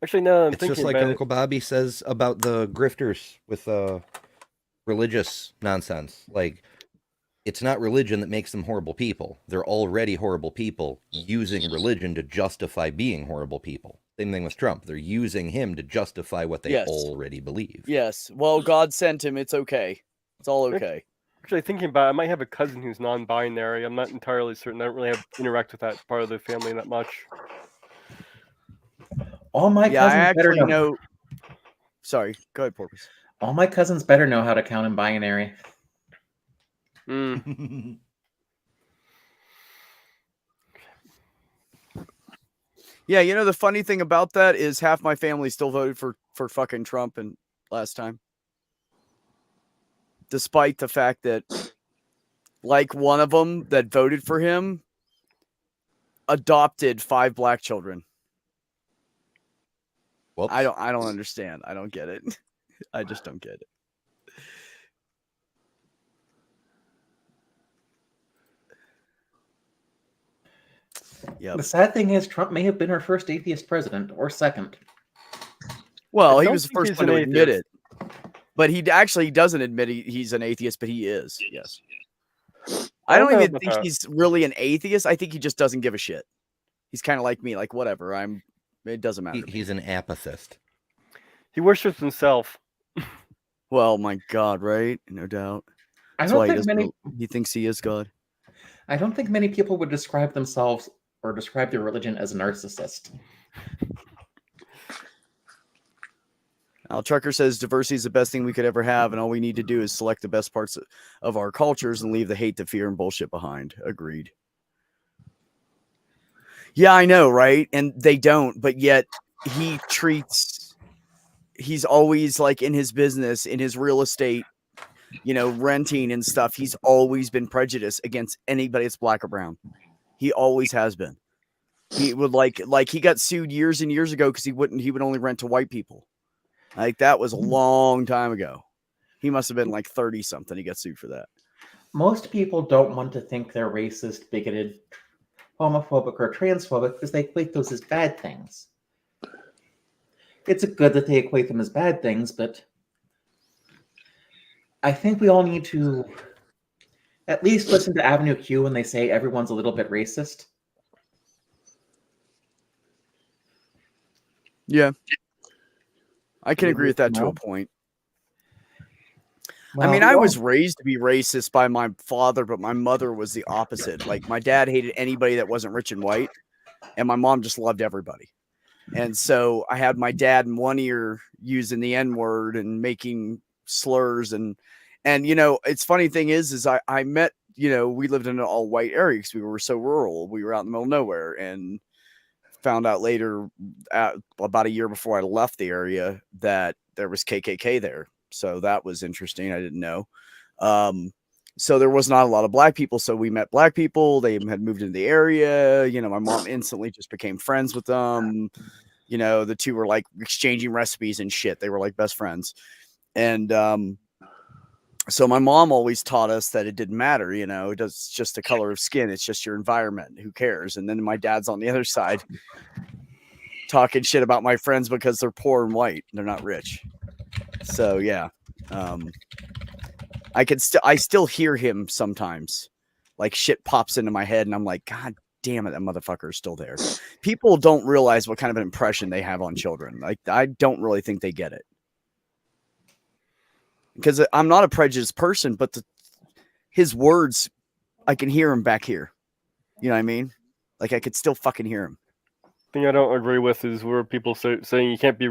Actually, now I'm It's thinking just like about Uncle Bobby says about the grifters with religious nonsense. Like, it's not religion that makes them horrible people. They're already horrible people using religion to justify being horrible people. Same thing with Trump. They're using him to justify what they Yes. already believe. Yes. Well, God sent him. It's okay. It's all okay. Actually, thinking about it, I might have a cousin who's non-binary. I'm not entirely certain. I don't really interact with that part of the family that much. All my Yeah, I cousins better actually know. know. Sorry, go ahead, Porpoise. All my cousins better know how to count in binary. Mm. Yeah, the funny thing about that is half my family still voted for fucking Trump and last time. Despite the fact that like one of them that voted for him adopted 5 black children. Whoops. I don't understand. I don't get it. I just don't get it. Yep. The sad thing is, Trump may have been our first atheist president, or second. Well, I he don't was the think first he's one to an admit atheist. it. But he actually doesn't admit he's an atheist, but he is. Yes. I don't know even about think that. he's really an atheist. I think he just doesn't give a shit. He's kind of like me, like whatever. It doesn't matter. to me. He's an apathist. He worships himself. Well, my God, right? No doubt. I That's don't why he think doesn't. many. He thinks he is God. I don't think many people would describe themselves or describe their religion as narcissist. Al Trucker says diversity is the best thing we could ever have, and all we need to do is select the best parts of our cultures and leave the hate, the fear, and bullshit behind. Agreed. Yeah, I know, right? And they don't, but yet he's always like in his business, in his real estate, renting and stuff. He's always been prejudiced against anybody that's black or brown. He always has been. He would like he got sued years and years ago because he would only rent to white people. Like that was a long time ago. He must have been like 30 something. He got sued for that. Most people don't want to think they're racist, bigoted, homophobic, or transphobic because they equate those as bad things. It's good that they equate them as bad things, but I think we all need to at least listen to Avenue Q when they say everyone's a little bit racist. Yeah. I can Maybe agree with that to no. a point. Well, I mean, we I all- was raised to be racist by my father, but my mother was the opposite. Like my dad hated anybody that wasn't rich and white, and my mom just loved everybody. And so I had my dad in one ear using the N-word and making slurs and it's funny thing is I met, we lived in an all white area because we were so rural. We were out in the middle of nowhere and found out later about a year before I left the area that there was KKK there. So that was interesting. I didn't know. So there was not a lot of black people. So we met black people. They had moved into the area. My mom instantly just became friends with them. The two were like exchanging recipes and shit. They were like best friends. And so my mom always taught us that it didn't matter. It's just the color of skin. It's just your environment. Who cares? And then my dad's on the other side talking shit about my friends because they're poor and white. They're not rich. So yeah, I still hear him sometimes. Like shit pops into my head, and I'm like, God damn it, that motherfucker is still there. People don't realize what kind of an impression they have on children. Like, I don't really think they get it. Because I'm not a prejudiced person, but his words, I can hear him back here. You know what I mean? Like, I could still fucking hear him. Thing I don't agree with is where people saying you can't be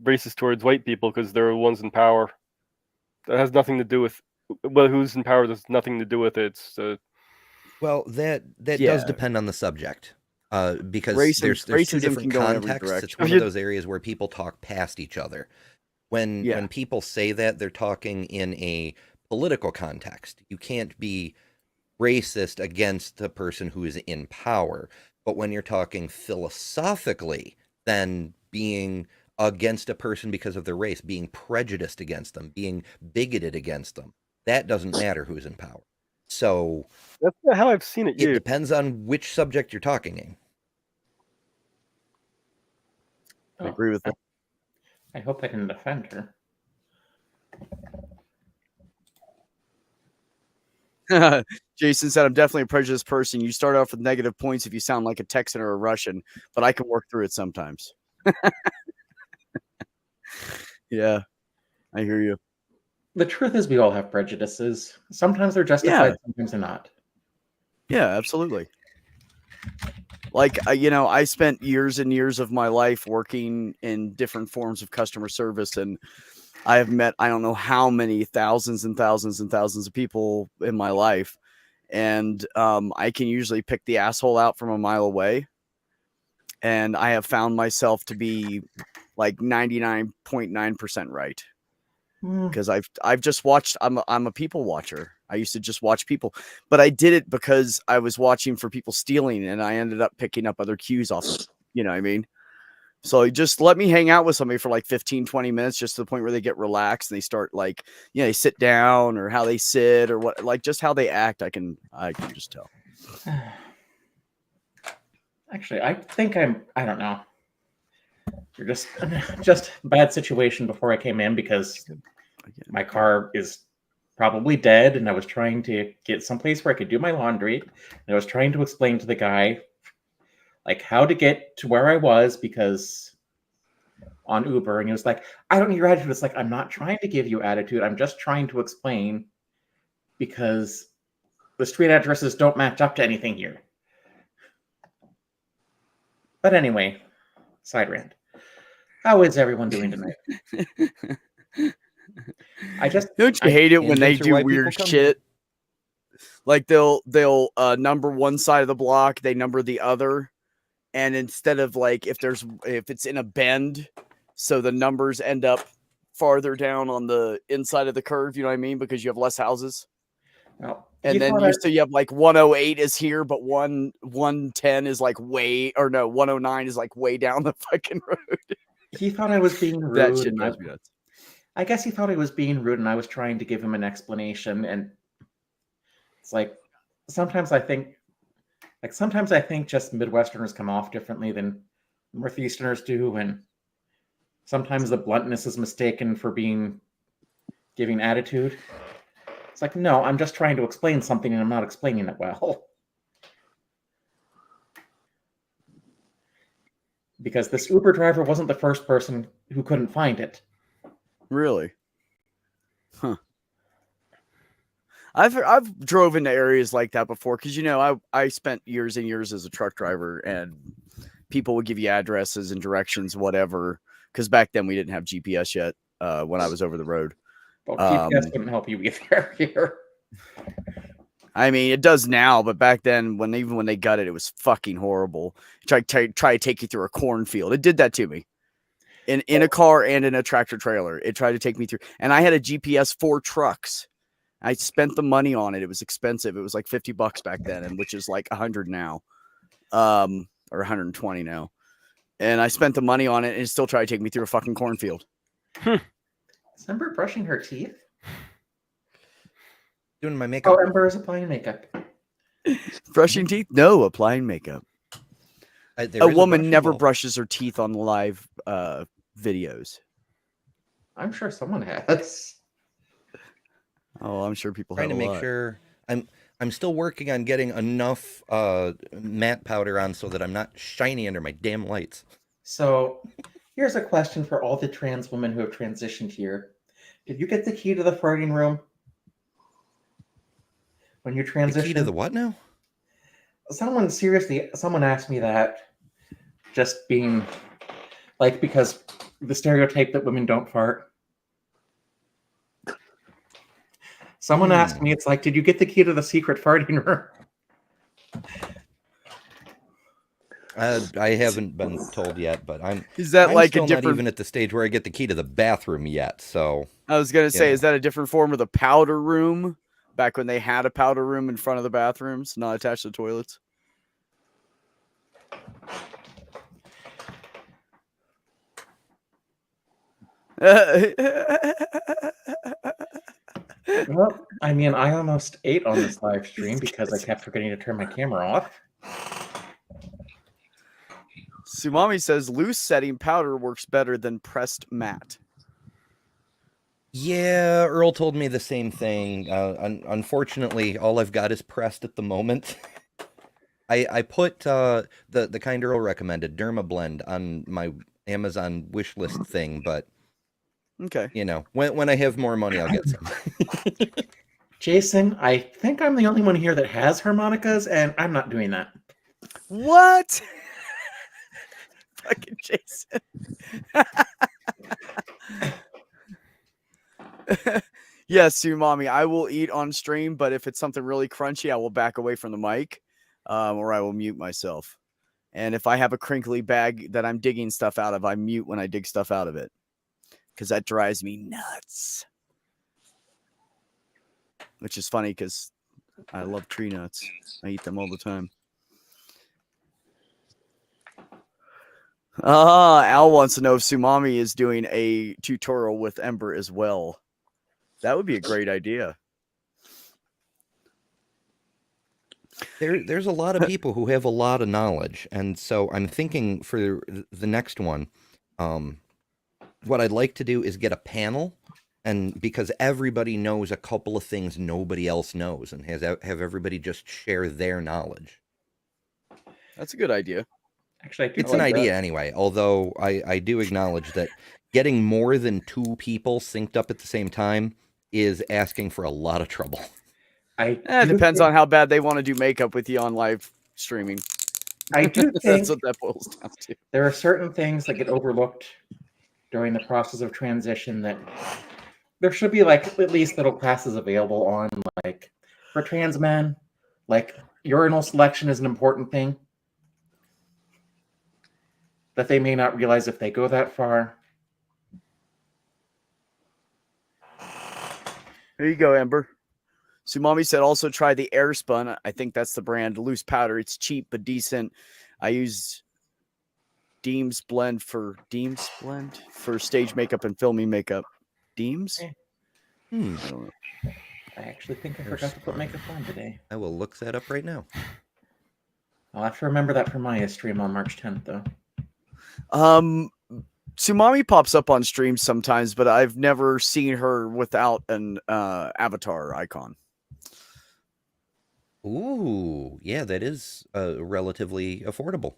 racist towards white people because they're the ones in power. That has nothing to do with who's in power. There's nothing to do with it. It's Well, that does Yeah. depend on the subject, because Racism- there's two racism different can go in every contexts. It's direction. one If of you- those areas where people talk past each other. When Yeah. when people say that, they're talking in a political context. You can't be racist against the person who is in power. But when you're talking philosophically, then being against a person because of their race, being prejudiced against them, being bigoted against them, that doesn't matter who's in power. So that's not how I've seen it it used. depends on which subject you're talking in. I agree with that. I hope I didn't offend her. Jason said, I'm definitely a prejudiced person. You start off with negative points if you sound like a Texan or a Russian, but I can work through it sometimes. Yeah, I hear you. The truth is, we all have prejudices. Sometimes they're justified, sometimes they're not. Yeah, absolutely. Like, I spent years and years of my life working in different forms of customer service, and I have met, I don't know how many thousands and thousands and thousands of people in my life. And I can usually pick the asshole out from a mile away. And I have found myself to be like 99.9% right. Because I've just watched, I'm a people watcher. I used to just watch people, but I did it because I was watching for people stealing, and I ended up picking up other cues off of, you know what I mean? So just let me hang out with somebody for like 15, 20 minutes, just to the point where they get relaxed and they start like, they sit down, or how they sit, or what, like just how they act. I can just tell. Actually, I think I don't know. You're just bad situation before I came in because my car is probably dead, and I was trying to get someplace where I could do my laundry. And I was trying to explain to the guy like how to get to where I was because on Uber, and he was like, I don't need your attitude. It's like, I'm not trying to give you attitude. I'm just trying to explain because the street addresses don't match up to anything here. But anyway, side rant. How is everyone doing tonight? Don't you hate it when they tangents are do why people weird come shit? Like they'll number one side of the block, they number the other, and instead of like if it's in a bend, so the numbers end up farther down on the inside of the curve. You know what I mean? Because you have less houses. Well, And then you have like 108 is here, but 110 is like 109 is like way down the fucking road. He thought I was being rude. That shit and drives me nuts. I guess he thought I was being rude, and I was trying to give him an explanation. And it's like sometimes I think just Midwesterners come off differently than Northeasterners do, and sometimes the bluntness is mistaken for giving attitude. It's like, no, I'm just trying to explain something, and I'm not explaining it well. Because this Uber driver wasn't the first person who couldn't find it. Really? Huh. I've drove into areas like that before because I spent years and years as a truck driver, and people would give you addresses and directions, whatever. Because back then we didn't have GPS yet when I was over the road. Well, GPS wouldn't help you either here. I mean, it does now, but back then, even when they got it, it was fucking horrible. Try to take you through a cornfield. It did that to me. In a car and in a tractor trailer. It tried to take me through. And I had a GPS for trucks. I spent the money on it. It was expensive. It was like $50 back then, and which is like $100 now. Or $120 now. And I spent the money on it, and it still tried to take me through a fucking cornfield. Is Ember brushing her teeth? Doing my makeup. Oh, Ember is applying makeup. Brushing teeth? No, applying makeup. There A is woman brushing never bowl. brushes her teeth on live videos. I'm sure someone has. Oh, I'm sure people Trying have to a make lot. sure I'm still working on getting enough matte powder on so that I'm not shiny under my damn lights. So here's a question for all the trans women who have transitioned here. Did you get the key to the farting room when you The transitioned? key to the what now? Someone asked me that, just being like, because the stereotype that women don't fart. Someone asked me, it's like, did you get the key to the secret farting room? I haven't been told yet, but I'm that like still a not different? even at the stage where I get the key to the bathroom yet. So I was gonna say, Yeah. is that a different form of the powder room? Back when they had a powder room in front of the bathrooms, not attached to the toilets. Well, I mean, I almost ate on this live stream because I kept forgetting to turn my camera off. Sumami says loose setting powder works better than pressed matte. yeah, Earl told me the same thing. Unfortunately, all I've got is pressed at the moment. I put the kind Earl recommended, Derma Blend, on my Amazon wish list thing, but Okay. you know, when I have more money, I'll get some. Jason, I think I'm the only one here that has harmonicas, and I'm not doing that. What? Fucking Jason. Yes, Sumami, I will eat on stream, but if it's something really crunchy, I will back away from the mic, or I will mute myself. And if I have a crinkly bag that I'm digging stuff out of, I mute when I dig stuff out of it, because that drives me nuts. Which is funny because I love tree nuts. I eat them all the time. Al wants to know if Sumami is doing a tutorial with Ember as well. That would be a great idea. There's a lot of people who have a lot of knowledge, and so I'm thinking for the next one, what I'd like to do is get a panel, and because everybody knows a couple of things nobody else knows, and have everybody just share their knowledge. That's a good idea. Actually, I do It's like an that. idea anyway, although I do acknowledge that getting more than 2 people synced up at the same time is asking for a lot of trouble. It depends on how bad they want to do makeup with you on live streaming. I do think That's what that boils down to. there are certain things that get overlooked during the process of transition that there should be, like, at least little classes available on, like, for trans men, like urinal selection is an important thing that they may not realize if they go that far. There you go, Ember. Sumami said also try the Airspun. I think that's the brand. Loose powder. It's cheap but decent. I use Deems Blend for stage makeup and filming makeup. Deems? Eh. I don't know. I actually think I forgot to put makeup on today. I will look that up right now. I'll have to remember that for Maya's stream on March 10th, though. Sumami pops up on streams sometimes, but I've never seen her without an avatar icon. Ooh, yeah, that is relatively affordable.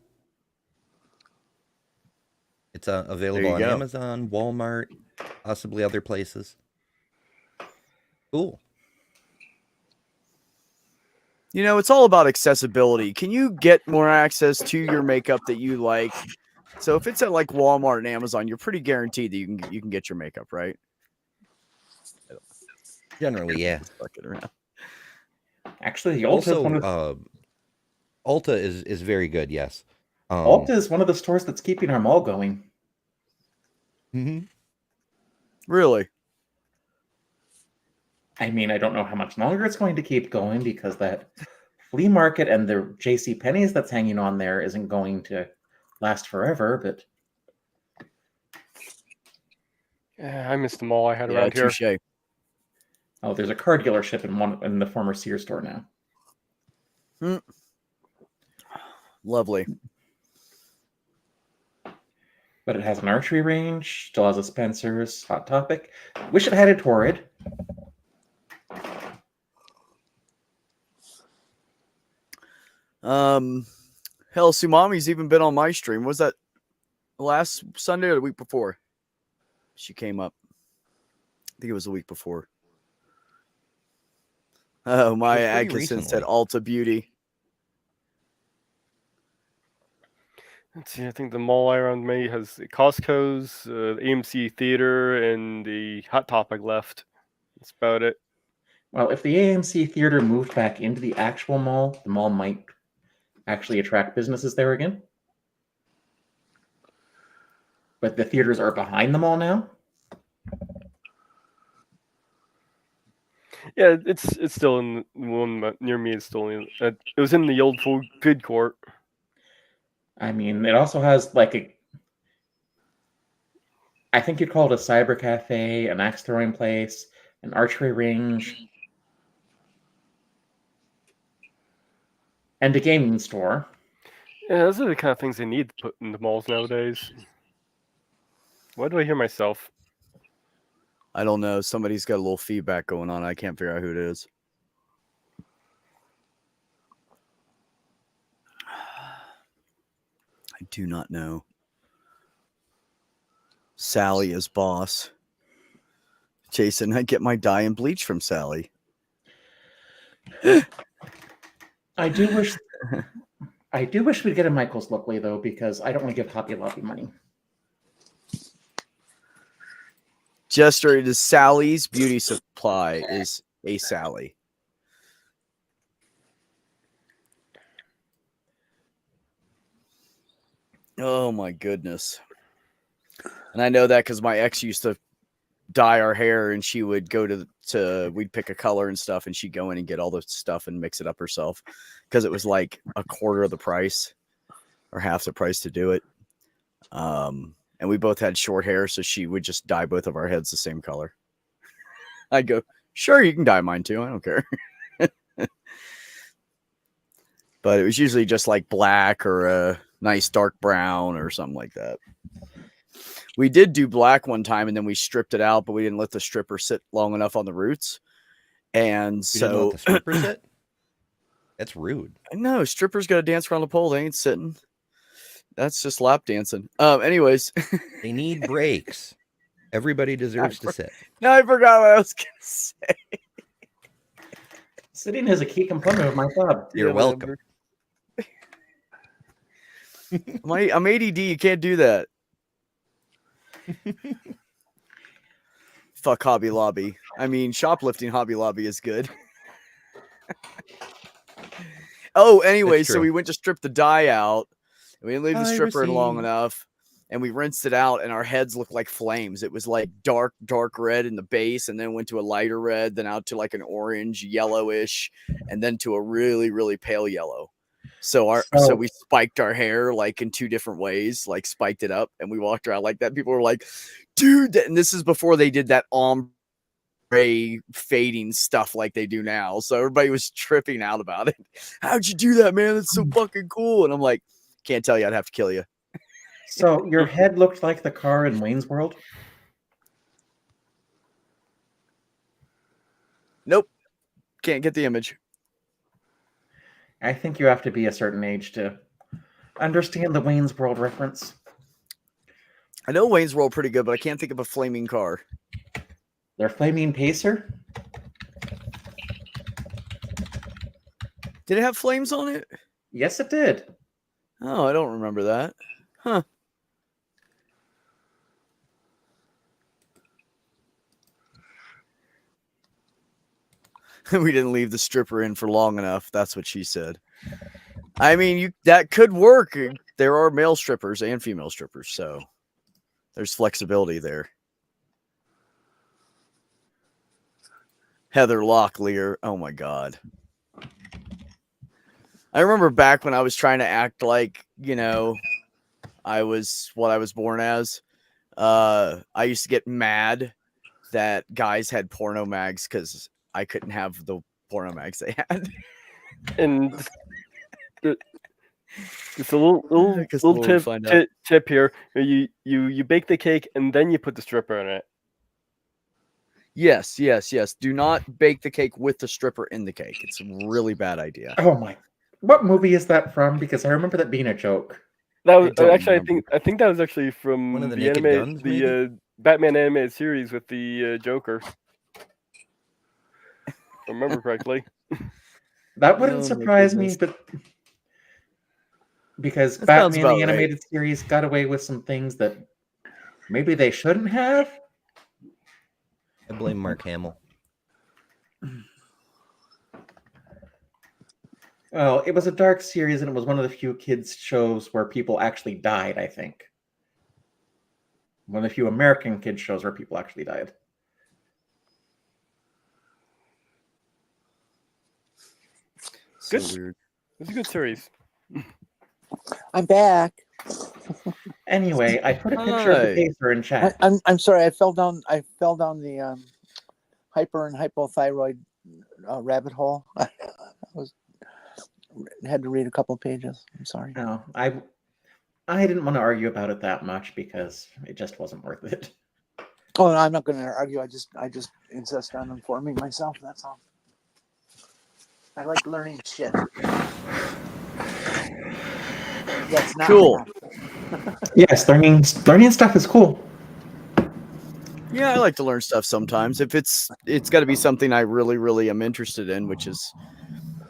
It's available on go. Amazon, Walmart, possibly other places. Cool. You know, it's all about accessibility. Can you get more access to your makeup that you like? So if it's at like Walmart and Amazon, you're pretty guaranteed that you can get your makeup, right? Generally, yeah. Fuck it around. Actually, the Ulta is Also, one of Ulta is very good. Yes. Ulta is one of the stores that's keeping our mall going. Mhm. Really? I mean, I don't know how much longer it's going to keep going because that flea market and the J.C. Penney's that's hanging on there isn't going to last forever. But Yeah, I missed them all I had Yeah, around here. touche. oh, there's a car dealership in the former Sears store now. Lovely. But it has an archery range, still has a Spencer's, Hot Topic. Wish it had a Torrid. Hell, Sumami's even been on my stream. Was that last Sunday or the week before? She came up. I think it was the week before. Oh, Maya pretty Atkinson said recently. Alta Beauty. Let's see. I think the mall around me has the Costco's, the AMC Theater, and the Hot Topic left. That's about it. Well, if the AMC theater moved back into the actual mall, the mall might actually attract businesses there again. But the theaters are behind the mall now. Yeah, it's still in the one near me. It's still in. It was in the old food court. I mean, it also has like a. I think you'd call it a cyber cafe, an axe throwing place, an archery range, and a gaming store. Yeah, those are the kind of things they need to put in the malls nowadays. Why do I hear myself? I don't know. Somebody's got a little feedback going on. I can't figure out who it is. I do not know. Sally is boss. Jason, I get my dye and bleach from Sally. I do wish we'd get a Michaels Locally though, because I don't want to give Hobby Lobby money. Jester, it is Sally's Beauty Supply is a Sally. Oh my goodness. And I know that because my ex used to dye our hair and she would go to we'd pick a color and stuff and she'd go in and get all the stuff and mix it up herself because it was like a quarter of the price or half the price to do it. And we both had short hair, so she would just dye both of our heads the same color. I'd go, sure, you can dye mine too. I don't care. But it was usually just like black or a nice dark brown or something like that. We did do black one time and then we stripped it out, but we didn't let the stripper sit long enough on the roots. And You didn't so let the stripper sit? That's rude. no, strippers got to dance around the pole. They ain't sitting. That's just lap dancing. Anyways. They need breaks. Everybody deserves to sit. Now I forgot what I was going to say. Sitting is a key component of my job. You're welcome. I'm ADD. You can't do that. Fuck Hobby Lobby. I mean, shoplifting Hobby Lobby is good. Oh, anyway, That's so true. we went to strip the dye out. And we didn't leave the I stripper in long received- enough. And we rinsed it out, and our heads looked like flames. It was like dark red in the base, and then went to a lighter red, then out to like an orange, yellowish, and then to a really, really pale yellow. So So- we spiked our hair like in two different ways, like spiked it up, and we walked around like that. People were like, dude, and this is before they did that ombre fading stuff like they do now. So everybody was tripping out about it. How'd you do that, man? That's so fucking cool. And I'm like, can't tell you, I'd have to kill you. So your head looked like the car in Wayne's World? Nope. Can't get the image. I think you have to be a certain age to understand the Wayne's World reference. I know Wayne's World pretty good, but I can't think of a flaming car. Their flaming pacer? Did it have flames on it? Yes, it did. Oh, I don't remember that. Huh. We didn't leave the stripper in for long enough. That's what she said. I mean, that could work. There are male strippers and female strippers, so there's flexibility there. Heather Locklear. Oh my God. I remember back when I was trying to act like, I was what I was born as. I used to get mad that guys had porno mags because I couldn't have the porno mags they had. And it's a little Just a little to find out. tip here. You bake the cake and then you put the stripper in it. Yes. Do not bake the cake with the stripper in the cake. It's a really bad idea. Oh my. What movie is that from? Because I remember that being a joke. That I was don't actually remember. I think that was actually from One of the the Naked anime Guns, maybe? Batman animated series with the Joker. If I remember correctly. That wouldn't Oh, my surprise me, goodness. but because That sounds Batman the about right. animated series got away with some things that maybe they shouldn't have. I blame Mark Hamill. Well, it was a dark series, and it was one of the few kids shows where people actually died. I think one of the few American kids shows where people actually died. So Good. weird. It's a good series. I'm back. Anyway, I put a picture of Hi. the paper in chat. I'm sorry. I fell down the hyper and hypothyroid rabbit hole. I had to read a couple of pages. I'm sorry. No, I didn't want to argue about it that much because it just wasn't worth it. Oh, no, I'm not going to argue. I just insist on informing myself. That's all. I like learning shit. That's not Cool. Yes, learning stuff is cool. Yeah, I like to learn stuff sometimes. If it's got to be something I really, really am interested in, which is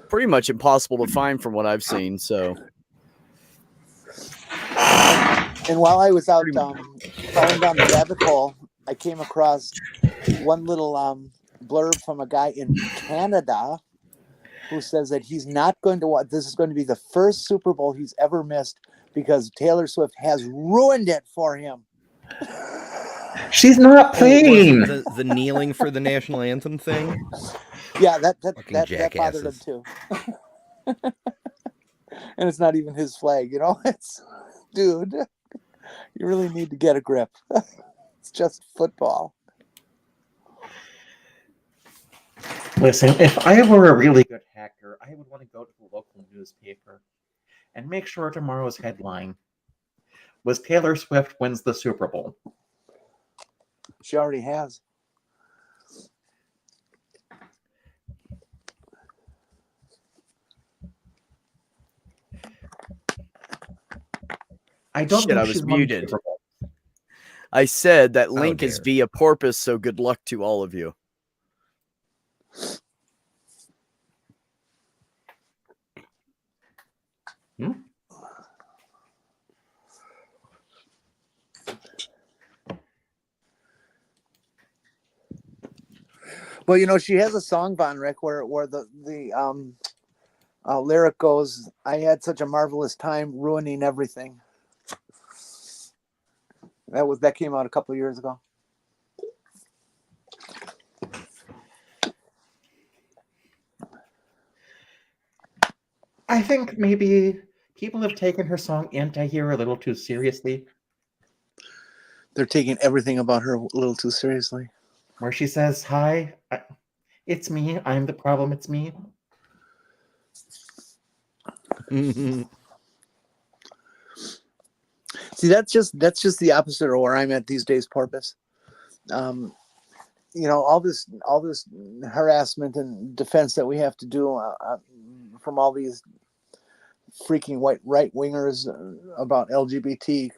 pretty much impossible to find from what I've seen. So, And while I was out Pretty falling down the rabbit hole, I came across one little blurb from a guy in Canada who says that he's not going to watch. This is going to be the first Super Bowl he's ever missed because Taylor Swift has ruined it for him. She's not Oh, playing. was it the kneeling for the national anthem thing? Yeah, that bothered him jackasses. too. And it's not even his flag, you know. It's, dude, you really need to get a grip. It's just football. Listen, if I were a really good hacker, I would want to go to the local newspaper and make sure tomorrow's headline was Taylor Swift wins the Super Bowl. She already has. I don't Shit, think I was she's won the muted. Super Bowl. I said that link is dare. via Porpoise, so good luck to all of you. Well, you know, she has a song, Von Rick, where the lyric goes, "I had such a marvelous time ruining everything." That came out a couple of years ago. I think maybe people have taken her song Anti-Hero a little too seriously, They're taking everything about her a little too seriously. where she says, "Hi, it's me. I'm the problem. It's me." See, that's just the opposite of where I'm at these days, Porpoise. You know, all this harassment and defense that we have to do from all these freaking white right wingers about LGBT,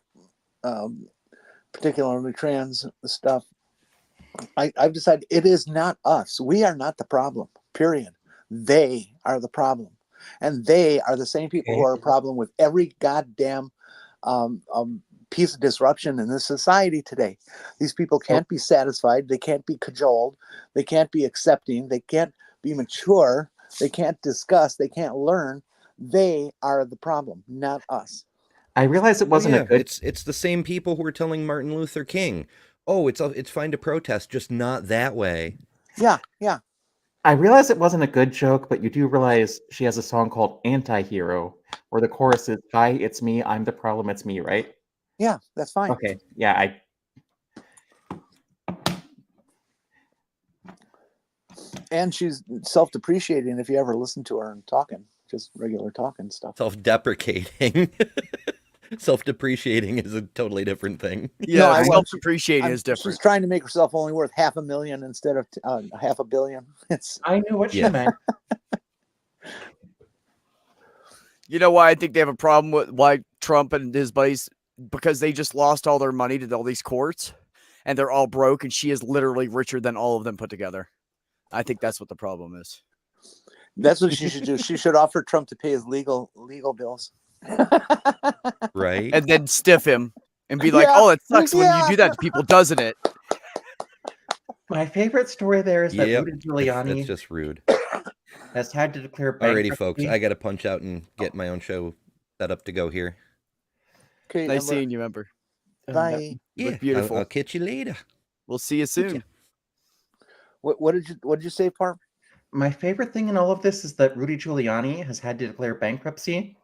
particularly trans stuff. I've decided it is not us. We are not the problem. Period. They are the problem, and they are the same people who are a problem with every goddamn piece of disruption in this society today. These people can't be satisfied. They can't be cajoled. They can't be accepting. They can't be mature. They can't discuss. They can't learn. They are the problem, not us. I realized it wasn't a good. It's the same people who were telling Martin Luther King, "Oh, it's fine to protest, just not that way." Yeah. I realize it wasn't a good joke, but you do realize she has a song called Anti-Hero, where the chorus is, "Hi, it's me. I'm the problem. It's me," right? Yeah, that's fine. Okay. Yeah, And she's self-depreciating if you ever listen to her and talking, just regular talking stuff. Self-deprecating. Self-depreciating is a totally different thing. Yeah, self-depreciating is different. She's trying to make herself only worth $500,000 instead of $500 million. I knew what she Yeah. meant. You know why I think they have a problem with why Trump and his buddies? Because they just lost all their money to all these courts, and they're all broke, and she is literally richer than all of them put together. I think that's what the problem is. That's what she should do. She should offer Trump to pay his legal bills. Right? And then stiff him and be like, Yeah, "Oh, it sucks when you yeah. do that to people, doesn't it?" My favorite story there is that Yep. Rudy It's Giuliani just rude. has had to declare Alrighty, folks. bankruptcy. I got to punch out and get my own show set up to go here. Okay, Nice Ember, seeing you, Ember. bye. You look Yeah, beautiful. I'll catch you later. We'll see you soon. What did you say, Parm? My favorite thing in all of this is that Rudy Giuliani has had to declare bankruptcy.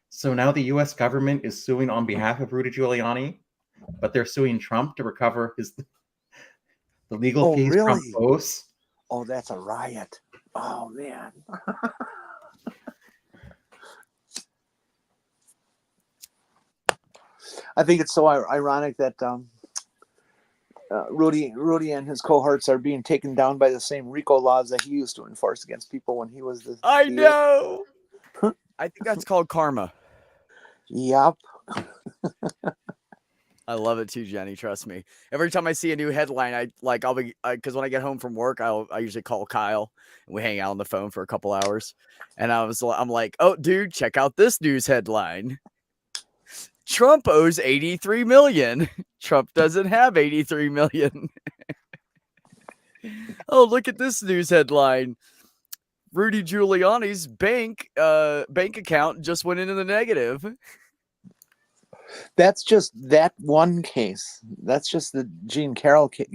So now the US government is suing on behalf of Rudy Giuliani, but they're suing Trump to recover the legal Oh, fees Trump really? owes. Oh, that's a riot. Oh man. I think it's so ironic that Rudy and his cohorts are being taken down by the same RICO laws that he used to enforce against people when he was the. I know. I think that's called karma. Yep. I love it too, Jenny. Trust me. Every time I see a new headline, I'll be because when I get home from work, I usually call Kyle and we hang out on the phone for a couple hours. And I'm like, oh, dude, check out this news headline. Trump owes 83 million. Trump doesn't have 83 million. Oh, look at this news headline. Rudy Giuliani's bank account just went into the negative. That's just that one case. That's just the Jean Carroll case.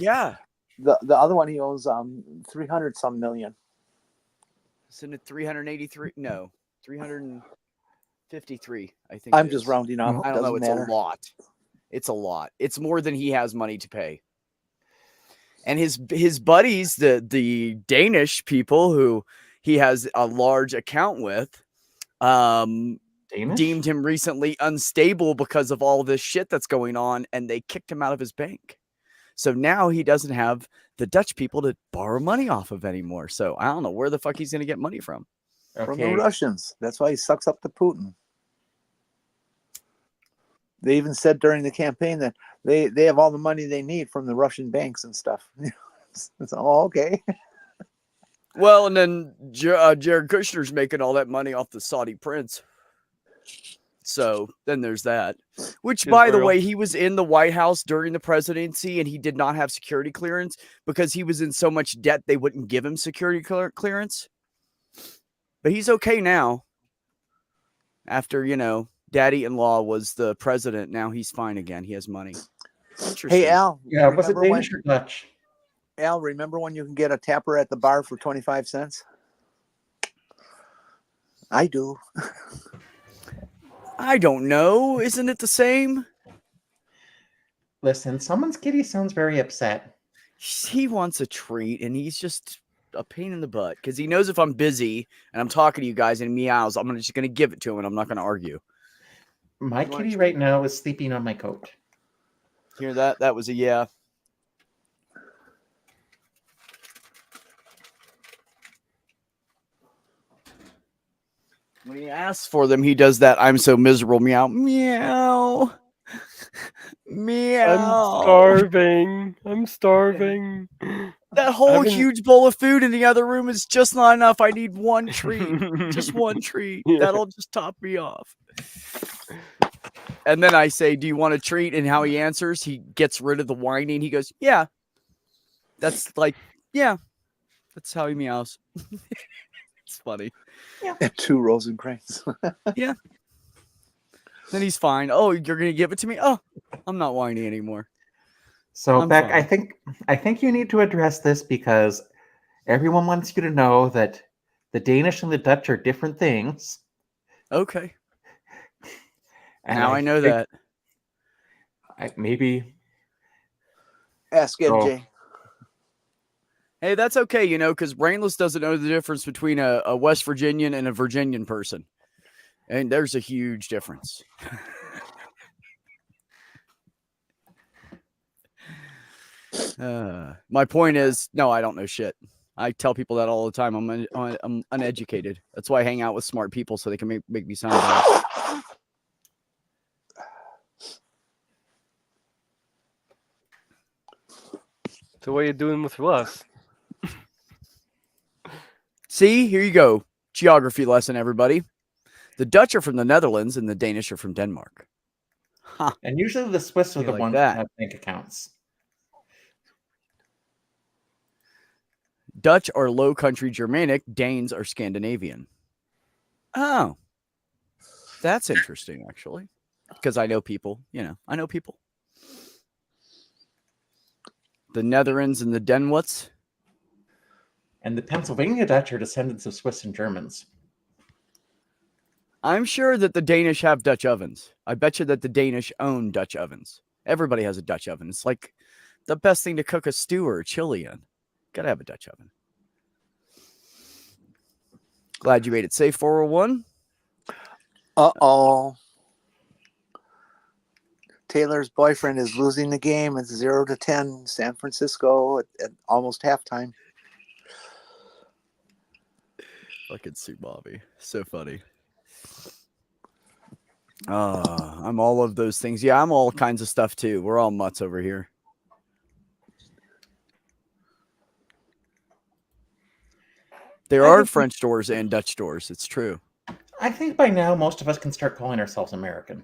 Yeah. The other one he owes 300 some million. Isn't it 383? No, 353. I think. I'm it just is. rounding up. I don't know. Doesn't It's matter. a lot. It's a lot. It's more than he has money to pay. And his buddies, the Danish people who he has a large account with, Danish? deemed him recently unstable because of all this shit that's going on, and they kicked him out of his bank. So now he doesn't have the Dutch people to borrow money off of anymore. So I don't know where the fuck he's going to get money from. From Okay. the Russians. That's why he sucks up to Putin. They even said during the campaign that they have all the money they need from the Russian banks and stuff. It's all okay. Well, and then Jared Kushner's making all that money off the Saudi prince. So then there's that. Which, by the Israel. way, he was in the White House during the presidency, and he did not have security clearance because he was in so much debt they wouldn't give him security clearance. But he's okay now. After, daddy-in-law was the president, now he's fine again. He has money. Interesting. Hey, Al. Yeah, was it remember when- Danish or Dutch? Al, remember when you can get a tapper at the bar for 25 cents? I do. I don't know. Isn't it the same? Listen, someone's kitty sounds very upset. He wants a treat, and he's just a pain in the butt because he knows if I'm busy and I'm talking to you guys and he meows, I'm just going to give it to him, and I'm not going to argue. My You want kitty a right now is sleeping on my coat. Hear that? That was a yeah. When he asks for them, he does that I'm so miserable meow. Meow. Meow. I'm starving. I'm starving. That whole I've been- huge bowl of food in the other room is just not enough. I need one treat. Just one treat. Yeah. That'll just top me off. And then I say, do you want a treat? And how he answers, he gets rid of the whining. He goes, yeah. That's like, yeah. That's how he meows. It's funny. And 2 Rosencrantz. Then he's fine. Oh, you're going to give it to me? Oh, I'm not whiny anymore. So I'm Beck, fine. I think you need to address this because everyone wants you to know that the Danish and the Dutch are different things. Okay. And Now I know think that. maybe Ask Oh. MJ. Hey, that's okay, because Brainless doesn't know the difference between a West Virginian and a Virginian person. And there's a huge difference. My point is, no, I don't know shit. I tell people that all the time. I'm uneducated. That's why I hang out with smart people so they can make me sound better. So what are you doing with Russ? See, here you go. Geography lesson, everybody. The Dutch are from the Netherlands and the Danish are from Denmark. Huh. And usually the Swiss are You the like ones that. that have bank accounts. Dutch are Low Country Germanic. Danes are Scandinavian. Oh, that's interesting, actually. Because I know people. I know people. The Netherlands and the Denwats. And the Pennsylvania Dutch are descendants of Swiss and Germans. I'm sure that the Danish have Dutch ovens. I bet you that the Danish own Dutch ovens. Everybody has a Dutch oven. It's like the best thing to cook a stew or a chili in. Gotta have a Dutch oven. Glad you made it safe, 401. Uh-oh. Taylor's boyfriend is losing the game. It's 0-10. San Francisco at almost halftime. Fucking Sue Bobby. So funny. I'm all of those things. Yeah, I'm all kinds of stuff too. We're all mutts over here. There are French doors and Dutch doors. It's true. I think by now most of us can start calling ourselves American.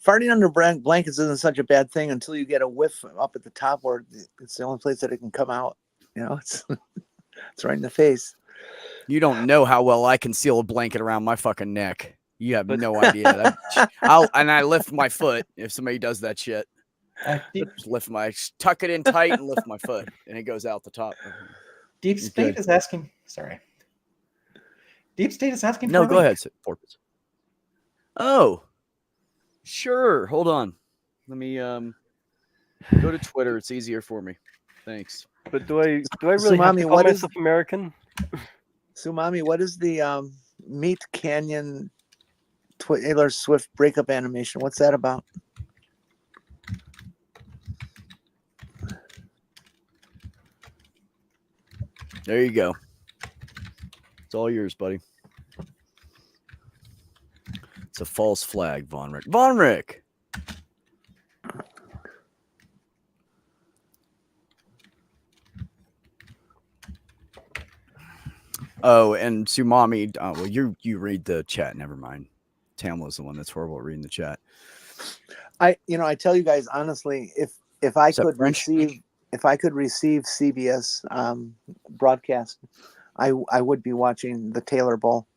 Farting under blankets isn't such a bad thing until you get a whiff up at the top where it's the only place that it can come out. It's it's right in the face. You don't know how well I conceal a blanket around my fucking neck. You have no idea. I lift my foot if somebody does that shit. Just tuck it in tight and lift my foot, and it goes out the top. Deep State is asking. Sorry. Deep State is asking. No, for go ahead, Porpoise. Oh, sure. Hold on. Let me go to Twitter. It's easier for me. Thanks. But do I really have to call myself American? Sumami, what is the Meat Canyon Taylor Swift breakup animation? What's that about? There you go. It's all yours, buddy. It's a false flag, Von Rick. Von Rick! Oh, and Sumami, well, you read the chat. Never mind. Tamla's the one that's horrible at reading the chat. I tell you guys honestly, if I could receive CBS broadcast, I would be watching the Taylor Bowl.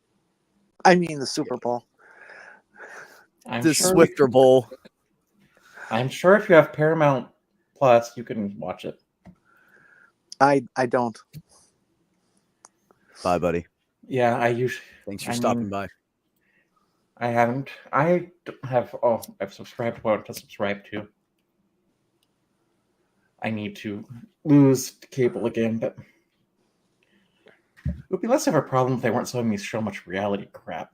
I mean the Super Bowl. The Swifter Bowl. I'm sure if you have Paramount Plus, you can watch it. I don't. Bye, buddy. Yeah, I usually. Thanks for stopping by. I haven't. I have. Oh, I've subscribed. What to subscribe to? I need to lose cable again, but it would be less of a problem if they weren't showing me so much reality crap.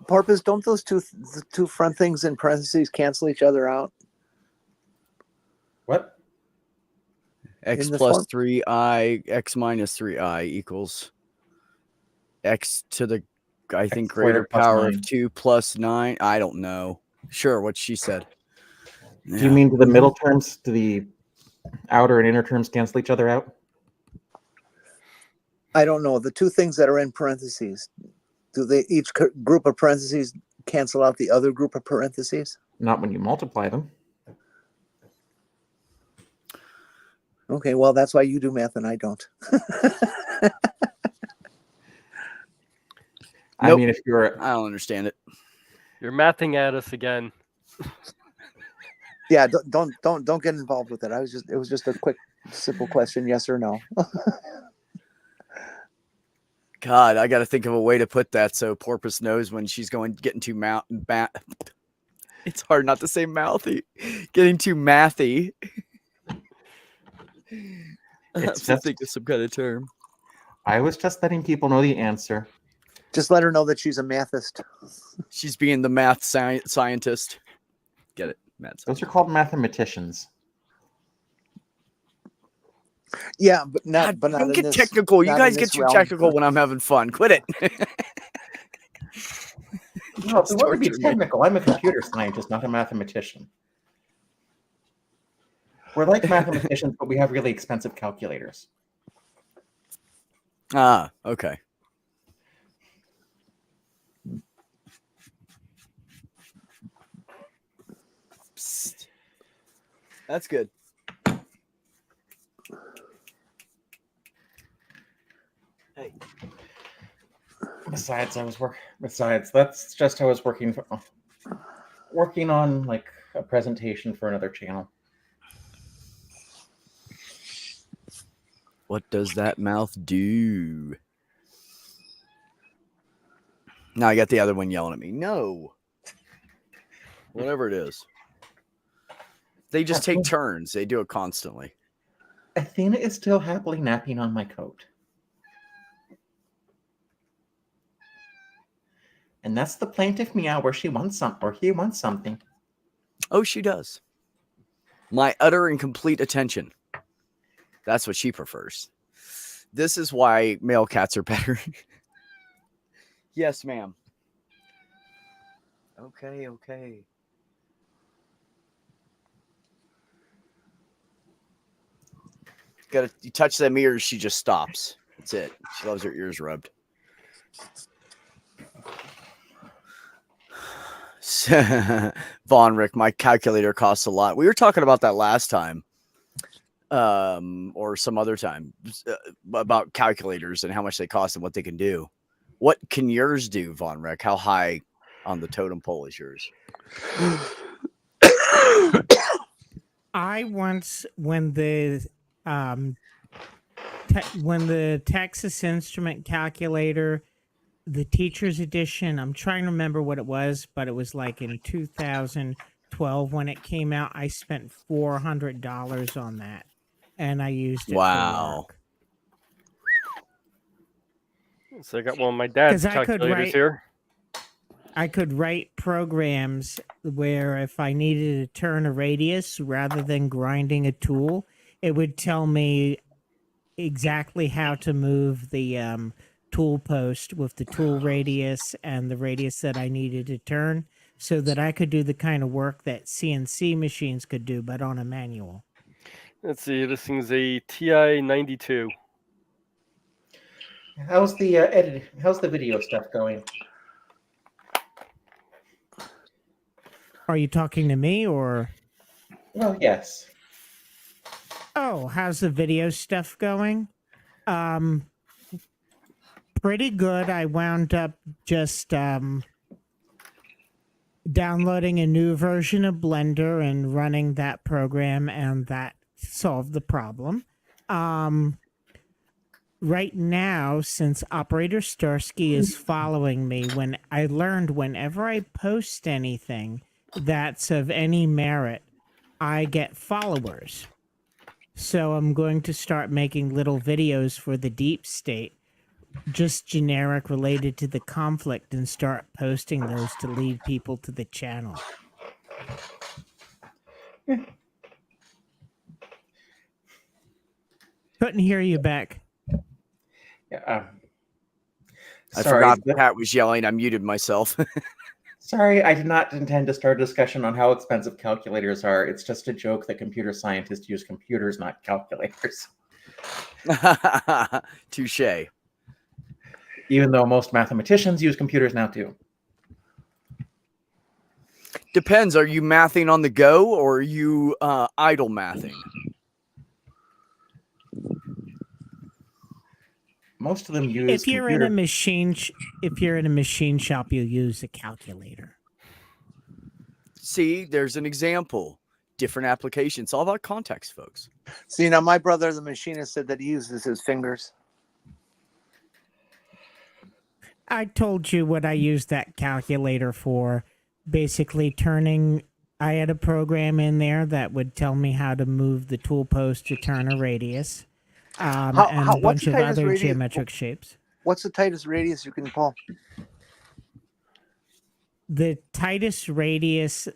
Porpoise, don't those two front things in parentheses cancel each other out? What? X plus 3i, x minus 3i equals x to the, I think, greater power of 2 plus 9. I don't know. Sure, what she said. Do you mean to the middle terms, to the outer and inner terms cancel each other out? I don't know. The two things that are in parentheses, do they each group of parentheses cancel out the other group of parentheses? Not when you multiply them. Okay, well, that's why you do math and I don't. I mean, if you're... I don't understand it. You're mathing at us again. Yeah, don't get involved with it. It was just a quick, simple question, yes or no. God, I got to think of a way to put that so Porpoise knows when she's getting too It's hard not to say mouthy. Getting too mathy. It's just think of some kind of term. I was just letting people know the answer. Just let her know that she's a mathist. She's being the math scientist. Get it? Those are called mathematicians. Yeah, but not. God, But not don't in get this. technical. You not guys in get this too realm. technical when I'm having fun. Quit it. No, if we want to be Torture me. technical, I'm a computer scientist, not a mathematician. We're like mathematicians, but we have really expensive calculators. Ah, okay. Psst. That's good. Hey. Besides, that's just I was working on like a presentation for another channel. What does that mouth do? Now I got the other one yelling at me. No. Whatever it is. They just take turns. They do it constantly. Athena is still happily napping on my coat. And that's the plaintive meow where she wants or he wants something. Oh, she does. My utter and complete attention. That's what she prefers. This is why male cats are better. Yes, ma'am. Okay. You touch them ears, she just stops. That's it. She loves her ears rubbed. Von Rick, my calculator costs a lot. We were talking about that last time, or some other time, about calculators and how much they cost and what they can do. What can yours do, Von Rick? How high on the totem pole is yours? I once, when the Texas Instrument calculator, the teacher's edition, I'm trying to remember what it was, but it was like in 2012 when it came out. I spent $400 on that, and I used it. Wow. So I got one of my dad's 'Cause I could calculators write- here. I could write programs where if I needed to turn a radius rather than grinding a tool, it would tell me exactly how to move the tool post with the tool radius and the radius that I needed to turn, so that I could do the kind of work that CNC machines could do, but on a manual. Let's see, this thing's a TI 92. How's the edit? How's the video stuff going? Are you talking to me or? Well, yes. Oh, how's the video stuff going? Pretty good. I wound up just downloading a new version of Blender and running that program, and that solved the problem. Right now, since Operator Starsky is following me, when I learned whenever I post anything that's of any merit, I get followers. So I'm going to start making little videos for the deep state, just generic related to the conflict, and start posting those to lead people to the channel. Couldn't hear you back. Yeah. I Sorry, forgot the cat was yelling. I muted myself. Sorry, I did not intend to start a discussion on how expensive calculators are. It's just a joke that computer scientists use computers, not calculators. Touche. Even though most mathematicians use computers now too. Depends. Are you mathing on the go or are you idle mathing? Most of them use. If you're in a machine, if you're in a machine shop, you'll use a calculator. See, there's an example. Different applications. It's all about context, folks. See, now my brother, the machinist, said that he uses his fingers. I told you what I used that calculator for. Basically turning, I had a program in there that would tell me how to move the tool post to turn a radius. And a what's bunch the of tightest other radius? geometric shapes. What's the tightest radius you can pull? The tightest radius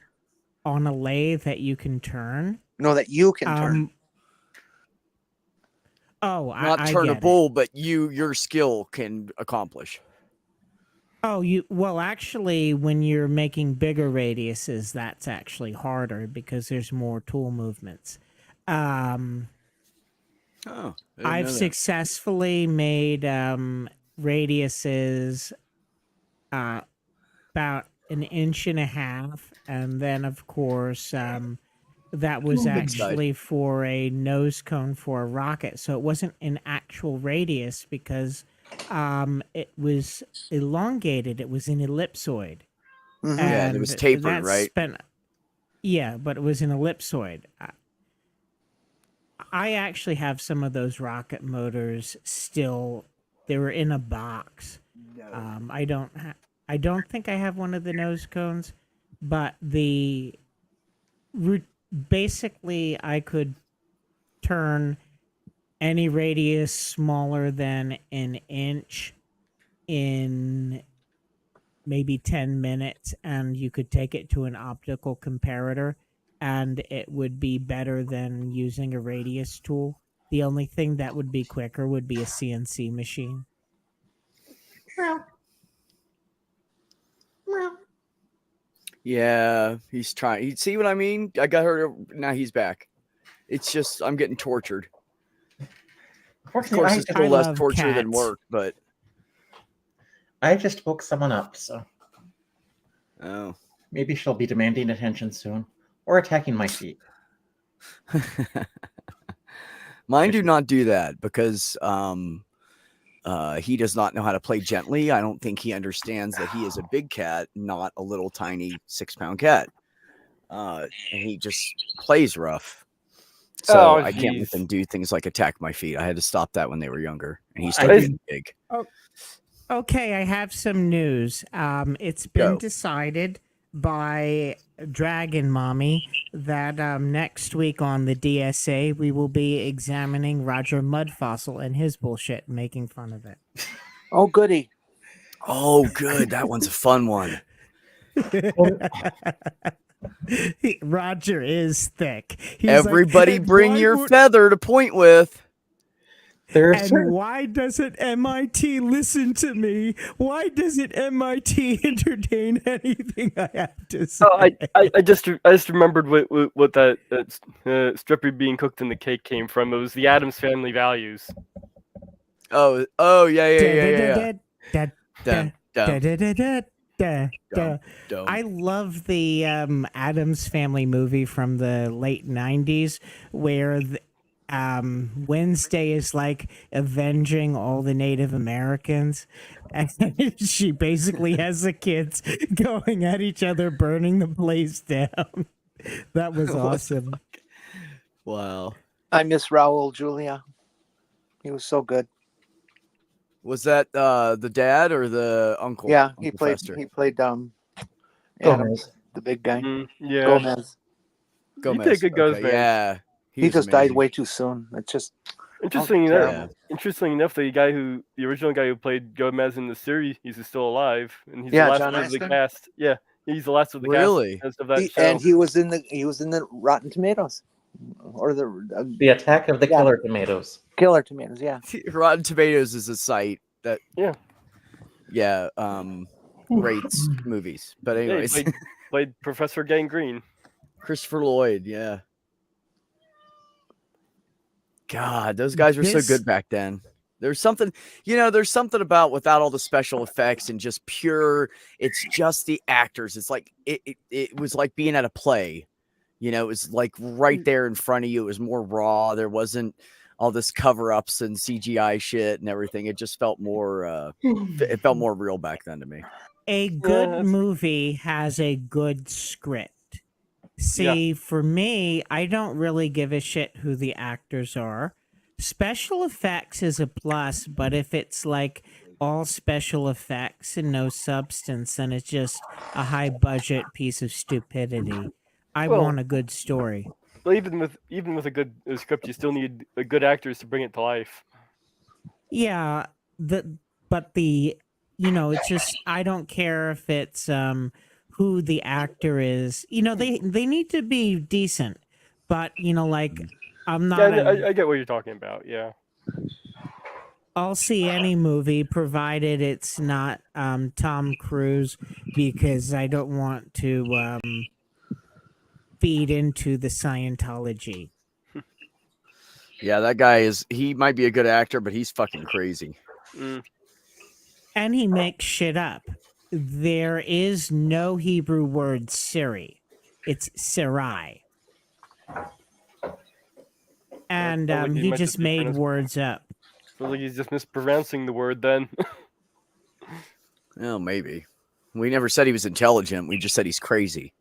on a lathe that you can turn. No, that you can turn. Oh, Not I turn a get it. bull, but your skill can accomplish. Oh, well, actually, when you're making bigger radiuses, that's actually harder because there's more tool movements. Um, Oh, I didn't I've know that. successfully made radiuses about 1.5 inches, and then of course that was Big side. actually for a nose cone for a rocket, so it wasn't an actual radius because it was elongated. It was an ellipsoid. Mhm. Yeah, it was And tapered, that's right? yeah, but it was an ellipsoid. I actually have some of those rocket motors still. They were in a box. I don't think I have one of the nose cones, but basically I could turn any radius smaller than 1 inch in maybe 10 minutes, and you could take it to an optical comparator, and it would be better than using a radius tool. The only thing that would be quicker would be a CNC machine. Yeah, he's trying. You see what I mean? I got her. Now he's back. It's just I'm getting tortured. Of Unfortunately, course, it's I still less love torture than cats. work, but I just woke someone up, so oh, maybe she'll be demanding attention soon or attacking my feet. mine do not do that because he does not know how to play gently. I don't think he understands that he is a big cat, not a little tiny 6-pound cat. And he just plays rough. So Oh, I can't let jeez. them do things like attack my feet. I had to stop that when they were younger, and he's I still do- getting big. Okay, I have some news. It's been Go. decided by Dragon Mommy that next week on the DSA we will be examining Roger Mudfossil and his bullshit, and making fun of it. Oh, goody. Oh, good. That one's a fun one. Roger is thick. He's like, Everybody "And bring why your would- feather to point with. There's And why doesn't MIT listen to me? Why doesn't MIT entertain anything I have to say? Oh, I just remembered what that stripper being cooked in the cake came from. It was the Adams Family Values. Oh, yeah. Dun, dun, dun, dun. I love the Adams Family movie from the late 90s where Wednesday is like avenging all the Native Americans, and she basically has the kids going at each other, burning the place down. That was awesome. Wow. I miss Raul Julia. He was so good. Was that the dad or the uncle? Yeah, he Uncle played. Fester? He played Gomez. Adams, the big guy. Yeah, Gomez. Gomez. He did good Okay, Gomez. yeah. He was just died amazing. way too soon. It's just Interesting terrible. enough, the original guy who played Gomez in the series, he's still alive, and he's Yeah, the last John one of the Astin? cast. Yeah, he's the last of the Really? cast of that He, show. and he was in the Rotten Tomatoes, or the The Attack of the Yeah. Killer Tomatoes. Killer Tomatoes. Yeah. Rotten Tomatoes is a site that Yeah. rates movies. But Yeah, he anyways, played Professor Gangrene. Christopher Lloyd, yeah. God, those guys were so This- good back then. There's something about without all the special effects and just pure, it's just the actors. It's like it was like being at a play. It was like right there in front of you. It was more raw. There wasn't all this cover-ups and CGI shit and everything. It just felt more it felt more real back then to me. A good that's- movie has a good script. See, for me, I don't really give a shit who the actors are. Special effects is a plus, but if it's like all special effects and no substance, then it's just a high budget piece of stupidity. I Well- want a good story. But even with a good script, you still need good actors to bring it to life. Yeah, it's just I don't care if it's who the actor is. They need to be decent, but like I'm not. Yeah, I get what you're talking about. Yeah. I'll see any movie provided it's not Tom Cruise because I don't want to feed into the Scientology. Yeah, that guy he might be a good actor, but he's fucking crazy. Mm. And he makes shit up. There is no Hebrew word Siri. It's Sarai. And sounds like he he might just just be made pronounced- words up. Feels like he's just mispronouncing the word then. Well, maybe. We never said he was intelligent. We just said he's crazy.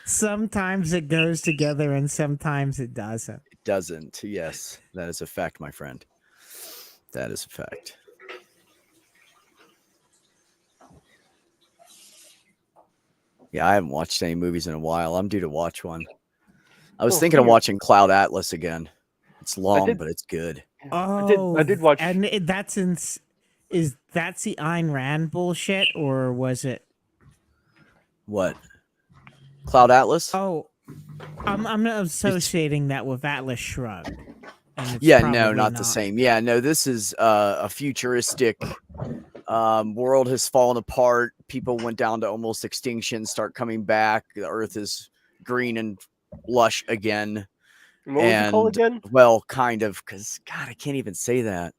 Sometimes it goes together and sometimes it doesn't. It doesn't. Yes, that is a fact, my friend. That is a fact. Yeah, I haven't watched any movies in a while. I'm due to watch one. I was Oh, thinking of here. watching Cloud Atlas again. It's long, did- but it's good. Oh, I did watch. and that's is that's the Ayn Rand bullshit, or was it? What? Cloud Atlas? Oh, I'm associating that with Atlas Shrugged. and it's Yeah, no, probably not the same. Yeah, no, this is a futuristic world has fallen apart. People went down to almost extinction, start coming back. The earth is green and lush again. What was it called again? Well, kind of, because God, I can't even say that.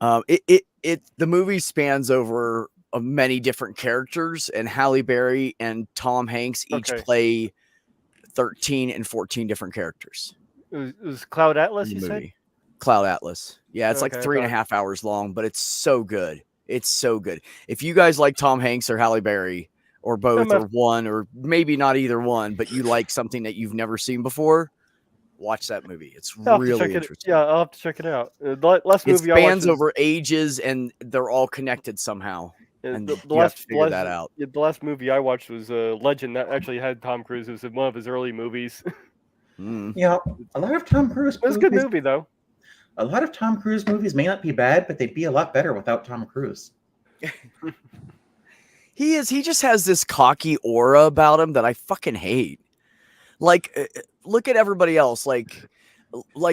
The movie spans over many different characters, and Halle Berry and Tom Hanks each Okay. play 13 and 14 different characters. It was Cloud Atlas, in you the said? movie. Cloud Atlas. Yeah, it's like Okay, I 3.5 hours long, but it's so good. It's so good. If you guys like Tom Hanks or Halle Berry, or both, or one, or maybe not either one, but you like something that you've never seen before, watch that movie. It's I'll have to really check it- interesting. Yeah, I'll have to check it out. The last It movie I watched spans was- over ages, and they're all connected somehow. Yeah, And the you have last to figure last- that out. yeah, the last movie I watched was Legend. That actually had Tom Cruise. It was one of his early movies. Yeah, a lot of Tom Cruise. It was a good movies- movie, though. A lot of Tom Cruise movies may not be bad, but they'd be a lot better without Tom Cruise. He just has this cocky aura about him that I fucking hate. Like, look at everybody else. Like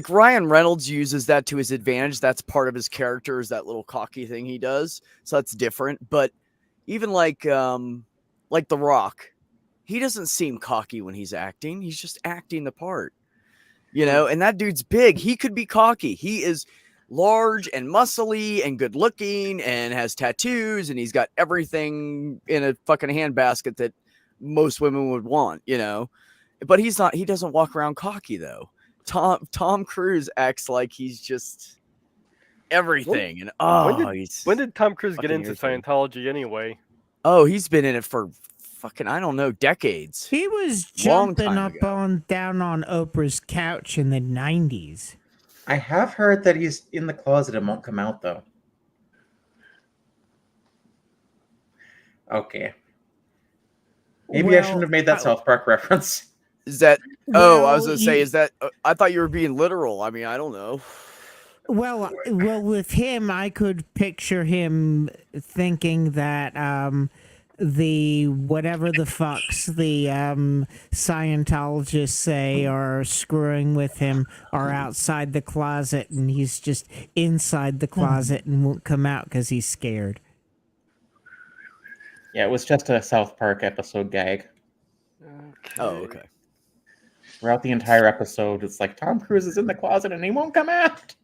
Ryan Reynolds uses that to his advantage. That's part of his character, is that little cocky thing he does. So that's different. But even like The Rock, he doesn't seem cocky when he's acting. He's just acting the part, and that dude's big. He could be cocky. He is large and muscly and good looking and has tattoos, and he's got everything in a fucking handbasket that most women would want, but he's not. He doesn't walk around cocky though. Tom Cruise acts like he's just everything. When did Tom Cruise get fucking into irritating. Scientology anyway? Oh, he's been in it for fucking, I don't know, decades. He was Long jumping time up down on Oprah's couch in the 90s. I have heard that he's in the closet and won't come out, though. Okay. Maybe I shouldn't have made that South Park reference. Is that? I was Well, gonna say, you- is that? I thought you were being literal. I mean, I don't know. Well, with him, I could picture him thinking that the whatever the fucks the Scientologists say are screwing with him are outside the closet, and he's just inside the closet and won't come out because he's scared. Yeah, it was just a South Park episode gag. Oh, okay. Throughout the entire episode, it's like Tom Cruise is in the closet and he won't come out.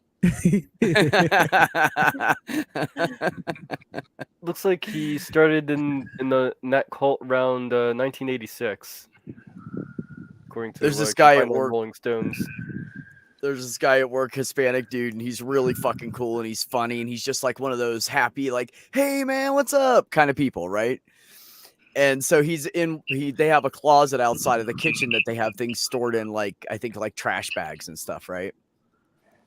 Looks like he started in that cult around 1986, according to There's this like, guy at Final work- Rolling Stones. There's this guy at work, Hispanic dude, and he's really fucking cool, and he's funny, and he's just like one of those happy, like, hey man, what's up kind of people, right? And so they have a closet outside of the kitchen that they have things stored in, like, I think like trash bags and stuff, right?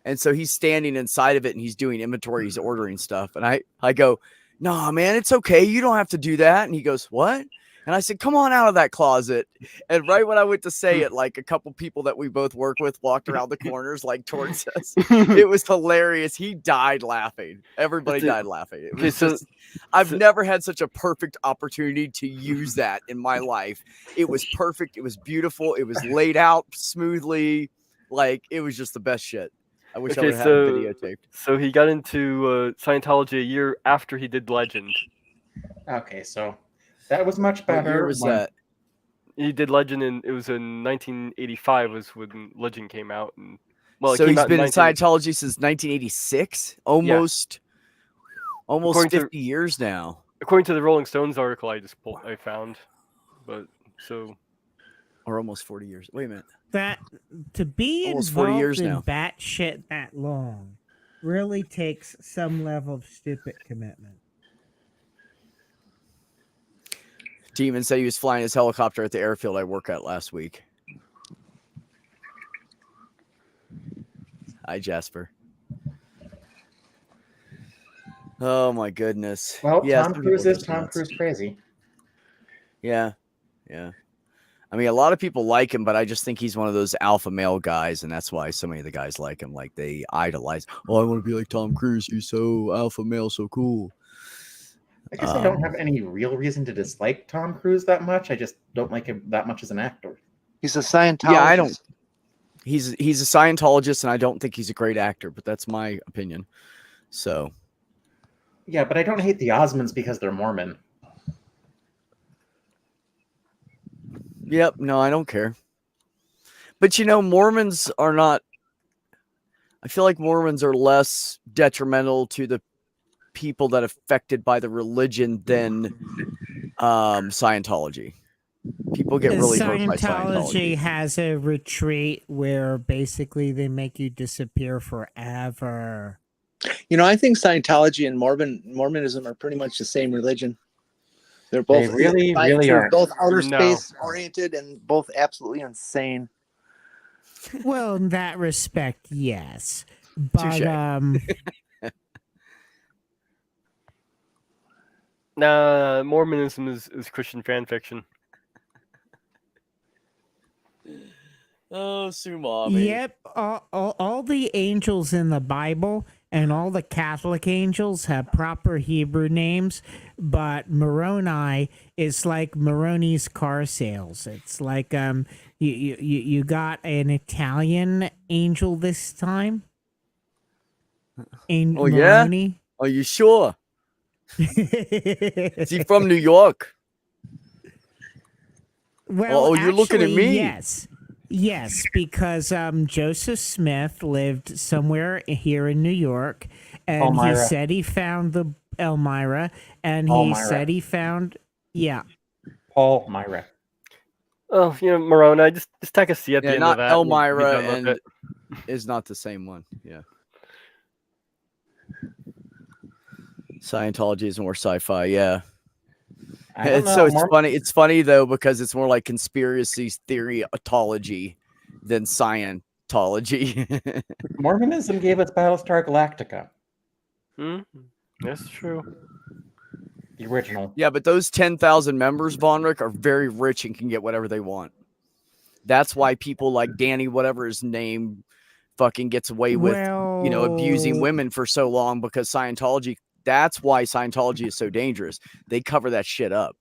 And so he's standing inside of it and he's doing inventory, he's ordering stuff. And I go, nah, man, it's okay. You don't have to do that. And he goes, what? And I said, come on out of that closet. And right when I went to say it, like a couple people that we both work with walked around the corners, like towards us. It was hilarious. He died laughing. Everybody That's it. died laughing. It Okay, was so- just, I've never had such a perfect opportunity to use that in my life. It was perfect. It was beautiful. It was laid out smoothly. Like it was just the best shit. I wish I Okay, would have had it videotaped. so he got into Scientology a year after he did Legend. Okay, so that was much What better. year was when- that? He did Legend, and it was in 1985 was when Legend came out. And it So came he's out been in 19 Scientology since 1986, almost According to- 50 years now. According to the Rolling Stones article I found, but so Or almost 40 years. Wait a minute. That to be Almost 40 years involved in now. batshit that long really takes some level of stupid commitment. Demon said he was flying his helicopter at the airfield I work at last week. Hi, Jasper. Oh my goodness. Well, Yeah, Tom some Cruise people are is just Tom nuts. Cruise crazy. Yeah. Yeah. I mean, a lot of people like him, but I just think he's one of those alpha male guys, and that's why so many of the guys like him. Like they idolize. Oh, I want to be like Tom Cruise. He's so alpha male, so cool. I guess I don't have any real reason to dislike Tom Cruise that much. I just don't like him that much as an actor. He's a Scientologist. Yeah, I don't. He's a Scientologist, and I don't think he's a great actor, but that's my opinion. So Yeah, but I don't hate the Osmonds because they're Mormon. yep, no, I don't care. But you know, Mormons are not. I feel like Mormons are less detrimental to the people that are affected by the religion than Scientology. People get really hurt by Scientology. has a retreat where basically they make you disappear forever. You know, I think Scientology and Mormonism are pretty much the same religion. They're both really they're aren't. both outer No. space oriented and both absolutely insane. Well, in that respect, yes. But Touche. Nah, Mormonism is Christian fan fiction. Oh, Sumami. yep, all the angels in the Bible and all the Catholic angels have proper Hebrew names, but Moroni is like Moroni's car sales. It's like you got an Italian angel this time. Oh, yeah? Moroni. Are you sure? Is he from New York? Well, Oh, you're looking at actually, me. Yes, because Joseph Smith lived somewhere here in New York, and he Elmira. said he found the Elmira, and he Elmira. said he found Paul Myra. Oh, Moroni, just take a C at the Yeah, end not of that. and be Elmira done with and it. is not the same one. Yeah. Scientology is more sci-fi. Yeah. I don't So know. it's funny. It's funny though because it's more like conspiracy theory-atology than Scientology. Mormonism gave us Battlestar Galactica, That's true. the original. Yeah, but those 10,000 members, Vonrick, are very rich and can get whatever they want. That's why people like Danny, whatever his name, fucking gets away with, abusing women for so long because Scientology. That's why Scientology is so dangerous. They cover that shit up.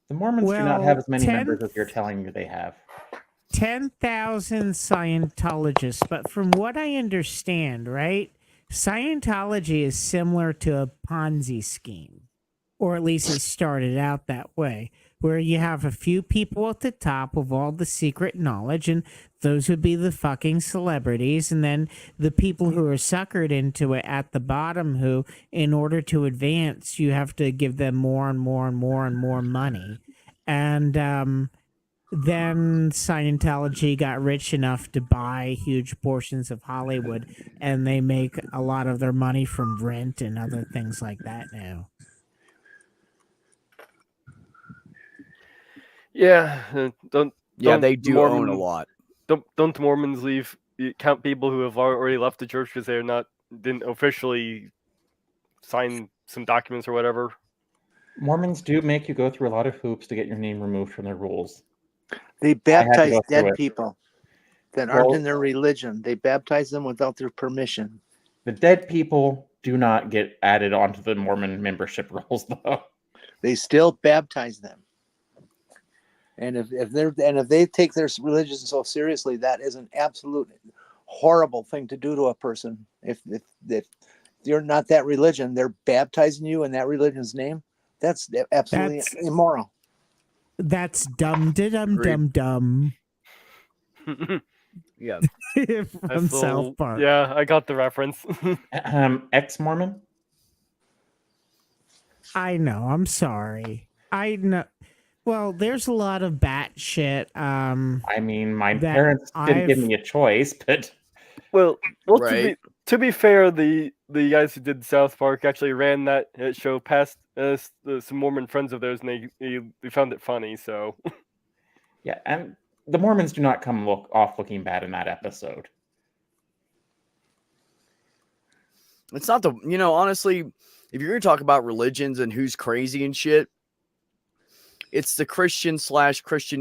The Mormons do not Well, have as many 10 members as you're telling me they have. 10,000 Scientologists, but from what I understand, right, Scientology is similar to a Ponzi scheme, or at least it started out that way, where you have a few people at the top with all the secret knowledge, and those would be the fucking celebrities, and then the people who are suckered into it at the bottom, who, in order to advance, you have to give them more and more and more and more money. And then Scientology got rich enough to buy huge portions of Hollywood, and they make a lot of their money from rent and other things like that now. Yeah, don't They do own a lot. Don't Mormons count people who have already left the church because didn't officially sign some documents or whatever? Mormons do make you go through a lot of hoops to get your name removed from their rules. They go baptize through dead it. people that aren't Well- in their religion. They baptize them without their permission. The dead people do not get added onto the Mormon membership rolls, though. They still baptize them. And if they take their religion so seriously, that is an absolute horrible thing to do to a person. If you're not that religion, they're baptizing you in that religion's name. That's absolutely That's immoral. That's dumb dum Agreed. dum Yeah. from So, South Park. yeah, I got the reference. Ex-Mormon. I know. I'm sorry. I know. Well, there's a lot of bat shit. I mean, my That parents didn't give I've- me a choice, but well, Right. to be fair, the guys who did South Park actually ran that show past some Mormon friends of theirs, and they found it funny. So yeah, and the Mormons do not come off looking bad in that episode. It's not the, honestly, if you're going to talk about religions and who's crazy and shit, it's the Christian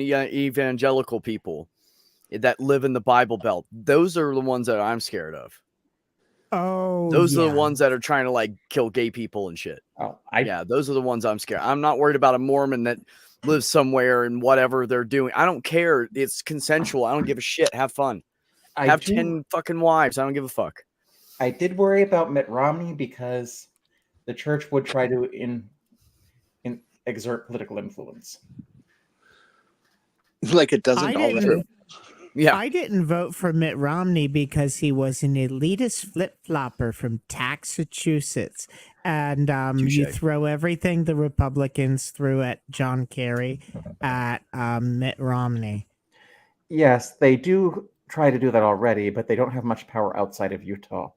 evangelical people that live in the Bible Belt. Those are the ones that I'm scared of. Oh, Those are yeah. the ones that are trying to like kill gay people and shit. Oh, Yeah, those are the ones I'm scared. I'm not worried about a Mormon that lives somewhere and whatever they're doing. I don't care. It's consensual. I don't give a shit. Have fun. Have 10 fucking wives. I don't give a fuck. I did worry about Mitt Romney because the church would try to exert political influence. Like it doesn't I already. didn't, Yeah. I didn't vote for Mitt Romney because he was an elitist flip-flopper from Massachusetts. And you Touche. throw everything the Republicans threw at John Kerry at Mitt Romney. Yes, they do try to do that already, but they don't have much power outside of Utah.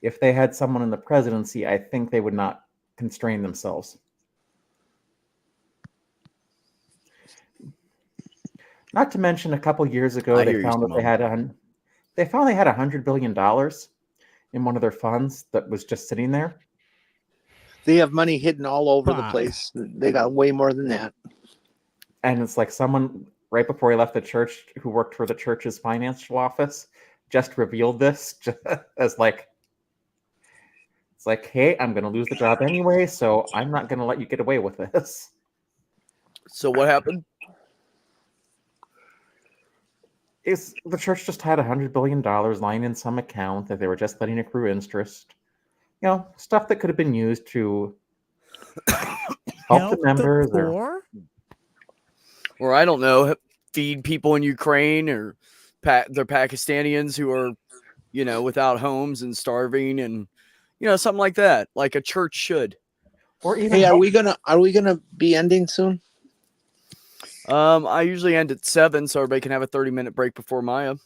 If they had someone in the presidency, I think they would not constrain themselves. Not to mention, a couple years ago, I they hear you, found that Simone. they found they had $100 billion in one of their funds that was just sitting there. They have money hidden all over the Fuck. place. They got way more than that. And it's like someone right before he left the church who worked for the church's financial office just revealed this as like, it's like, hey, I'm going to lose the job anyway, so I'm not going to let you get away with this. So what happened? Is the church just had $100 billion lying in some account that they were just letting accrue interest? You know, stuff that could have been used to help the members. Or, poor? Or I don't know, feed people in Ukraine or they're Pakistanians who are, without homes and starving and, something like that, like a church should. or even Hey, are help- we gonna be ending soon? I usually end at 7 so everybody can have a 30-minute break before Maya.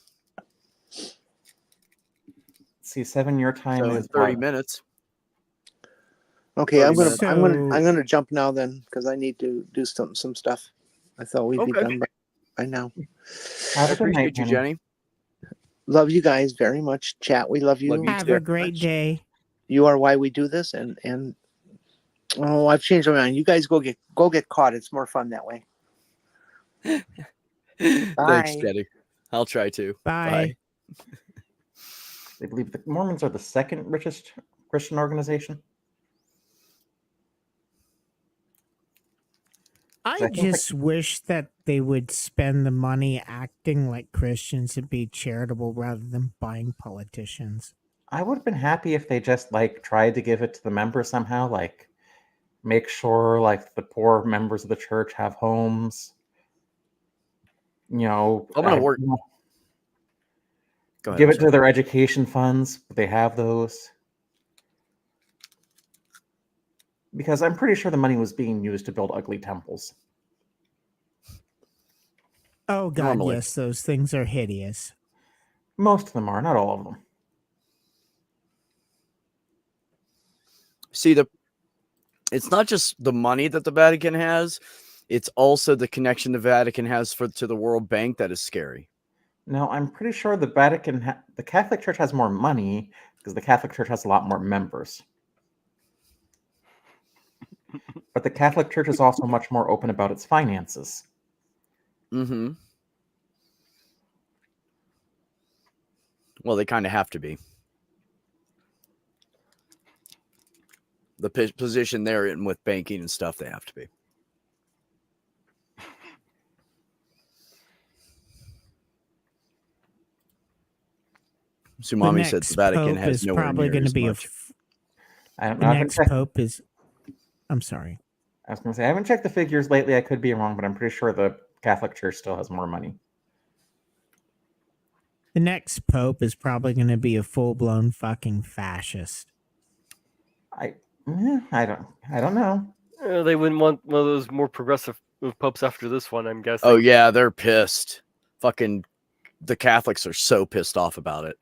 see, 7 your time So is 30 what? minutes. Okay, I'm 30 gonna minutes. I'm gonna jump now then because I need to do some stuff. I thought we'd be Okay. done by now. Have I a good night, appreciate you, Penny. Jenny. Love you guys very much. Chat, we love you. Love you Have too. a great day. You are why we do this, and oh, I've changed my mind. You guys go get caught. It's more fun that way. Thanks, Bye. Jenny. I'll try to. Bye. They believe the Mormons are the second richest Christian organization. I think just wish that they would spend the money acting like Christians and be charitable rather than buying politicians. I would have been happy if they just like tried to give it to the members somehow, like make sure like the poor members of the church have homes. I'm gonna work- Go ahead. give I'm it to their education funds. They have those. Because I'm pretty sure the money was being used to build ugly temples. Oh God, Normally. yes, those things are hideous. Most of them are, not all of them. See, it's not just the money that the Vatican has, it's also the connection the Vatican has to the World Bank that is scary. No, I'm pretty sure the Vatican, the Catholic Church has more money because the Catholic Church has a lot more members. But the Catholic Church is also much more open about its finances. Mm-hmm. Well, they kind of have to be. The position they're in with banking and stuff, they have to be. Sumami said the Vatican Pope has is nowhere probably near going to as be much. I don't the know. I haven't next checked- Pope is. I'm sorry. I was going to say I haven't checked the figures lately. I could be wrong, but I'm pretty sure the Catholic Church still has more money. The next Pope is probably going to be a full blown fucking fascist. I don't know. They wouldn't want one of those more progressive popes after this one, I'm guessing. Oh yeah, they're pissed. Fucking the Catholics are so pissed off about it.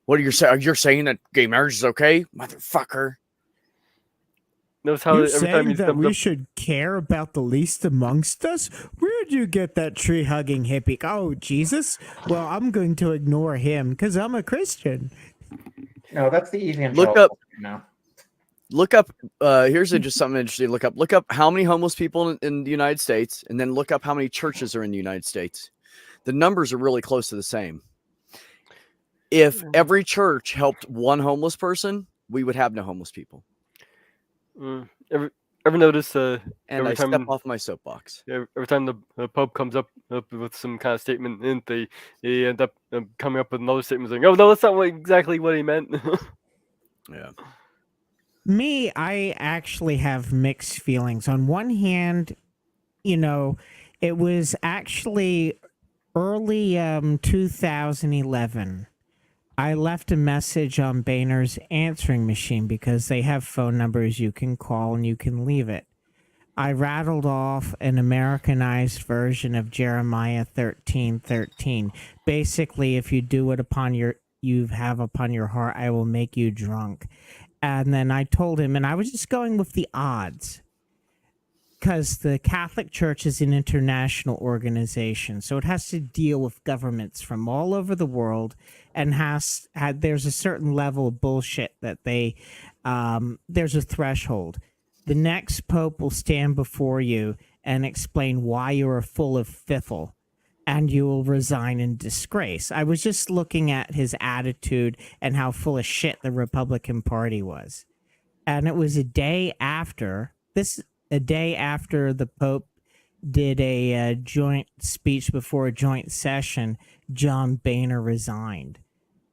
What are you saying? You're saying that gay marriage is okay, motherfucker? Notice how You're every time saying he that comes we up, should care about the least amongst us? Where'd you get that tree hugging hippie? Oh, Jesus? Well, I'm going to ignore him because I'm a Christian. No, that's the evangelical. Look up. No. Look up. Here's just something interesting to look up. Look up how many homeless people in the United States, and then look up how many churches are in the United States. The numbers are really close to the same. If every church helped one homeless person, we would have no homeless people. ever notice And every I time step off my soapbox. every time the Pope comes up with some kind of statement, and they end up coming up with another statement saying, "Oh no, that's not exactly what he meant." Yeah. Me, I actually have mixed feelings. On one hand, you know, it was actually early 2011. I left a message on Boehner's answering machine because they have phone numbers you can call and you can leave it. I rattled off an Americanized version of Jeremiah 13:13. Basically, if you do it upon you have upon your heart, I will make you drunk. And then I told him, and I was just going with the odds, because the Catholic Church is an international organization, so it has to deal with governments from all over the world, and there's a certain level of bullshit that there's a threshold. The next pope will stand before you and explain why you are full of fiffle, and you will resign in disgrace. I was just looking at his attitude and how full of shit the Republican Party was. And it was a day after the Pope did a joint speech before a joint session, John Boehner resigned.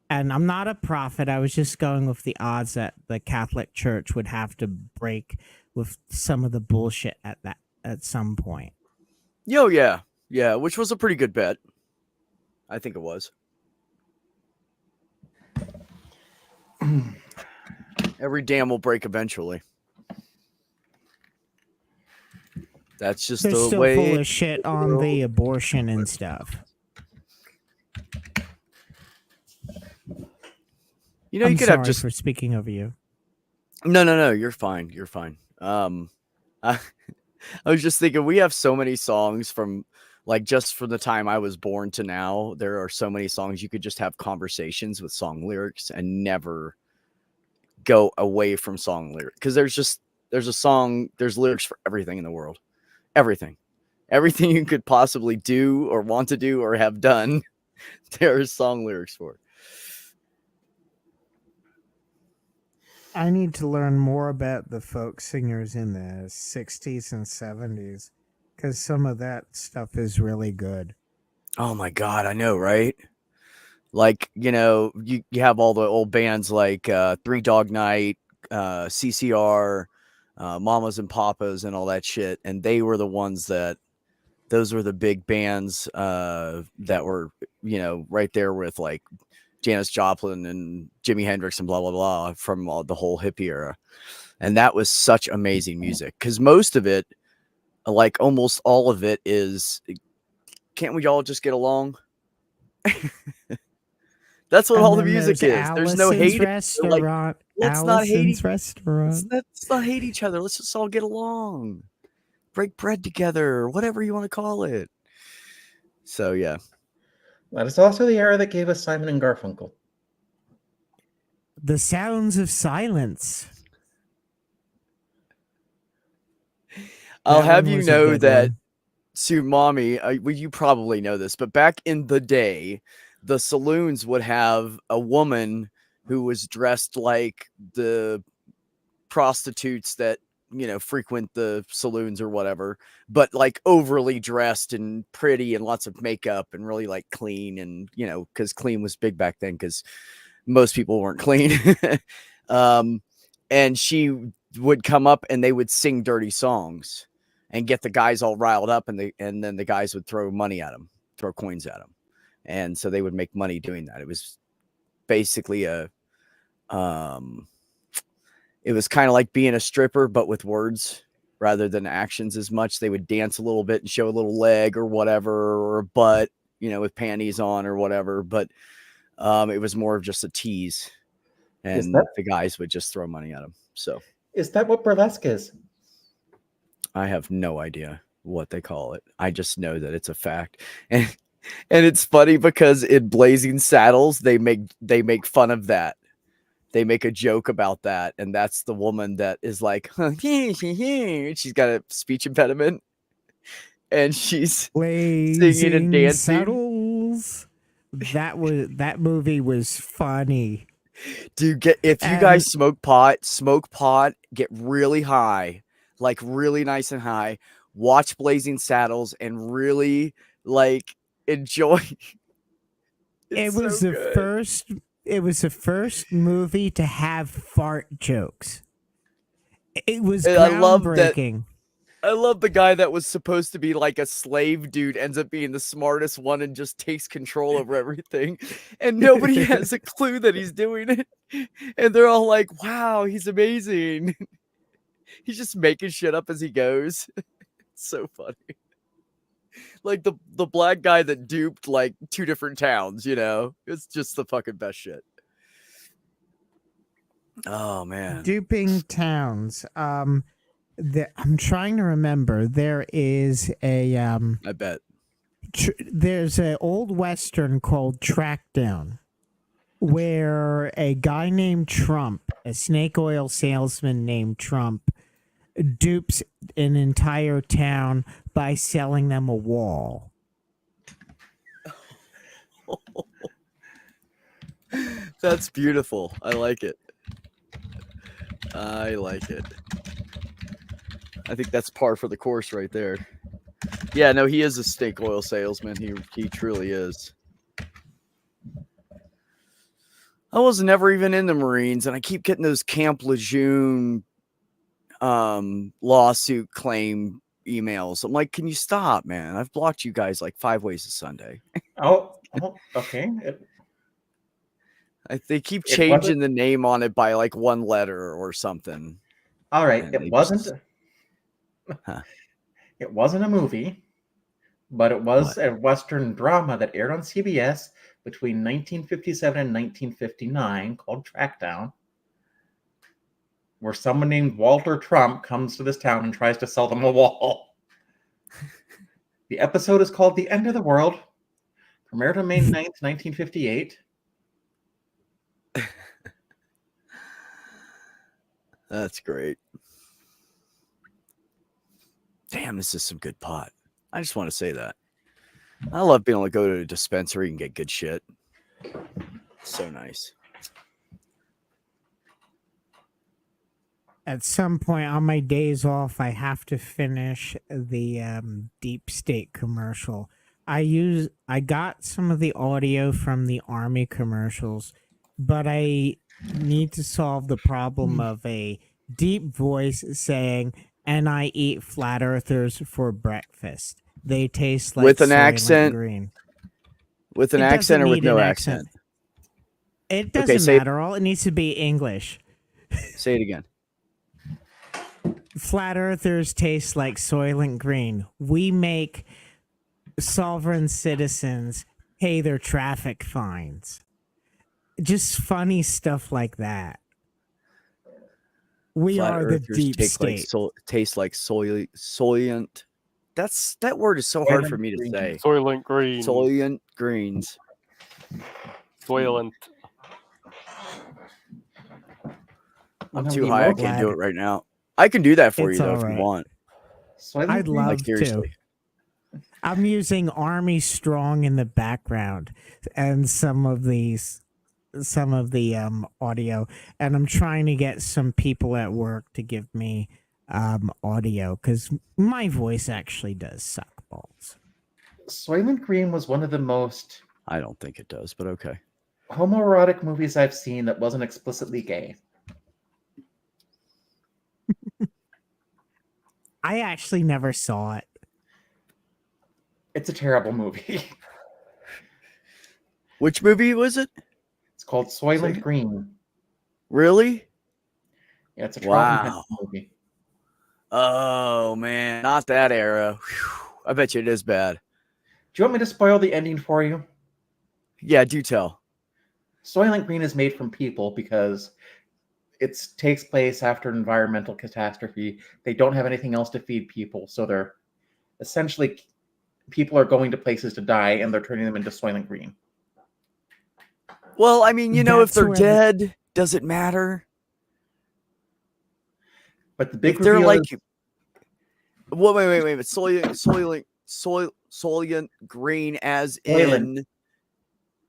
And I'm not a prophet. I was just going with the odds that the Catholic Church would have to break with some of the bullshit at some point. Yeah, which was a pretty good bet. I think it was. Every dam will break eventually. That's just They're the still way. full of shit on the abortion and stuff. You know, I'm you could sorry have just. for speaking over you. No. You're fine. You're fine. I was just thinking, we have so many songs from, like, just from the time I was born to now. There are so many songs you could just have conversations with song lyrics and never go away from song lyrics, because there's lyrics for everything in the world. Everything you could possibly do or want to do or have done, there's song lyrics for. I need to learn more about the folk singers in the 60s and 70s, because some of that stuff is really good. Oh my God, I know, right? Like, you know, you have all the old bands like Three Dog Night, CCR, Mamas and Papas and all that shit. And they were the ones those were the big bands that were, you know, right there with like Janis Joplin and Jimi Hendrix and blah, blah, blah from the whole hippie era. And that was such amazing music, because most of it, like almost all of it, is, can't we all just get along? That's what And all the then music is. There's no Allison's hate. Restaurant. Let's not hate Allison's each Restaurant. Let's not hate each other. Let's just all get along. Break bread together, whatever you want to call it. So, yeah. That is also the era that gave us Simon and Garfunkel. The Sounds of Silence. I'll That have one you was a know good that one. Sumami, well, you probably know this, but back in the day, the saloons would have a woman who was dressed like the prostitutes that frequent the saloons or whatever, but like overly dressed and pretty and lots of makeup and really like clean and because clean was big back then because most people weren't clean. And she would come up and they would sing dirty songs and get the guys all riled up, and then the guys would throw money at them, throw coins at them, and so they would make money doing that. It was basically it was kind of like being a stripper, but with words rather than actions as much. They would dance a little bit and show a little leg or whatever, or a butt, with panties on or whatever. But it was more of just a tease, and the guys would just throw money at them. So is that what burlesque is? I have no idea what they call it. I just know that it's a fact. And it's funny because in Blazing Saddles, they make fun of that. They make a joke about that, and that's the woman that is like, she's got a speech impediment, and she's singing and dancing. Saddles. That movie was funny. Dude, if you guys smoke pot, get really high, like really nice and high. Watch Blazing Saddles and really like enjoy. It was the first movie to have fart jokes. It was groundbreaking. I love the guy that was supposed to be like a slave dude ends up being the smartest one and just takes control over everything. And nobody has a clue that he's doing it. And they're all like, wow, he's amazing. He's just making shit up as he goes. It's so funny. Like the black guy that duped like 2 different towns, It's just the fucking best shit. Oh man. Duping towns. I'm trying to remember. There is a I bet. There's an old Western called Trackdown, where a guy named Trump, a snake oil salesman named Trump, dupes an entire town by selling them a wall. That's beautiful. I like it. I think that's par for the course right there. Yeah, no, he is a snake oil salesman. He truly is. I was never even in the Marines, and I keep getting those Camp Lejeune lawsuit claim emails. I'm like, can you stop, man? I've blocked you guys like 5 ways a Sunday. Oh, okay. They keep changing the name on it by like 1 letter or something. All right, And it wasn't. It wasn't a movie, but it was a Western drama that aired on CBS between 1957 and 1959 called Trackdown, where someone named Walter Trump comes to this town and tries to sell them a wall. The episode is called The End of the World, premiered on May 9th, 1958. That's great. Damn, this is some good pot. I just want to say that. I love being able to go to a dispensary and get good shit. So nice. At some point on my days off, I have to finish the Deep State commercial. I got some of the audio from the Army commercials, but I need to solve the problem of a deep voice saying, "And I eat flat earthers for breakfast. They taste like with an Soylent accent, Green." With an accent or with no accent? It doesn't matter. All it needs to be English. Say it again. Flat earthers taste like Soylent Green. We make sovereign citizens pay their traffic fines. Just funny stuff like that. We Flat are the earthers deep state. Taste like Soylent. That word is so hard for me to say. Soylent Green. Soylent Greens. Soylent. I'm too high. I can't do it right now. I can do that for you though if you want. I'd love to. I'm using Army Strong in the background and some of the audio, and I'm trying to get some people at work to give me audio because my voice actually does suck balls. Soylent Green was one of the most I don't think it does, but okay. homoerotic movies I've seen that wasn't explicitly gay. I actually never saw it. It's a terrible movie. Which movie was it? It's called Soylent Green. Really? Yeah, it's a Wow. trauma movie. Oh man, not that era. Whew. I bet you it is bad. Do you want me to spoil the ending for you? Yeah, do tell. Soylent Green is made from people because it takes place after an environmental catastrophe. They don't have anything else to feed people, so they're essentially people are going to places to die, and they're turning them into Soylent Green. Well, I mean, you know, if That's they're where dead, does it matter? But the big If they're reveal like, is, well, wait, Soylent Green, Soylent.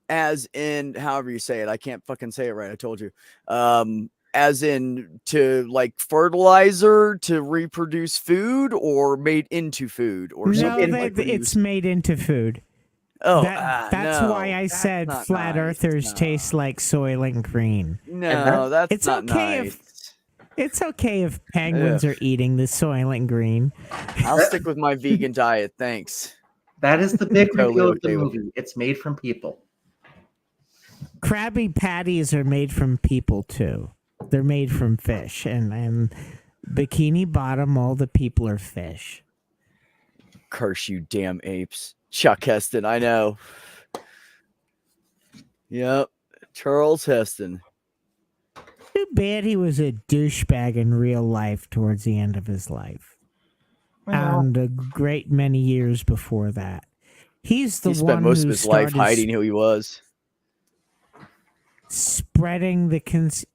as in, however you say it. I can't fucking say it right. I told you. As in to like fertilizer to reproduce food, or made into food, or No, something. they, like when you it's made into food. Oh, That's no, why I that's said not flat nice. earthers No. taste like Soylent Green. No, that's It's not okay nice. It's okay if penguins Ugh. are eating the Soylent Green. I'll stick with my vegan diet, thanks. that is the big Totally reveal of the okay with movie. It's made from people. Krabby Patties are made from people too. They're made from fish, and Bikini Bottom, all the people are fish. Curse you, damn apes. Chuck Heston, I know. Yep, Charles Heston. Too bad he was a douchebag in real life towards the end of his life, Well, and a great many years before that. He's the He spent one most who of his life started hiding who he was. spreading the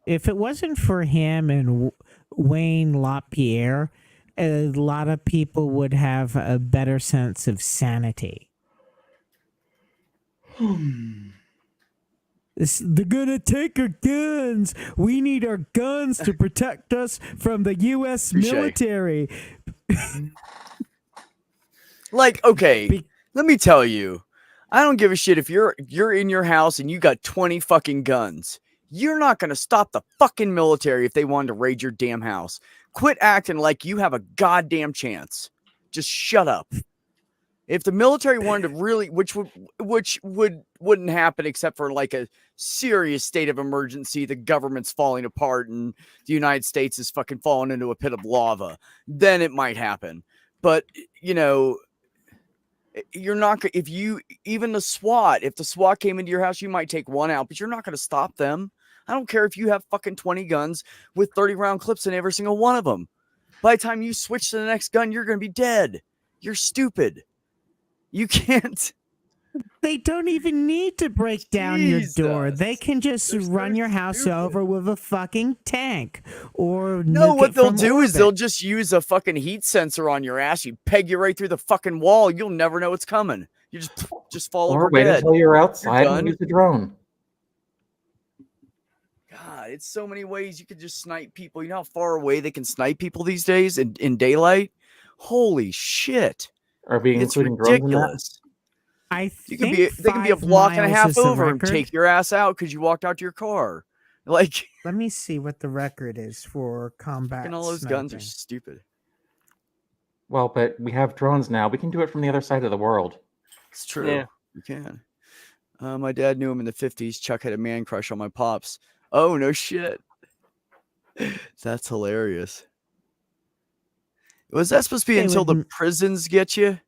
if it wasn't for him and Wayne LaPierre, a lot of people would have a better sense of sanity. They're gonna take our guns. We need our guns to protect us from the U.S. Touche. military. Like, okay, let me tell you, I don't give a shit if you're in your house and you got 20 fucking guns. You're not gonna stop the fucking military if they wanted to raid your damn house. Quit acting like you have a goddamn chance. Just shut up. If the military wanted to really, which wouldn't happen except for like a serious state of emergency, the government's falling apart and the United States is fucking falling into a pit of lava, then it might happen. But you know, you're not if the SWAT came into your house, you might take one out, but you're not going to stop them. I don't care if you have fucking 20 guns with 30 round clips in every single one of them. By the time you switch to the next gun, you're going to be dead. You're stupid. You can't. They don't even need to break down your door. Jesus. They can just run your house stupid. over with a fucking tank. Or No, nuke what it they'll from do is orbit. they'll just use a fucking heat sensor on your ass. You peg you right through the fucking wall. You'll never know it's coming. You just fall or over wait dead. until you're outside done. and use the drone. God, it's so many ways you could just snipe people. You know how far away they can snipe people these days in daylight? Holy shit. Are we It's including drones in that? ridiculous. I You think could be they can be a 5 block and a miles half is the over and record. take your ass out because you walked out to your car. Like, Let me see what the record is for combat. fucking all those guns are sniping. stupid. Well, but we have drones now. We can do it from the other side of the world. It's true. Yeah. You can. My dad knew him in the 50s. Chuck had a man crush on my pops. Oh, no shit. That's hilarious. Was that supposed to be They until the would- prisons get you?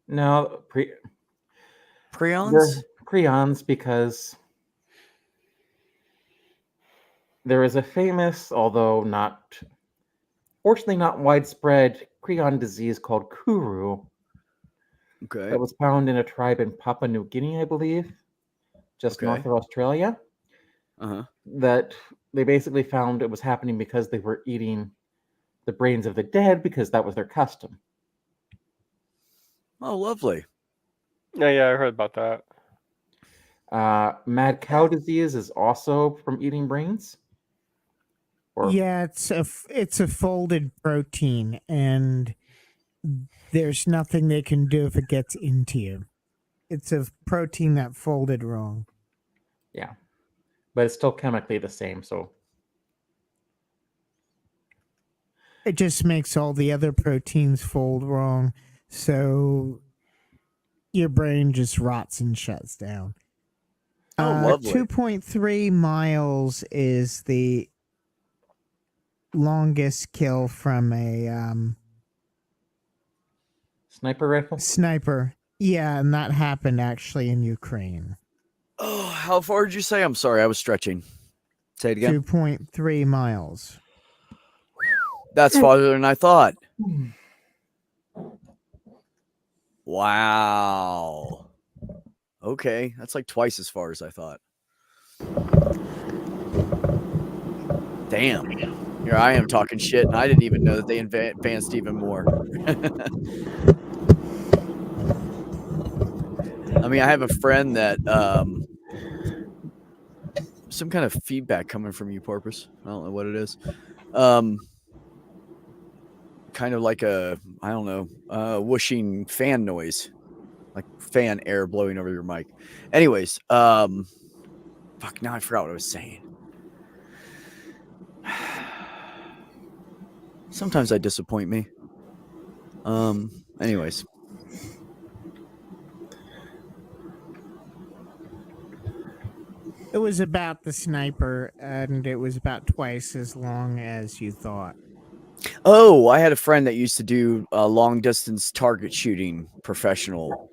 No, Prions? they're prions because there is a famous, although fortunately not widespread, prion disease called Kuru Okay. that was found in a tribe in Papua New Guinea, I believe, just north Okay. of Australia. Uh-huh. That they basically found it was happening because they were eating the brains of the dead because that was their custom. Oh, lovely. Yeah, I heard about that. Mad cow disease is also from eating brains Or Yeah, it's a folded protein, and there's nothing they can do if it gets into you. It's a protein that folded wrong. yeah, but it's still chemically the same. So It just makes all the other proteins fold wrong, so your brain just rots and shuts down. Oh, lovely. 2.3 miles is the longest kill from a sniper rifle. sniper. Yeah, and that happened actually in Ukraine. Oh, how far did you say? I'm sorry, I was stretching. Say it again. 2.3 miles. That's farther than I thought. Wow. Okay, that's like twice as far as I thought. Damn. Here I am talking shit, and I didn't even know that they advanced even more. I mean, I have a friend that some kind of feedback coming from you, Porpoise. I don't know what it is. Kind of like a, I don't know, whooshing fan noise, like fan air blowing over your mic. Anyways, fuck, now I forgot what I was saying. Sometimes I disappoint me. Anyways. It was about the sniper, and it was about twice as long as you thought. Oh, I had a friend that used to do long distance target shooting professional,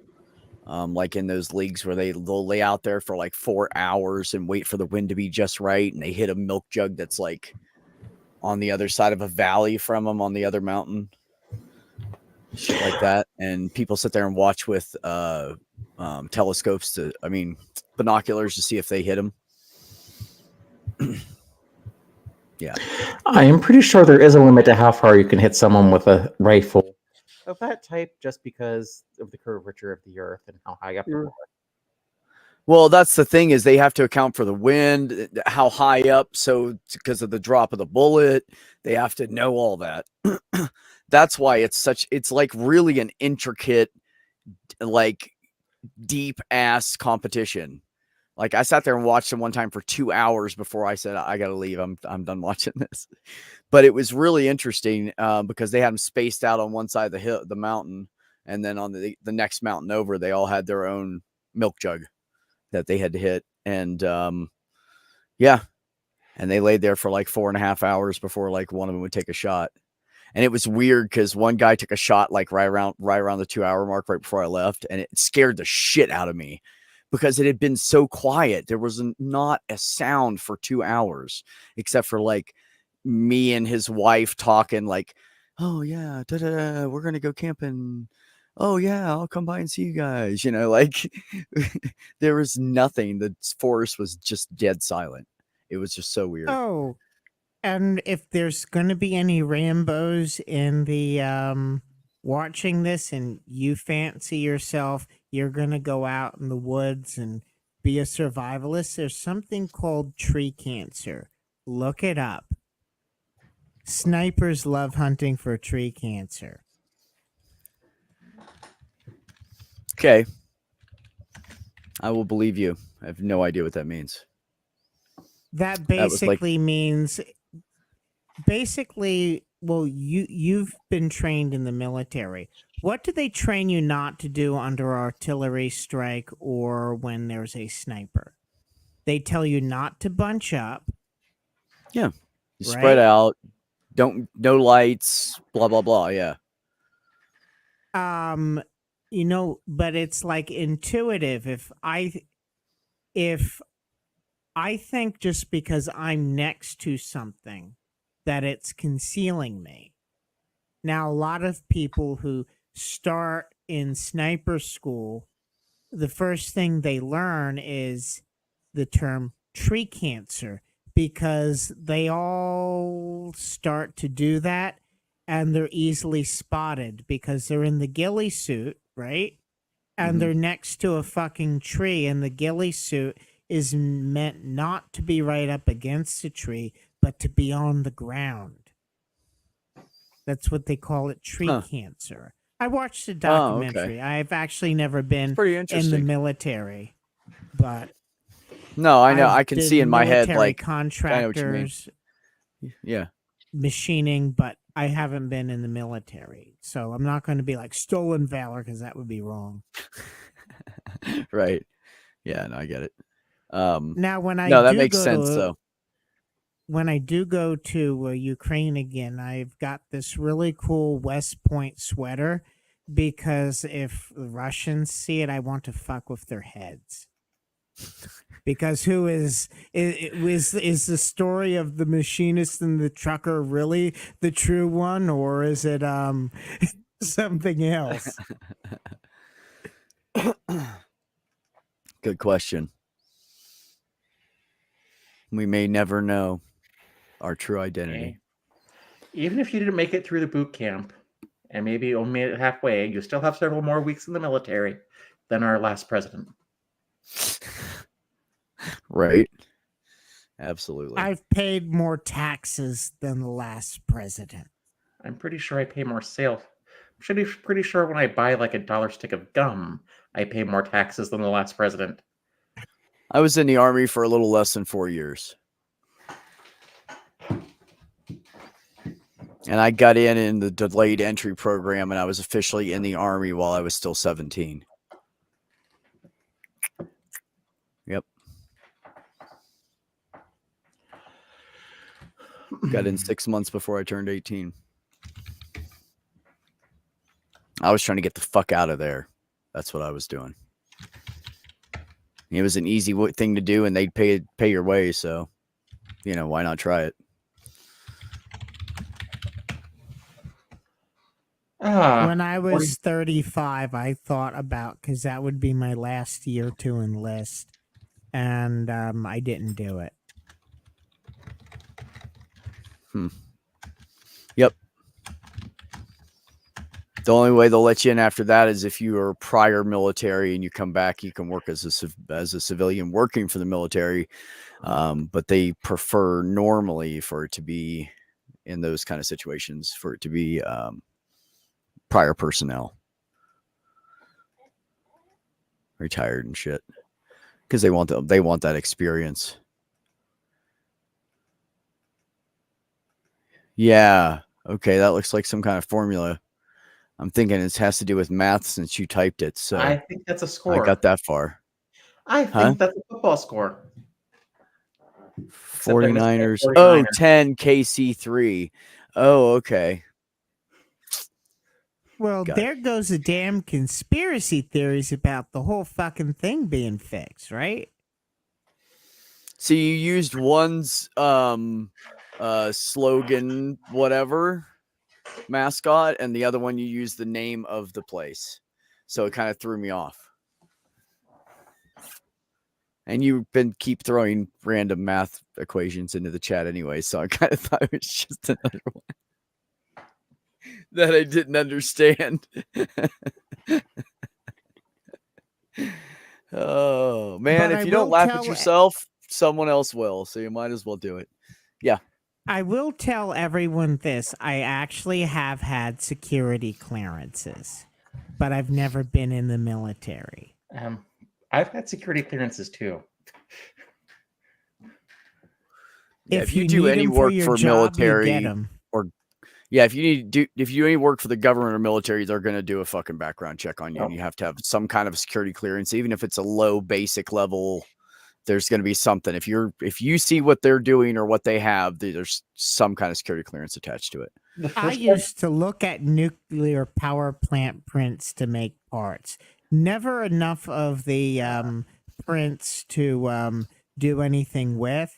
like in those leagues where they'll lay out there for like 4 hours and wait for the wind to be just right, and they hit a milk jug that's like on the other side of a valley from them on the other mountain, shit like that. And people sit there and watch with telescopes binoculars to see if they hit them. Yeah. I am pretty sure there is a limit to how far you can hit someone with a rifle of that type, just because of the curvature of the earth and how high up you are. Well, that's the thing, is they have to account for the wind, how high up. So because of the drop of the bullet, they have to know all that. That's why it's like really an intricate, like deep ass competition. Like I sat there and watched them one time for 2 hours before I said, I got to leave. I'm done watching this. But it was really interesting because they had them spaced out on one side of the mountain. And then on the next mountain over, they all had their own milk jug that they had to hit. And yeah. And they laid there for like 4.5 hours before like one of them would take a shot. And it was weird because one guy took a shot like right around the 2 hour mark right before I left. And it scared the shit out of me, because it had been so quiet. There was not a sound for 2 hours, except for like me and his wife talking like, oh yeah, we're going to go camping. Oh yeah, I'll come by and see you guys. You know, like there was nothing. The forest was just dead silent. It was just so weird. Oh, and if there's going to be any Rambos in the watching this and you fancy yourself, you're going to go out in the woods and be a survivalist, there's something called tree cancer. Look it up. Snipers love hunting for tree cancer. Okay. I will believe you. I have no idea what that means. That basically means well, you've been trained in the military. What do they train you not to do under artillery strike or when there's a sniper? They tell you not to bunch up. Yeah. You spread out. No lights, blah, blah, blah. Yeah. But it's like intuitive. If I think just because I'm next to something that it's concealing me. Now, a lot of people who start in sniper school, the first thing they learn is the term tree cancer, because they all start to do that and they're easily spotted because they're in the ghillie suit, right? And they're next to a fucking tree, and the ghillie suit is meant not to be right up against the tree, but to be on the ground. That's what they call it, tree Huh. cancer. I watched the Oh, okay. documentary. I've actually never been Pretty in the interesting. military, but No, I know. I've I can did see in my head, military like, I know what you mean. contractors, Yeah. machining, but I haven't been in the military. So I'm not going to be like stolen valor because that would be wrong. Right. Yeah, no, I get it. Now, when I No, that do makes go sense, to, though. when I do go to Ukraine again, I've got this really cool West Point sweater because if the Russians see it, I want to fuck with their heads. Because who is the story of the machinist and the trucker really the true one, or is it something else? Good question. We may never know our true identity. Okay. Even if you didn't make it through the boot camp, and maybe only made it halfway, you still have several more weeks in the military than our last president. Right. Absolutely. I've paid more taxes than the last president. I'm pretty sure I pay more sales. I'm pretty sure when I buy like a dollar stick of gum, I pay more taxes than the last president. I was in the Army for a little less than 4 years. And I got in the delayed entry program, and I was officially in the Army while I was still 17. Yep. Got in 6 months before I turned 18. I was trying to get the fuck out of there. That's what I was doing. It was an easy thing to do, and they'd pay your way. So, why not try it? When I was 35, I thought about, because that would be my last year to enlist, and I didn't do it. Yep. The only way they'll let you in after that is if you are prior military and you come back, you can work as a civilian working for the military. But they prefer normally for it to be in those kind of situations for it to be prior personnel, retired and shit, because they want that experience. Yeah. Okay. That looks like some kind of formula. I'm thinking it has to do with math since you typed it. So I think that's a score. I got that far. I think that's a football score. 49ers. 49ers. Oh, 10 KC3. Oh, okay. Well, there goes the damn conspiracy theories about the whole fucking thing being fixed, right? So you used one's slogan, whatever, mascot, and the other one you used the name of the place. So it kind of threw me off. And you've been keep throwing random math equations into the chat anyway, so I kind of thought it was just another one that I didn't understand. Oh man, But if I you don't will laugh at tell- yourself, someone else will. So you might as well do it. Yeah. I will tell everyone this. I actually have had security clearances, but I've never been in the military. I've had security clearances too. Yeah, if you you do need any 'em work your for job, you military get 'em. or if you do any work for the government or military, they're going to do a fucking background check on you. And you have to have some kind of security clearance, even if it's a low basic level. There's going to be something. If you see what they're doing or what they have, there's some kind of security clearance attached to it. I used to look at nuclear power plant prints to make parts. Never enough of the prints to do anything with.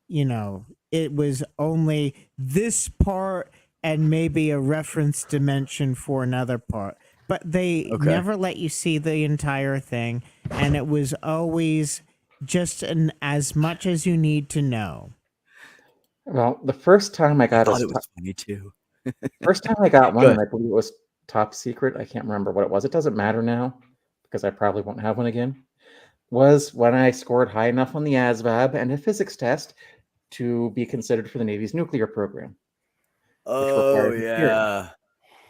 It was only this part and maybe a reference dimension for another part. But they never let you see the entire thing. And it was always just as much as you need to know. Well, the first time I got I thought it was funny too. first time I got one, Good. and I believe it was top secret. I can't remember what it was. It doesn't matter now because I probably won't have one again. Was when I scored high enough on the ASVAB and a physics test to be considered for the Navy's nuclear program. Oh required his hearing. yeah,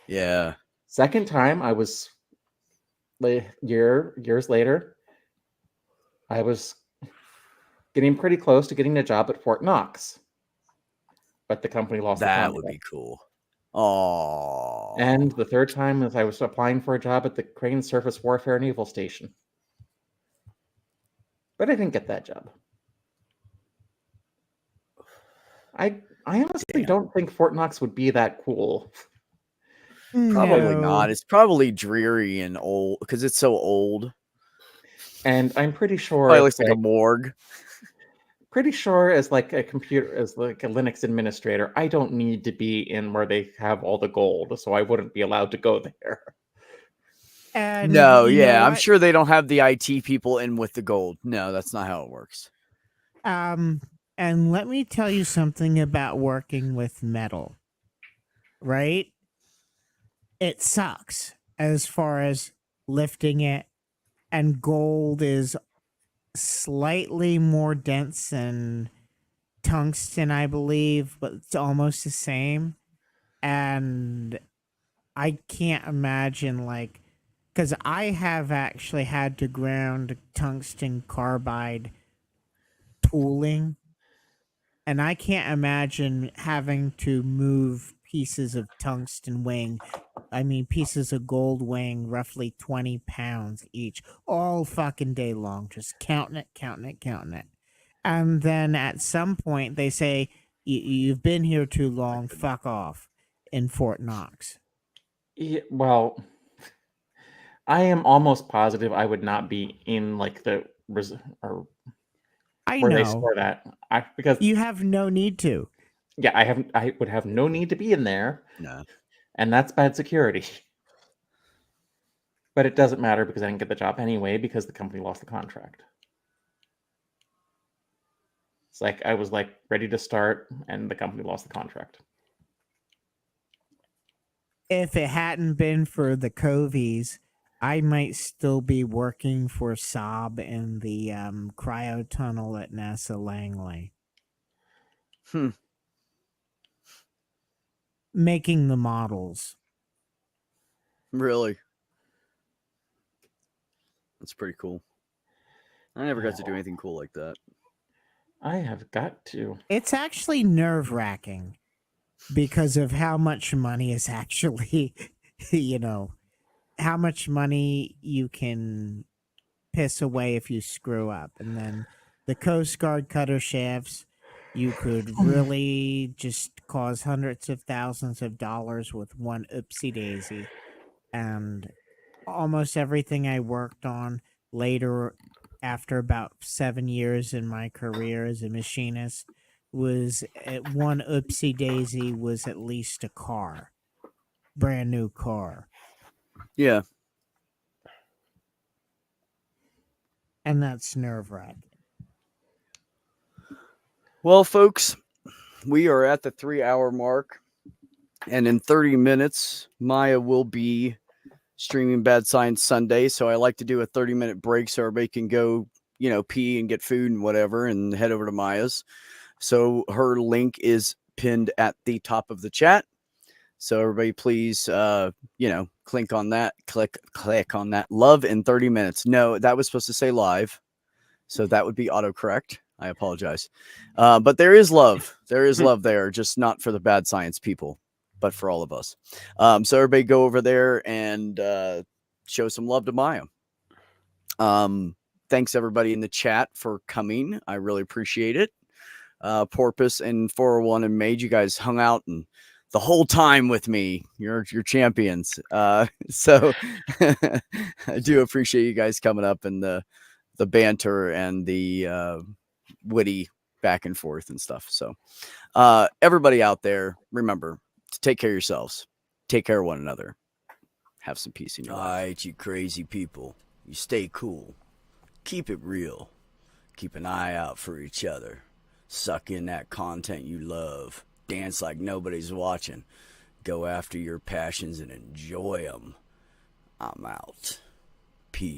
yeah. Second time, I was years later. I was getting pretty close to getting a job at Fort Knox, but the company lost the That contract. would be cool. Oh, And the third time is I was applying for a job at the Crane Surface Warfare Naval Station. But I didn't get that job. I honestly don't think Fort Knox would be that cool. probably No. not. It's probably dreary and old because it's so old. And I'm pretty sure Probably it's looks like a morgue. pretty sure as like a computer, as like a Linux administrator, I don't need to be in where they have all the gold, so I wouldn't be allowed to go there. And No, you know yeah, I'm what? sure they don't have the IT people in with the gold. No, that's not how it works. And let me tell you something about working with metal, right? It sucks as far as lifting it, and gold is slightly more dense than tungsten, I believe, but it's almost the same. And I can't imagine, like, because I have actually had to ground tungsten carbide tooling, and I can't imagine having to move pieces of tungsten pieces of gold weighing roughly 20 pounds each all fucking day long, just counting it. And then at some point they say, you've been here too long, fuck off, in Fort Knox. Yeah, well, I am almost positive I would not be in like the or I where they know. store that. Because You have no need to. yeah, I would have no need to be in there, No. and that's bad security. But it doesn't matter because I didn't get the job anyway because the company lost the contract. It's like I was like ready to start, and the company lost the contract. If it hadn't been for the Covies, I might still be working for Saab in the cryo tunnel at NASA Langley. Making the models. Really? That's pretty cool. I never got to do anything cool like that. I have got to. It's actually nerve-wracking because of how much money is actually, how much money you can piss away if you screw up. And then the Coast Guard cutter shafts, you could really just cause hundreds of thousands of dollars with one oopsie daisy. And almost everything I worked on later, after about 7 years in my career as a machinist, was at one oopsie daisy was at least a car, brand new car. Yeah. And that's nerve-wracking. Well, folks, we are at the 3-hour mark, and in 30 minutes, Maya will be streaming Bad Science Sunday. So I like to do a 30-minute break so everybody can go, pee and get food and whatever, and head over to Maya's. So her link is pinned at the top of the chat. So everybody, please, click on that. Click on that. Love in 30 minutes. No, that was supposed to say live, so that would be autocorrect. I apologize. But there is love. There is love there, just not for the Bad Science people, but for all of us. So everybody go over there and show some love to Maya. Thanks everybody in the chat for coming. I really appreciate it. Porpoise and 401 and Mage, you guys hung out and the whole time with me. You're champions. So I do appreciate you guys coming up and the banter and the witty back and forth and stuff. So everybody out there, remember to take care of yourselves, take care of one another, have some peace in your life. All right, you crazy people, you stay cool, keep it real, keep an eye out for each other, suck in that content you love, dance like nobody's watching, go after your passions and enjoy them. I'm out. Peace.